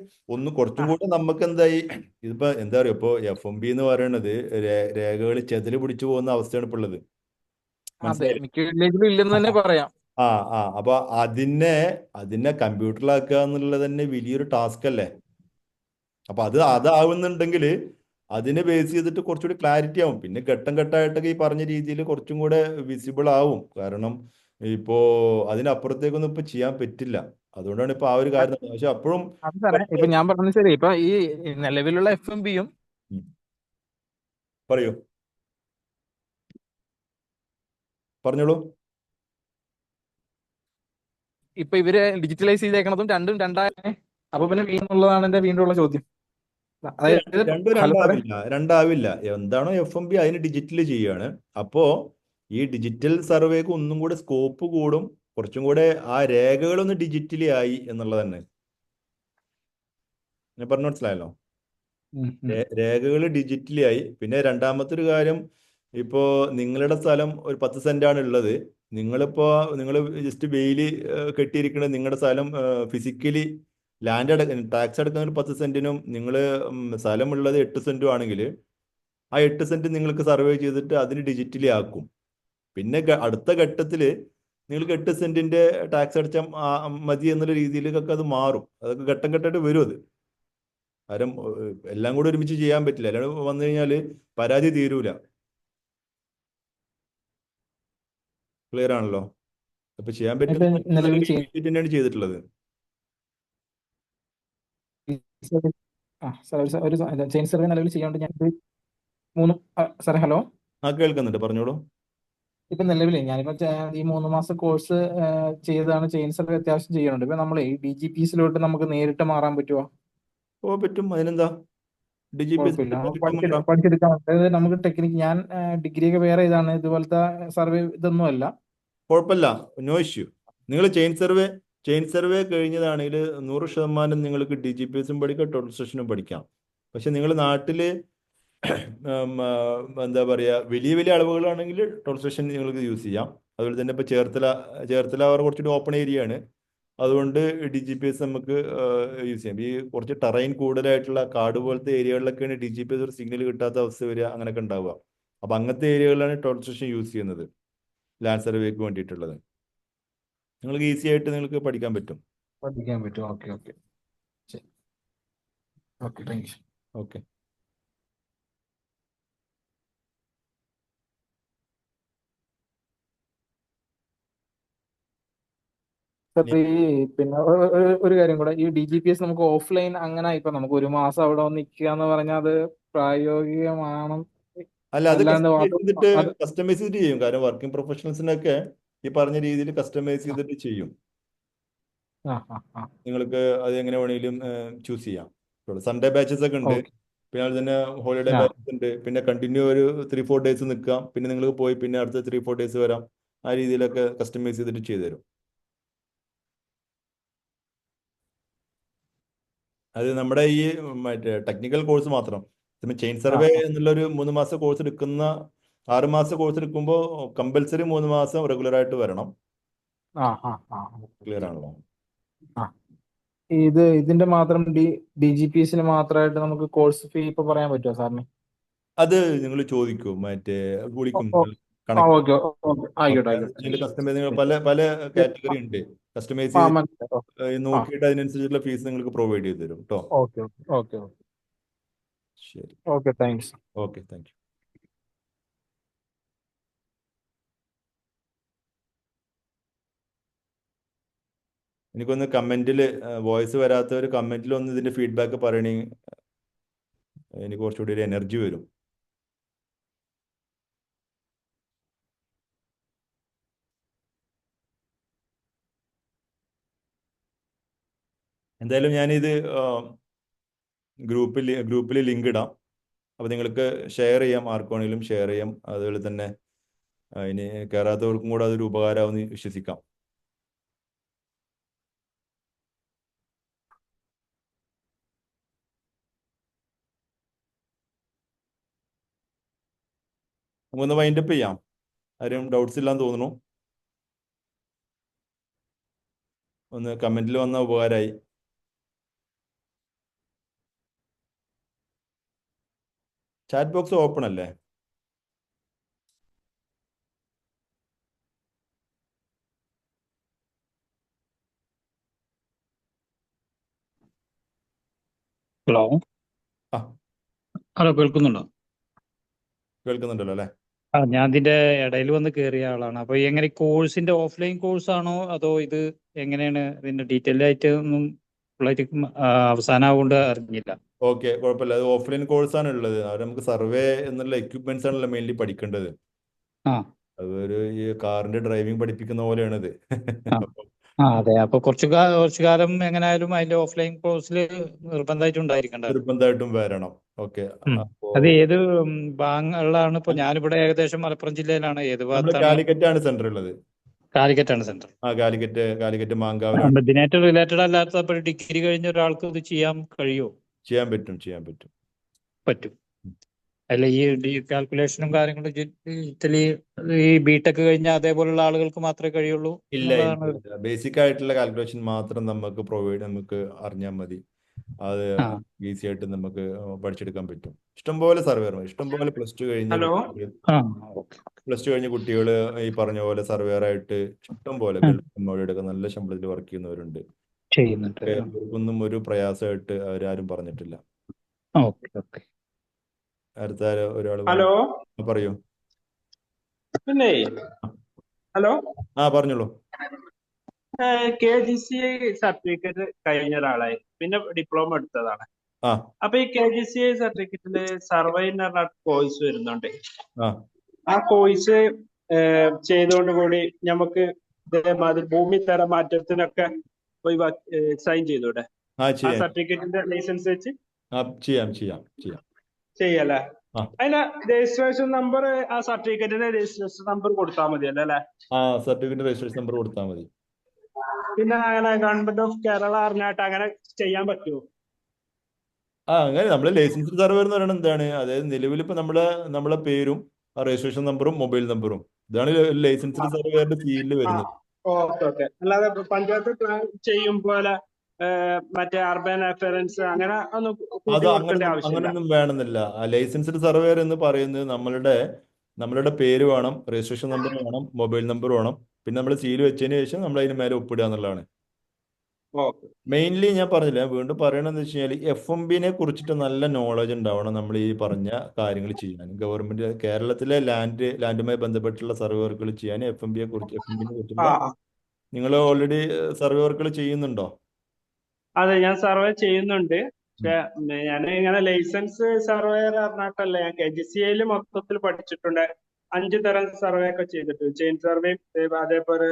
കുറച്ചും ആ, കൂടെ നമുക്ക് എന്തായി, ഇതിപ്പോ എന്താ പറയുക, ഇപ്പൊ FMB എന്ന് പറയുന്നത് രേഖകൾ ചെതല് പിടിച്ചു പോകുന്ന അവസ്ഥയാണ് ഇപ്പോൾ ഉള്ളത്. അതെ, മനസ്സിലായില്ലേ? മിക്ക വില്ലേജിലും ഇല്ലെന്ന് തന്നെ പറയാം. ആ അപ്പൊ അതിനെ കമ്പ്യൂട്ടറിലാക്കുക എന്നുള്ളത് തന്നെ വലിയൊരു ടാസ്ക് അല്ലേ? അപ്പൊ ആ, അതാവുന്നുണ്ടെങ്കിൽ അതിനെ ബേസ് ചെയ്തിട്ട് കുറച്ചുകൂടി ക്ലാരിറ്റി ആവും. പിന്നെ ഘട്ടം ഘട്ടമായിട്ടൊക്കെ ഈ പറഞ്ഞ രീതിയിൽ കുറച്ചും കൂടെ വിസിബിൾ ആവും. കാരണം ഇപ്പോ അതിനപ്പുറത്തേക്കൊന്നും ഇപ്പൊ ചെയ്യാൻ പറ്റില്ല. അതുകൊണ്ടാണ് ഇപ്പൊ ആ ഒരു കാര്യം നടക്കുന്നത്. പക്ഷെ അപ്പോഴും അത് സാറേ, ഇപ്പൊ ഞാൻ പറഞ്ഞത് ശരി. ഇപ്പൊ ഈ നിലവിലുള്ള FMBയും ഉം, പറയൂ, പറഞ്ഞോളൂ. ഇപ്പൊ ഇവര് ഡിജിറ്റലൈസ് ചെയ്തേക്കണതും രണ്ടും രണ്ടായ. അപ്പൊ പിന്നെ വീണ്ടുള്ളതാണ് എന്റെ വീണ്ടുള്ള ചോദ്യം. അതായത് രണ്ടും ഹലോ സാറേ. രണ്ടാവില്ല. എന്താണോ FMB അതിന് ഡിജിറ്റൽ ചെയ്യാണ്. അപ്പോ ഈ ഡിജിറ്റൽ സർവേക്ക് ഒന്നും കൂടെ സ്കോപ്പ് കൂടും, കുറച്ചും കൂടെ ആ രേഖകളൊന്ന് ഡിജിറ്റലി ആയി എന്നുള്ളത് തന്നെ. ഞാൻ പറഞ്ഞു മനസ്സിലായല്ലോ? രേഖകൾ ഡിജിറ്റലി ആയി. പിന്നെ രണ്ടാമത്തെ ഒരു കാര്യം, ഇപ്പോ നിങ്ങളുടെ സ്ഥലം ഒരു 10 സെന്റാണ് ഉള്ളത്. നിങ്ങൾ ജസ്റ്റ് വെയില് കെട്ടിയിരിക്കുന്നത് നിങ്ങളുടെ സ്ഥലം ഫിസിക്കലി ടാക്സ് അടക്കുന്ന ഒരു 10 സെന്റിനും നിങ്ങൾ സ്ഥലമുള്ളത് 8 സെന്റും ആണെങ്കിൽ ആ 8 സെന്റ് നിങ്ങൾക്ക് സർവേ ചെയ്തിട്ട് അതിന് ഡിജിറ്റലി ആക്കും. പിന്നെ അടുത്ത ഘട്ടത്തിൽ നിങ്ങൾക്ക് 8 സെന്റിന്റെ ടാക്സ് അടച്ചാൽ മതി എന്നുള്ള രീതിയിലേക്കൊക്കെ അത് മാറും. അതൊക്കെ ഘട്ടം ഘട്ടമായിട്ട് വരും അത്. കാരണം എല്ലാം കൂടെ ഒരുമിച്ച് ചെയ്യാൻ പറ്റില്ല. അല്ലാണ്ട് വന്നു കഴിഞ്ഞാൽ പരാതി തീരൂല. ക്ലിയർ ആണല്ലോ? അപ്പൊ ചെയ്യാൻ ഇപ്പൊ പറ്റുന്ന നല്ല നിലവിൽ രീതിയിൽ തന്നെയാണ് ചെയ്തിട്ടുള്ളത്. ഒരു ചെയിൻ സർവേ നിലവിൽ ചെയ്യാണ്ട് ഞാൻ മൂന്ന് സാറേ ഹലോ. കേൾക്കുന്നുണ്ട്, പറഞ്ഞോളൂ. ഇപ്പൊ നിലവിലെ ഞാനിപ്പോ ഈ 3 മാസം കോഴ്സ് ചെയ്താണ്. ചെയിൻ സർവേ അത്യാവശ്യം ചെയ്യുന്നുണ്ട്. ഇപ്പൊ നമ്മൾ ഈ DGPസിലോട്ട് നമുക്ക് നേരിട്ട് മാറാൻ പറ്റുമോ? പറ്റും. അതിനെന്താ? കുഴപ്പമില്ല, നമുക്ക് കിട്ടും മാറാം. പഠിച്ചെടുക്കാം. അതായത് നമുക്ക് ടെക്നിക്ക്, ഞാൻ ഡിഗ്രി ഒക്കെ വേറെ ഇതാണ്, ഇതുപോലത്തെ സർവേ ഇതൊന്നും അല്ല. കുഴപ്പമില്ല, നോ ഇഷ്യൂ. നിങ്ങൾ ചെയിൻ സർവേ കഴിഞ്ഞതാണെങ്കിൽ 100% നിങ്ങൾക്ക് DGPസും പഠിക്കാം, ടോട്ടൽ സ്റ്റേഷനും പഠിക്കാം. പക്ഷെ നിങ്ങൾ നാട്ടില് എന്താ പറയുക, വലിയ വലിയ അളവുകളാണെങ്കിൽ ടോൾ സ്റ്റേഷൻ നിങ്ങൾക്ക് യൂസ് ചെയ്യാം. അതുപോലെ തന്നെ ഇപ്പോൾ ചേർത്തല അവർ കുറച്ചുകൂടി ഓപ്പൺ ഏരിയ ആണ്. അതുകൊണ്ട് DGPS നമുക്ക് യൂസ് ചെയ്യാം. ഈ കുറച്ച് ടെറൈൻ കൂടുതലായിട്ടുള്ള കാട് പോലത്തെ ഏരിയകളിലൊക്കെയാണ് DGPS ഒരു സിഗ്നൽ കിട്ടാത്ത അവസ്ഥ വരിക, അങ്ങനെയൊക്കെ ഉണ്ടാവുക. അപ്പം അങ്ങനത്തെ ഏരിയകളിലാണ് ടോൾ സ്റ്റേഷൻ യൂസ് ചെയ്യുന്നത്, ലാൻഡ് സർവേക്ക് വേണ്ടിയിട്ടുള്ളത്. നിങ്ങൾക്ക് ഈസി ആയിട്ട് നിങ്ങൾക്ക് പഠിക്കാൻ പറ്റും. പഠിക്കാൻ പറ്റും. Okay okay okay, thank you. Okay. ഈ പിന്നെ ഒരു കാര്യം കൂടെ, ഈ DGPS നമുക്ക് ഓഫ്ലൈൻ അങ്ങനെ ഇപ്പൊ നമുക്ക് 1 മാസം അവിടെ വന്ന് നിൽക്കുക എന്ന് പറഞ്ഞാൽ അത് പ്രായോഗികമാണ്? അല്ല, അത് അല്ലാണ്ട് കസ്റ്റമൈസ് ചെയ്തിട്ട് ചെയ്യും. കാരണം വർക്കിംഗ് പ്രൊഫഷണൽസിനൊക്കെ ഈ പറഞ്ഞ രീതിയിൽ കസ്റ്റമൈസ് ചെയ്തിട്ട് ചെയ്യും. നിങ്ങൾക്ക് അത് എങ്ങനെ വേണമെങ്കിലും ചൂസ് ചെയ്യാം. സൺഡേ ബാച്ചസ് ഒക്കെ ഉണ്ട്. ഓക്കെ. പിന്നെ അതുപോലെ തന്നെ ഹോളിഡേ ബാച്ചസ് ഉണ്ട്. പിന്നെ കണ്ടിന്യൂ ഒരു 3-4 ഡേയ്സ് നിൽക്കാം. പിന്നെ നിങ്ങൾക്ക് പോയി പിന്നെ അടുത്ത 3-4 ഡേയ്സ് വരാം. ആ രീതിയിലൊക്കെ കസ്റ്റമൈസ് ചെയ്തിട്ട് ചെയ്തു തരും. അത് നമ്മുടെ ഈ മറ്റേ ടെക്നിക്കൽ കോഴ്സ് മാത്രം. ചെയിൻ സർവേ എന്നുള്ളൊരു 3 മാസം കോഴ്സ് എടുക്കുന്ന 6 മാസം കോഴ്സ് എടുക്കുമ്പോൾ കമ്പൽസറി 3 മാസം റെഗുലർ ആയിട്ട് വരണം. ക്ലിയർ ആണല്ലോ? ഇതിന്റെ മാത്രം DGPസിന് മാത്രമായിട്ട് നമുക്ക് കോഴ്സ് ഫീ ഇപ്പൊ പറയാൻ പറ്റുമോ സാറിന്? അത് നിങ്ങൾ ചോദിക്കൂ, മറ്റേ വിളിക്കും ഓ, കണക്ട്. ഓക്കെ ഓക്കെ, ആയിക്കോട്ടെ കസ്റ്റമൈസ് ആയിക്കോട്ടെ. പല കാറ്റഗറി ഉണ്ട്. കസ്റ്റമൈസ് ആ ചെയ്ത് മനസ്സിലായി. നോക്കിയിട്ട് അതിനനുസരിച്ചുള്ള ഫീസ് നിങ്ങൾക്ക് പ്രൊവൈഡ് ചെയ്ത് തരും കേട്ടോ. ഓക്കെ ഓക്കെ ഓക്കെ ശരി, okay, thanks. Okay, thank you. എനിക്കൊന്ന് കമന്റിൽ വോയിസ് വരാത്തവർ കമന്റിൽ ഒന്ന് ഇതിന്റെ ഫീഡ്ബാക്ക് പറയണെങ്കിൽ എനിക്ക് കുറച്ചുകൂടി ഒരു എനർജി വരും. എന്തായാലും ഞാനിത് ഗ്രൂപ്പിൽ ലിങ്ക് ഇടാം. അപ്പോൾ നിങ്ങൾക്ക് ഷെയർ ചെയ്യാം, ആർക്കാണെങ്കിലും ഷെയർ ചെയ്യാം. അതുപോലെ തന്നെ ഇനി കയറാത്തവർക്കും കൂടെ അതൊരു ഉപകാരമാവുമെന്ന് വിശ്വസിക്കാം. നമുക്കൊന്ന് വൈൻഡപ്പ് ചെയ്യാം. ആരും ഡൗട്ട്സ് ഇല്ലാന്ന് തോന്നുന്നു. ഒന്ന് കമന്റിൽ വന്ന ഉപകാരമായി. ചാറ്റ് ബോക്സ് ഓപ്പൺ അല്ലേ? ഹലോ ആ, ഹലോ കേൾക്കുന്നുണ്ടോ? കേൾക്കുന്നുണ്ടല്ലോ അല്ലേ? ഞാൻ ഇതിന്റെ ഇടയിൽ വന്ന് കയറിയ ആളാണ്. അപ്പൊ എങ്ങനെ കോഴ്സിന്റെ ഓഫ്ലൈൻ കോഴ്സ് ആണോ അതോ ഇത് എങ്ങനെയാണ്? ഇതിന്റെ ഡീറ്റെയിൽ ആയിട്ട് ഒന്നും ഫുള്ളായിട്ട് അവസാനമാകൊണ്ട് അറിഞ്ഞില്ല. ഓക്കെ, കുഴപ്പമില്ല. അത് ഓഫ്ലൈൻ കോഴ്സാണ് ഉള്ളത്. അവർ നമുക്ക് സർവേ എന്നുള്ള എക്യുപ്മെന്റ്സ് ആണല്ലോ മെയിൻലി പഠിക്കേണ്ടത്. ആ അതൊരു ഈ കാറിന്റെ ഡ്രൈവിംഗ് പഠിപ്പിക്കുന്ന പോലെയാണിത്. ആ ആ അതെ. അപ്പൊ കുറച്ചു കാലം എങ്ങനെയായാലും അതിന്റെ ഓഫ്ലൈൻ കോഴ്സിൽ നിർബന്ധമായിട്ട് ഉണ്ടായിരിക്കണ്ടായിരുന്നു. നിർബന്ധമായിട്ടും വരണം. ഓക്കെ, അപ്പോ അത് ഏത് ഭാഗങ്ങളിലാണ്? ഇപ്പൊ ഞാനിവിടെ ഏകദേശം മലപ്പുറം ജില്ലയിലാണ്. ഏത് നമ്മൾ ഭാഗത്താണ്? കാലിക്കറ്റാണ് സെന്റർ ഉള്ളത്. കാലിക്കറ്റാണ് സെന്റർ. കാലിക്കറ്റ് മാങ്കാവിലാണ്. ഇതിനായിട്ട് റിലേറ്റഡ് അല്ലാത്ത ഡിഗ്രി കഴിഞ്ഞ ഒരാൾക്ക് ഇത് ചെയ്യാൻ കഴിയുമോ? ചെയ്യാൻ പറ്റും. പറ്റും. അല്ല, ഈ കാൽക്കുലേഷനും കാര്യങ്ങളും ഡിജിറ്റലി ഈ ബിടെക് കഴിഞ്ഞ അതേപോലുള്ള ആളുകൾക്ക് മാത്രമേ കഴിയുള്ളൂ ഇല്ല, എന്നുള്ളതാണ്. ബേസിക് ആയിട്ടുള്ള കാൽക്കുലേഷൻ മാത്രം നമുക്ക് അറിഞ്ഞാൽ മതി. അത് ആ ഈസി ആയിട്ട് നമുക്ക് പഠിച്ചെടുക്കാൻ പറ്റും. ഇഷ്ടംപോലെ സർവേയർ, ഇഷ്ടംപോലെ പ്ലസ് ടു കഴിഞ്ഞ ആ ഓക്കെ. കുട്ടികൾ ഈ പറഞ്ഞ പോലെ സർവേയറായിട്ട് ഇഷ്ടംപോലെ ഗൾഫിലൊക്കെ നല്ല ശമ്പളത്തിൽ വർക്ക് ചെയ്യുന്നവരുണ്ട്. ചെയ്യുന്നുണ്ട്. അവർക്കൊന്നും ഒരു പ്രയാസമായിട്ട് അവരാരും പറഞ്ഞിട്ടില്ല. Okay okay. അടുത്ത ഒരാൾ ഹലോ, പറയൂ. പിന്നെ ഹലോ, പറഞ്ഞോളൂ. KGCI സർട്ടിഫിക്കറ്റ് കഴിഞ്ഞ ഒരാളായി, പിന്നെ ഡിപ്ലോമ എടുത്തതാണ്. ആ അപ്പൊ ഈ KGCI സർട്ടിഫിക്കറ്റില് സർവേ എന്ന് പറഞ്ഞ കോഴ്സ് വരുന്നുണ്ട്. ആ ആ കോഴ്സ് ചെയ്തുകൊണ്ട് കൂടി നമുക്ക് ഇതേമാതിരി ഭൂമി തര മാറ്റത്തിനൊക്കെ സൈൻ ചെയ്തൂടെ? ആ സർട്ടിഫിക്കറ്റിന്റെ ലൈസൻസ് വെച്ച് ചെയ്യാം. ചെയ്യല്ലേ? ആ. അതിന് രജിസ്ട്രേഷൻ നമ്പർ, ആ സർട്ടിഫിക്കറ്റിന്റെ രജിസ്ട്രേഷൻ നമ്പർ കൊടുത്താൽ മതിയല്ലോ അല്ലേ? സർട്ടിഫിക്കറ്റ് രജിസ്ട്രേഷൻ നമ്പർ കൊടുത്താൽ മതി. പിന്നെ അങ്ങനെ ഗവൺമെന്റ് ഓഫ് കേരള അറിഞ്ഞായിട്ട് അങ്ങനെ ചെയ്യാൻ പറ്റുമോ? അങ്ങനെ നമ്മളെ ലൈസൻസ് സർവേർ എന്ന് പറയുന്നത് എന്താണ്? അതായത് നിലവിൽ ഇപ്പൊ നമ്മളെ പേരും രജിസ്ട്രേഷൻ നമ്പറും മൊബൈൽ നമ്പറും, ഇതാണ് ലൈസൻസ് സർവേറിന്റെ കീഴിൽ വരുന്നത്. ഓക്കെ. അല്ലാതെ പഞ്ചായത്ത് പ്ലാൻ ചെയ്യും പോലെ മറ്റേ അർബൻ അഫയറൻസ് അങ്ങനെ ഒന്നും കൂട്ടി കൊടുക്കേണ്ട ആവശ്യമില്ല. അങ്ങനൊന്നും വേണമെന്നില്ല. ലൈസൻസ്ഡ് സർവേയർ എന്ന് പറയുന്നത് നമ്മളുടെ പേര് വേണം, രജിസ്ട്രേഷൻ നമ്പർ വേണം, മൊബൈൽ നമ്പർ വേണം. പിന്നെ നമ്മൾ സീൽ വെച്ചതിന് ശേഷം നമ്മൾ അതിന് മേലെ ഒപ്പിടുക എന്നുള്ളതാണ്. മെയിൻലി ഞാൻ പറഞ്ഞില്ല, വീണ്ടും പറയണമെന്ന് വെച്ച് കഴിഞ്ഞാൽ FMBനെ കുറിച്ചിട്ട് നല്ല നോളജ് ഉണ്ടാവണം നമ്മൾ ഈ പറഞ്ഞ കാര്യങ്ങൾ ചെയ്യാൻ. ഗവൺമെന്റ് കേരളത്തിലെ ലാൻഡുമായി ബന്ധപ്പെട്ടുള്ള സർവേ വർക്കുകൾ ചെയ്യാൻ FMBനെ കുറിച്ചുള്ള നിങ്ങൾ ഓൾറെഡി സർവേ വർക്കുകൾ ചെയ്യുന്നുണ്ടോ? അതെ, ഞാൻ സർവേ ചെയ്യുന്നുണ്ട്. പക്ഷെ ഞാൻ ഇങ്ങനെ ലൈസൻസ് സർവേയർ പറഞ്ഞിട്ടല്ല, ഞാൻ KGCIയിൽ മൊത്തത്തിൽ പഠിച്ചിട്ടുണ്ട്. 5 തരം സർവേ ഒക്കെ ചെയ്തിട്ടുണ്ട്. ചെയിൻ സർവേ, അതേപോലെ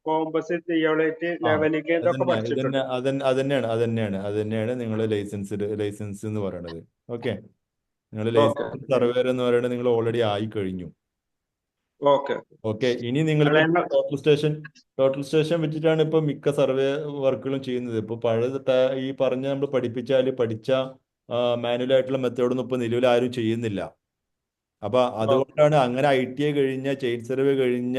കോമ്പസിറ്റ്, തിയോളജി, ലെവലിംഗ്, ഇതൊക്കെ പഠിച്ചിട്ടുണ്ട്. അതന്നെയാണ് നിങ്ങൾ ലൈസൻസ് എന്ന് പറയുന്നത്. ഓക്കെ, നിങ്ങൾ ലൈസൻസ് സർവേയർ എന്ന് പറയുന്നത് നിങ്ങൾ ഓൾറെഡി ആയി കഴിഞ്ഞു. ഓക്കെ. ഇനി നിങ്ങൾ ടോട്ടൽ സ്റ്റേഷൻ വെച്ചിട്ടാണ് ഇപ്പൊ മിക്ക സർവേ വർക്കുകളും ചെയ്യുന്നത്. ഇപ്പൊ ഈ പറഞ്ഞ നമ്മൾ പഠിച്ച മാനുവൽ ആയിട്ടുള്ള മെത്തേഡൊന്നും ഇപ്പൊ നിലവിൽ ആരും ചെയ്യുന്നില്ല. അപ്പൊ അതുകൊണ്ടാണ് അങ്ങനെ ITI കഴിഞ്ഞ ചെയിൻ സർവേ കഴിഞ്ഞ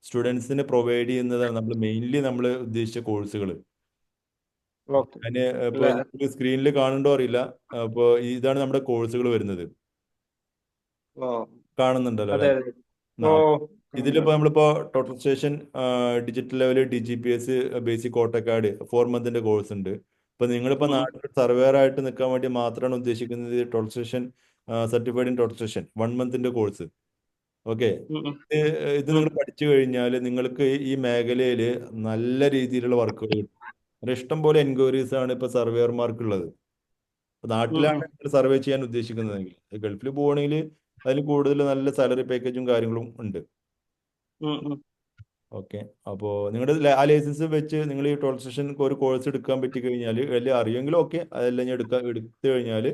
സ്റ്റുഡൻസിന് പ്രൊവൈഡ് ചെയ്യുന്നതാണ് നമ്മൾ മെയിൻലി നമ്മൾ ഉദ്ദേശിച്ച കോഴ്സുകൾ. ഓക്കെ ഞാൻ അല്ല ഇപ്പോൾ സ്ക്രീനിൽ കാണുന്നുണ്ടോ അറിയില്ല. അപ്പോൾ ഇതാണ് നമ്മുടെ കോഴ്സുകൾ വരുന്നത്. ഓ കാണുന്നുണ്ടല്ലോ അതെ അല്ലേ? അതെ ആ, ഓ ഇതിലിപ്പോൾ നമ്മളിപ്പോൾ total station digital level DGPS basic AutoCAD 4 മന്തിന്റെ കോഴ്സ് ഉണ്ട്. ഇപ്പൊ നിങ്ങളിപ്പോൾ നാട്ടിൽ സർവേർ ആയിട്ട് നിൽക്കാൻ വേണ്ടി മാത്രമാണ് ഉദ്ദേശിക്കുന്നത് total station certified in total station 1 മന്തിന്റെ കോഴ്സ്. ഓക്കെ, ഇത് നിങ്ങൾ പഠിച്ചു കഴിഞ്ഞാൽ നിങ്ങൾക്ക് ഈ മേഖലയിൽ നല്ല രീതിയിലുള്ള വർക്കുകൾ കിട്ടും. കാരണം ഇഷ്ടം പോലെ എൻക്വയറീസ് ആണ് ഇപ്പൊ സർവേയർമാർക്കുള്ളത്. ഇപ്പൊ നാട്ടിലാണ് നിങ്ങൾ സർവേ ചെയ്യാൻ ഉദ്ദേശിക്കുന്നതെങ്കിൽ, ഗൾഫിൽ പോവുകയാണെങ്കിൽ അതിൽ കൂടുതൽ നല്ല സാലറി പാക്കേജും കാര്യങ്ങളും ഉണ്ട്. ഓക്കെ, അപ്പോൾ നിങ്ങളുടെ ആ ലൈസൻസ് വെച്ച് നിങ്ങൾ ഈ ടോൾ സ്റ്റേഷൻ ഒരു കോഴ്സ് എടുക്കാൻ പറ്റി കഴിഞ്ഞാൽ, അല്ലെങ്കിൽ അറിയുമെങ്കിലും ഓക്കെ, അതെല്ലാം ഞാൻ എടുത്തു കഴിഞ്ഞാൽ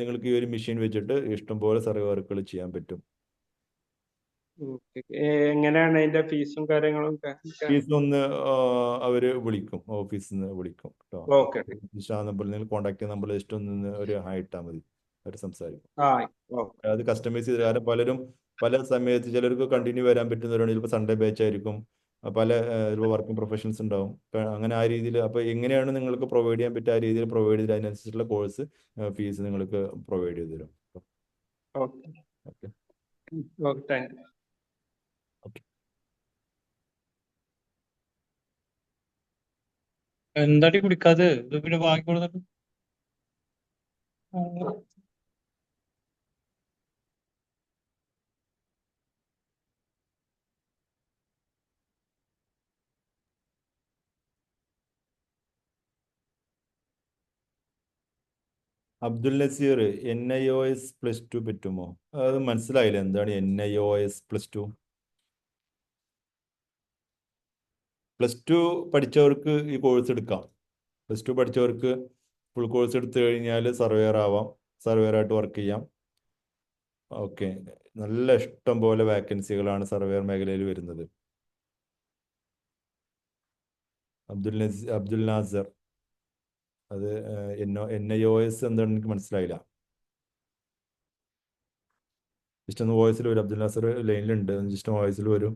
നിങ്ങൾക്ക് ഈ ഒരു മെഷീൻ വെച്ചിട്ട് ഇഷ്ടംപോലെ സർവേ വർക്കുകൾ ചെയ്യാൻ പറ്റും. എങ്ങനെയാണ് അതിന്റെ ഫീസും കാര്യങ്ങളും ഫീസ് ഒന്ന് അവര് വിളിക്കും, ഓഫീസിൽ നിന്ന് വിളിക്കും കേട്ടോ. ഓക്കെ ആ നമ്പറിൽ നിങ്ങൾ കോൺടാക്ട് ചെയ്യുന്ന നമ്പറിൽ ജസ്റ്റ് ഒന്ന് ഒരു ഹായ് ഇട്ടാൽ മതി, അവർ സംസാരിക്കും. ആ അത് കസ്റ്റമൈസ് ചെയ്ത്, കാരണം പലരും പല സമയത്ത് ചിലർക്ക് കണ്ടിന്യൂ വരാൻ പറ്റുന്നവരാണ്, ചിലപ്പോൾ സൺഡേ ബാച്ച് ആയിരിക്കും, പല ചിലപ്പോൾ വർക്കിംഗ് പ്രൊഫഷൻസ് ഉണ്ടാവും. അങ്ങനെ ആ രീതിയിൽ അപ്പോൾ എങ്ങനെയാണ് നിങ്ങൾക്ക് പ്രൊവൈഡ് ചെയ്യാൻ പറ്റുക, ആ രീതിയിൽ പ്രൊവൈഡ് ചെയ്ത് അതിനനുസരിച്ചുള്ള കോഴ്സ് ഫീസ് നിങ്ങൾക്ക് പ്രൊവൈഡ് ചെയ്ത് തരും. Okay okay, okay thank you. Okay. എന്താടി കുടിക്കാതെ ഇത് പിന്നെ വാങ്ങി കൊടുത്തിട്ട് അബ്ദുൽ നസീർ, NIOS +2 പറ്റുമോ? അത് മനസ്സിലായില്ല, എന്താണ് NIOS +2? +2 പഠിച്ചവർക്ക് ഈ കോഴ്സ് എടുക്കാം. +2 പഠിച്ചവർക്ക് ഫുൾ കോഴ്സ് എടുത്തു കഴിഞ്ഞാൽ സർവേയർ ആവാം, സർവേയർ ആയിട്ട് വർക്ക് ചെയ്യാം. ഓക്കെ, നല്ല ഇഷ്ടം പോലെ വാക്കൻസികളാണ് സർവേയർ മേഖലയിൽ വരുന്നത്. അബ്ദുൽ നാസർ, അത് NIOS എന്താണെന്ന് എനിക്ക് മനസ്സിലായില്ല. ജസ്റ്റ് ഒന്ന് വോയിസിൽ വരും. അബ്ദുൽ നാസർ ലൈനിലുണ്ട്, ജസ്റ്റ് വോയിസിൽ വരും.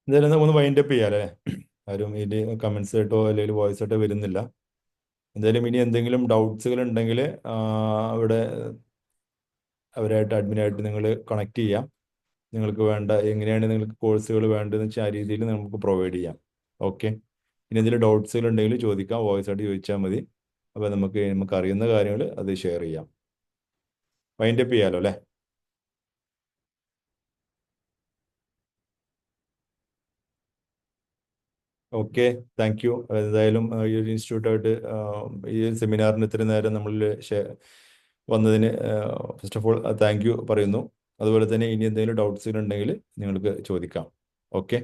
എന്തായാലും ഒന്ന് വൈൻഡ് അപ്പ് ചെയ്യാം അല്ലേ? ആരും ഇതിൽ കമൻസ് ആയിട്ടോ അല്ലെങ്കിൽ വോയിസ് ആയിട്ടോ വരുന്നില്ല. എന്തായാലും ഇനി എന്തെങ്കിലും ഡൗട്ട്സുകൾ ഉണ്ടെങ്കിൽ അവിടെ അവരായിട്ട് അഡ്മിനായിട്ട് നിങ്ങൾ കണക്ട് ചെയ്യാം. നിങ്ങൾക്ക് വേണ്ട എങ്ങനെയാണ് നിങ്ങൾക്ക് കോഴ്സുകൾ വേണ്ടതെന്ന് വെച്ചാൽ ആ രീതിയിൽ നമുക്ക് പ്രൊവൈഡ് ചെയ്യാം. ഓക്കെ, ഇനി എന്തെങ്കിലും ഡൗട്ട്സുകൾ ഉണ്ടെങ്കിൽ ചോദിക്കാം, വോയിസ് ആയിട്ട് ചോദിച്ചാൽ മതി. അപ്പോൾ നമുക്ക് അറിയുന്ന കാര്യങ്ങൾ അത് ഷെയർ ചെയ്യാം. വൈൻഡ് അപ്പ് ചെയ്യാലോ അല്ലേ? Okay, thank you. എന്തായാലും ഈ ഒരു ഇൻസ്റ്റിറ്റ്യൂട്ടായിട്ട് ഈ സെമിനാറിന് ഇത്രയും നേരം നമ്മളിൽ വന്നതിന് first of all thank you പറയുന്നു. അതുപോലെ തന്നെ ഇനി എന്തെങ്കിലും ഡൗട്ട്സുകൾ ഉണ്ടെങ്കിൽ നിങ്ങൾക്ക് ചോദിക്കാം. ഓക്കെ.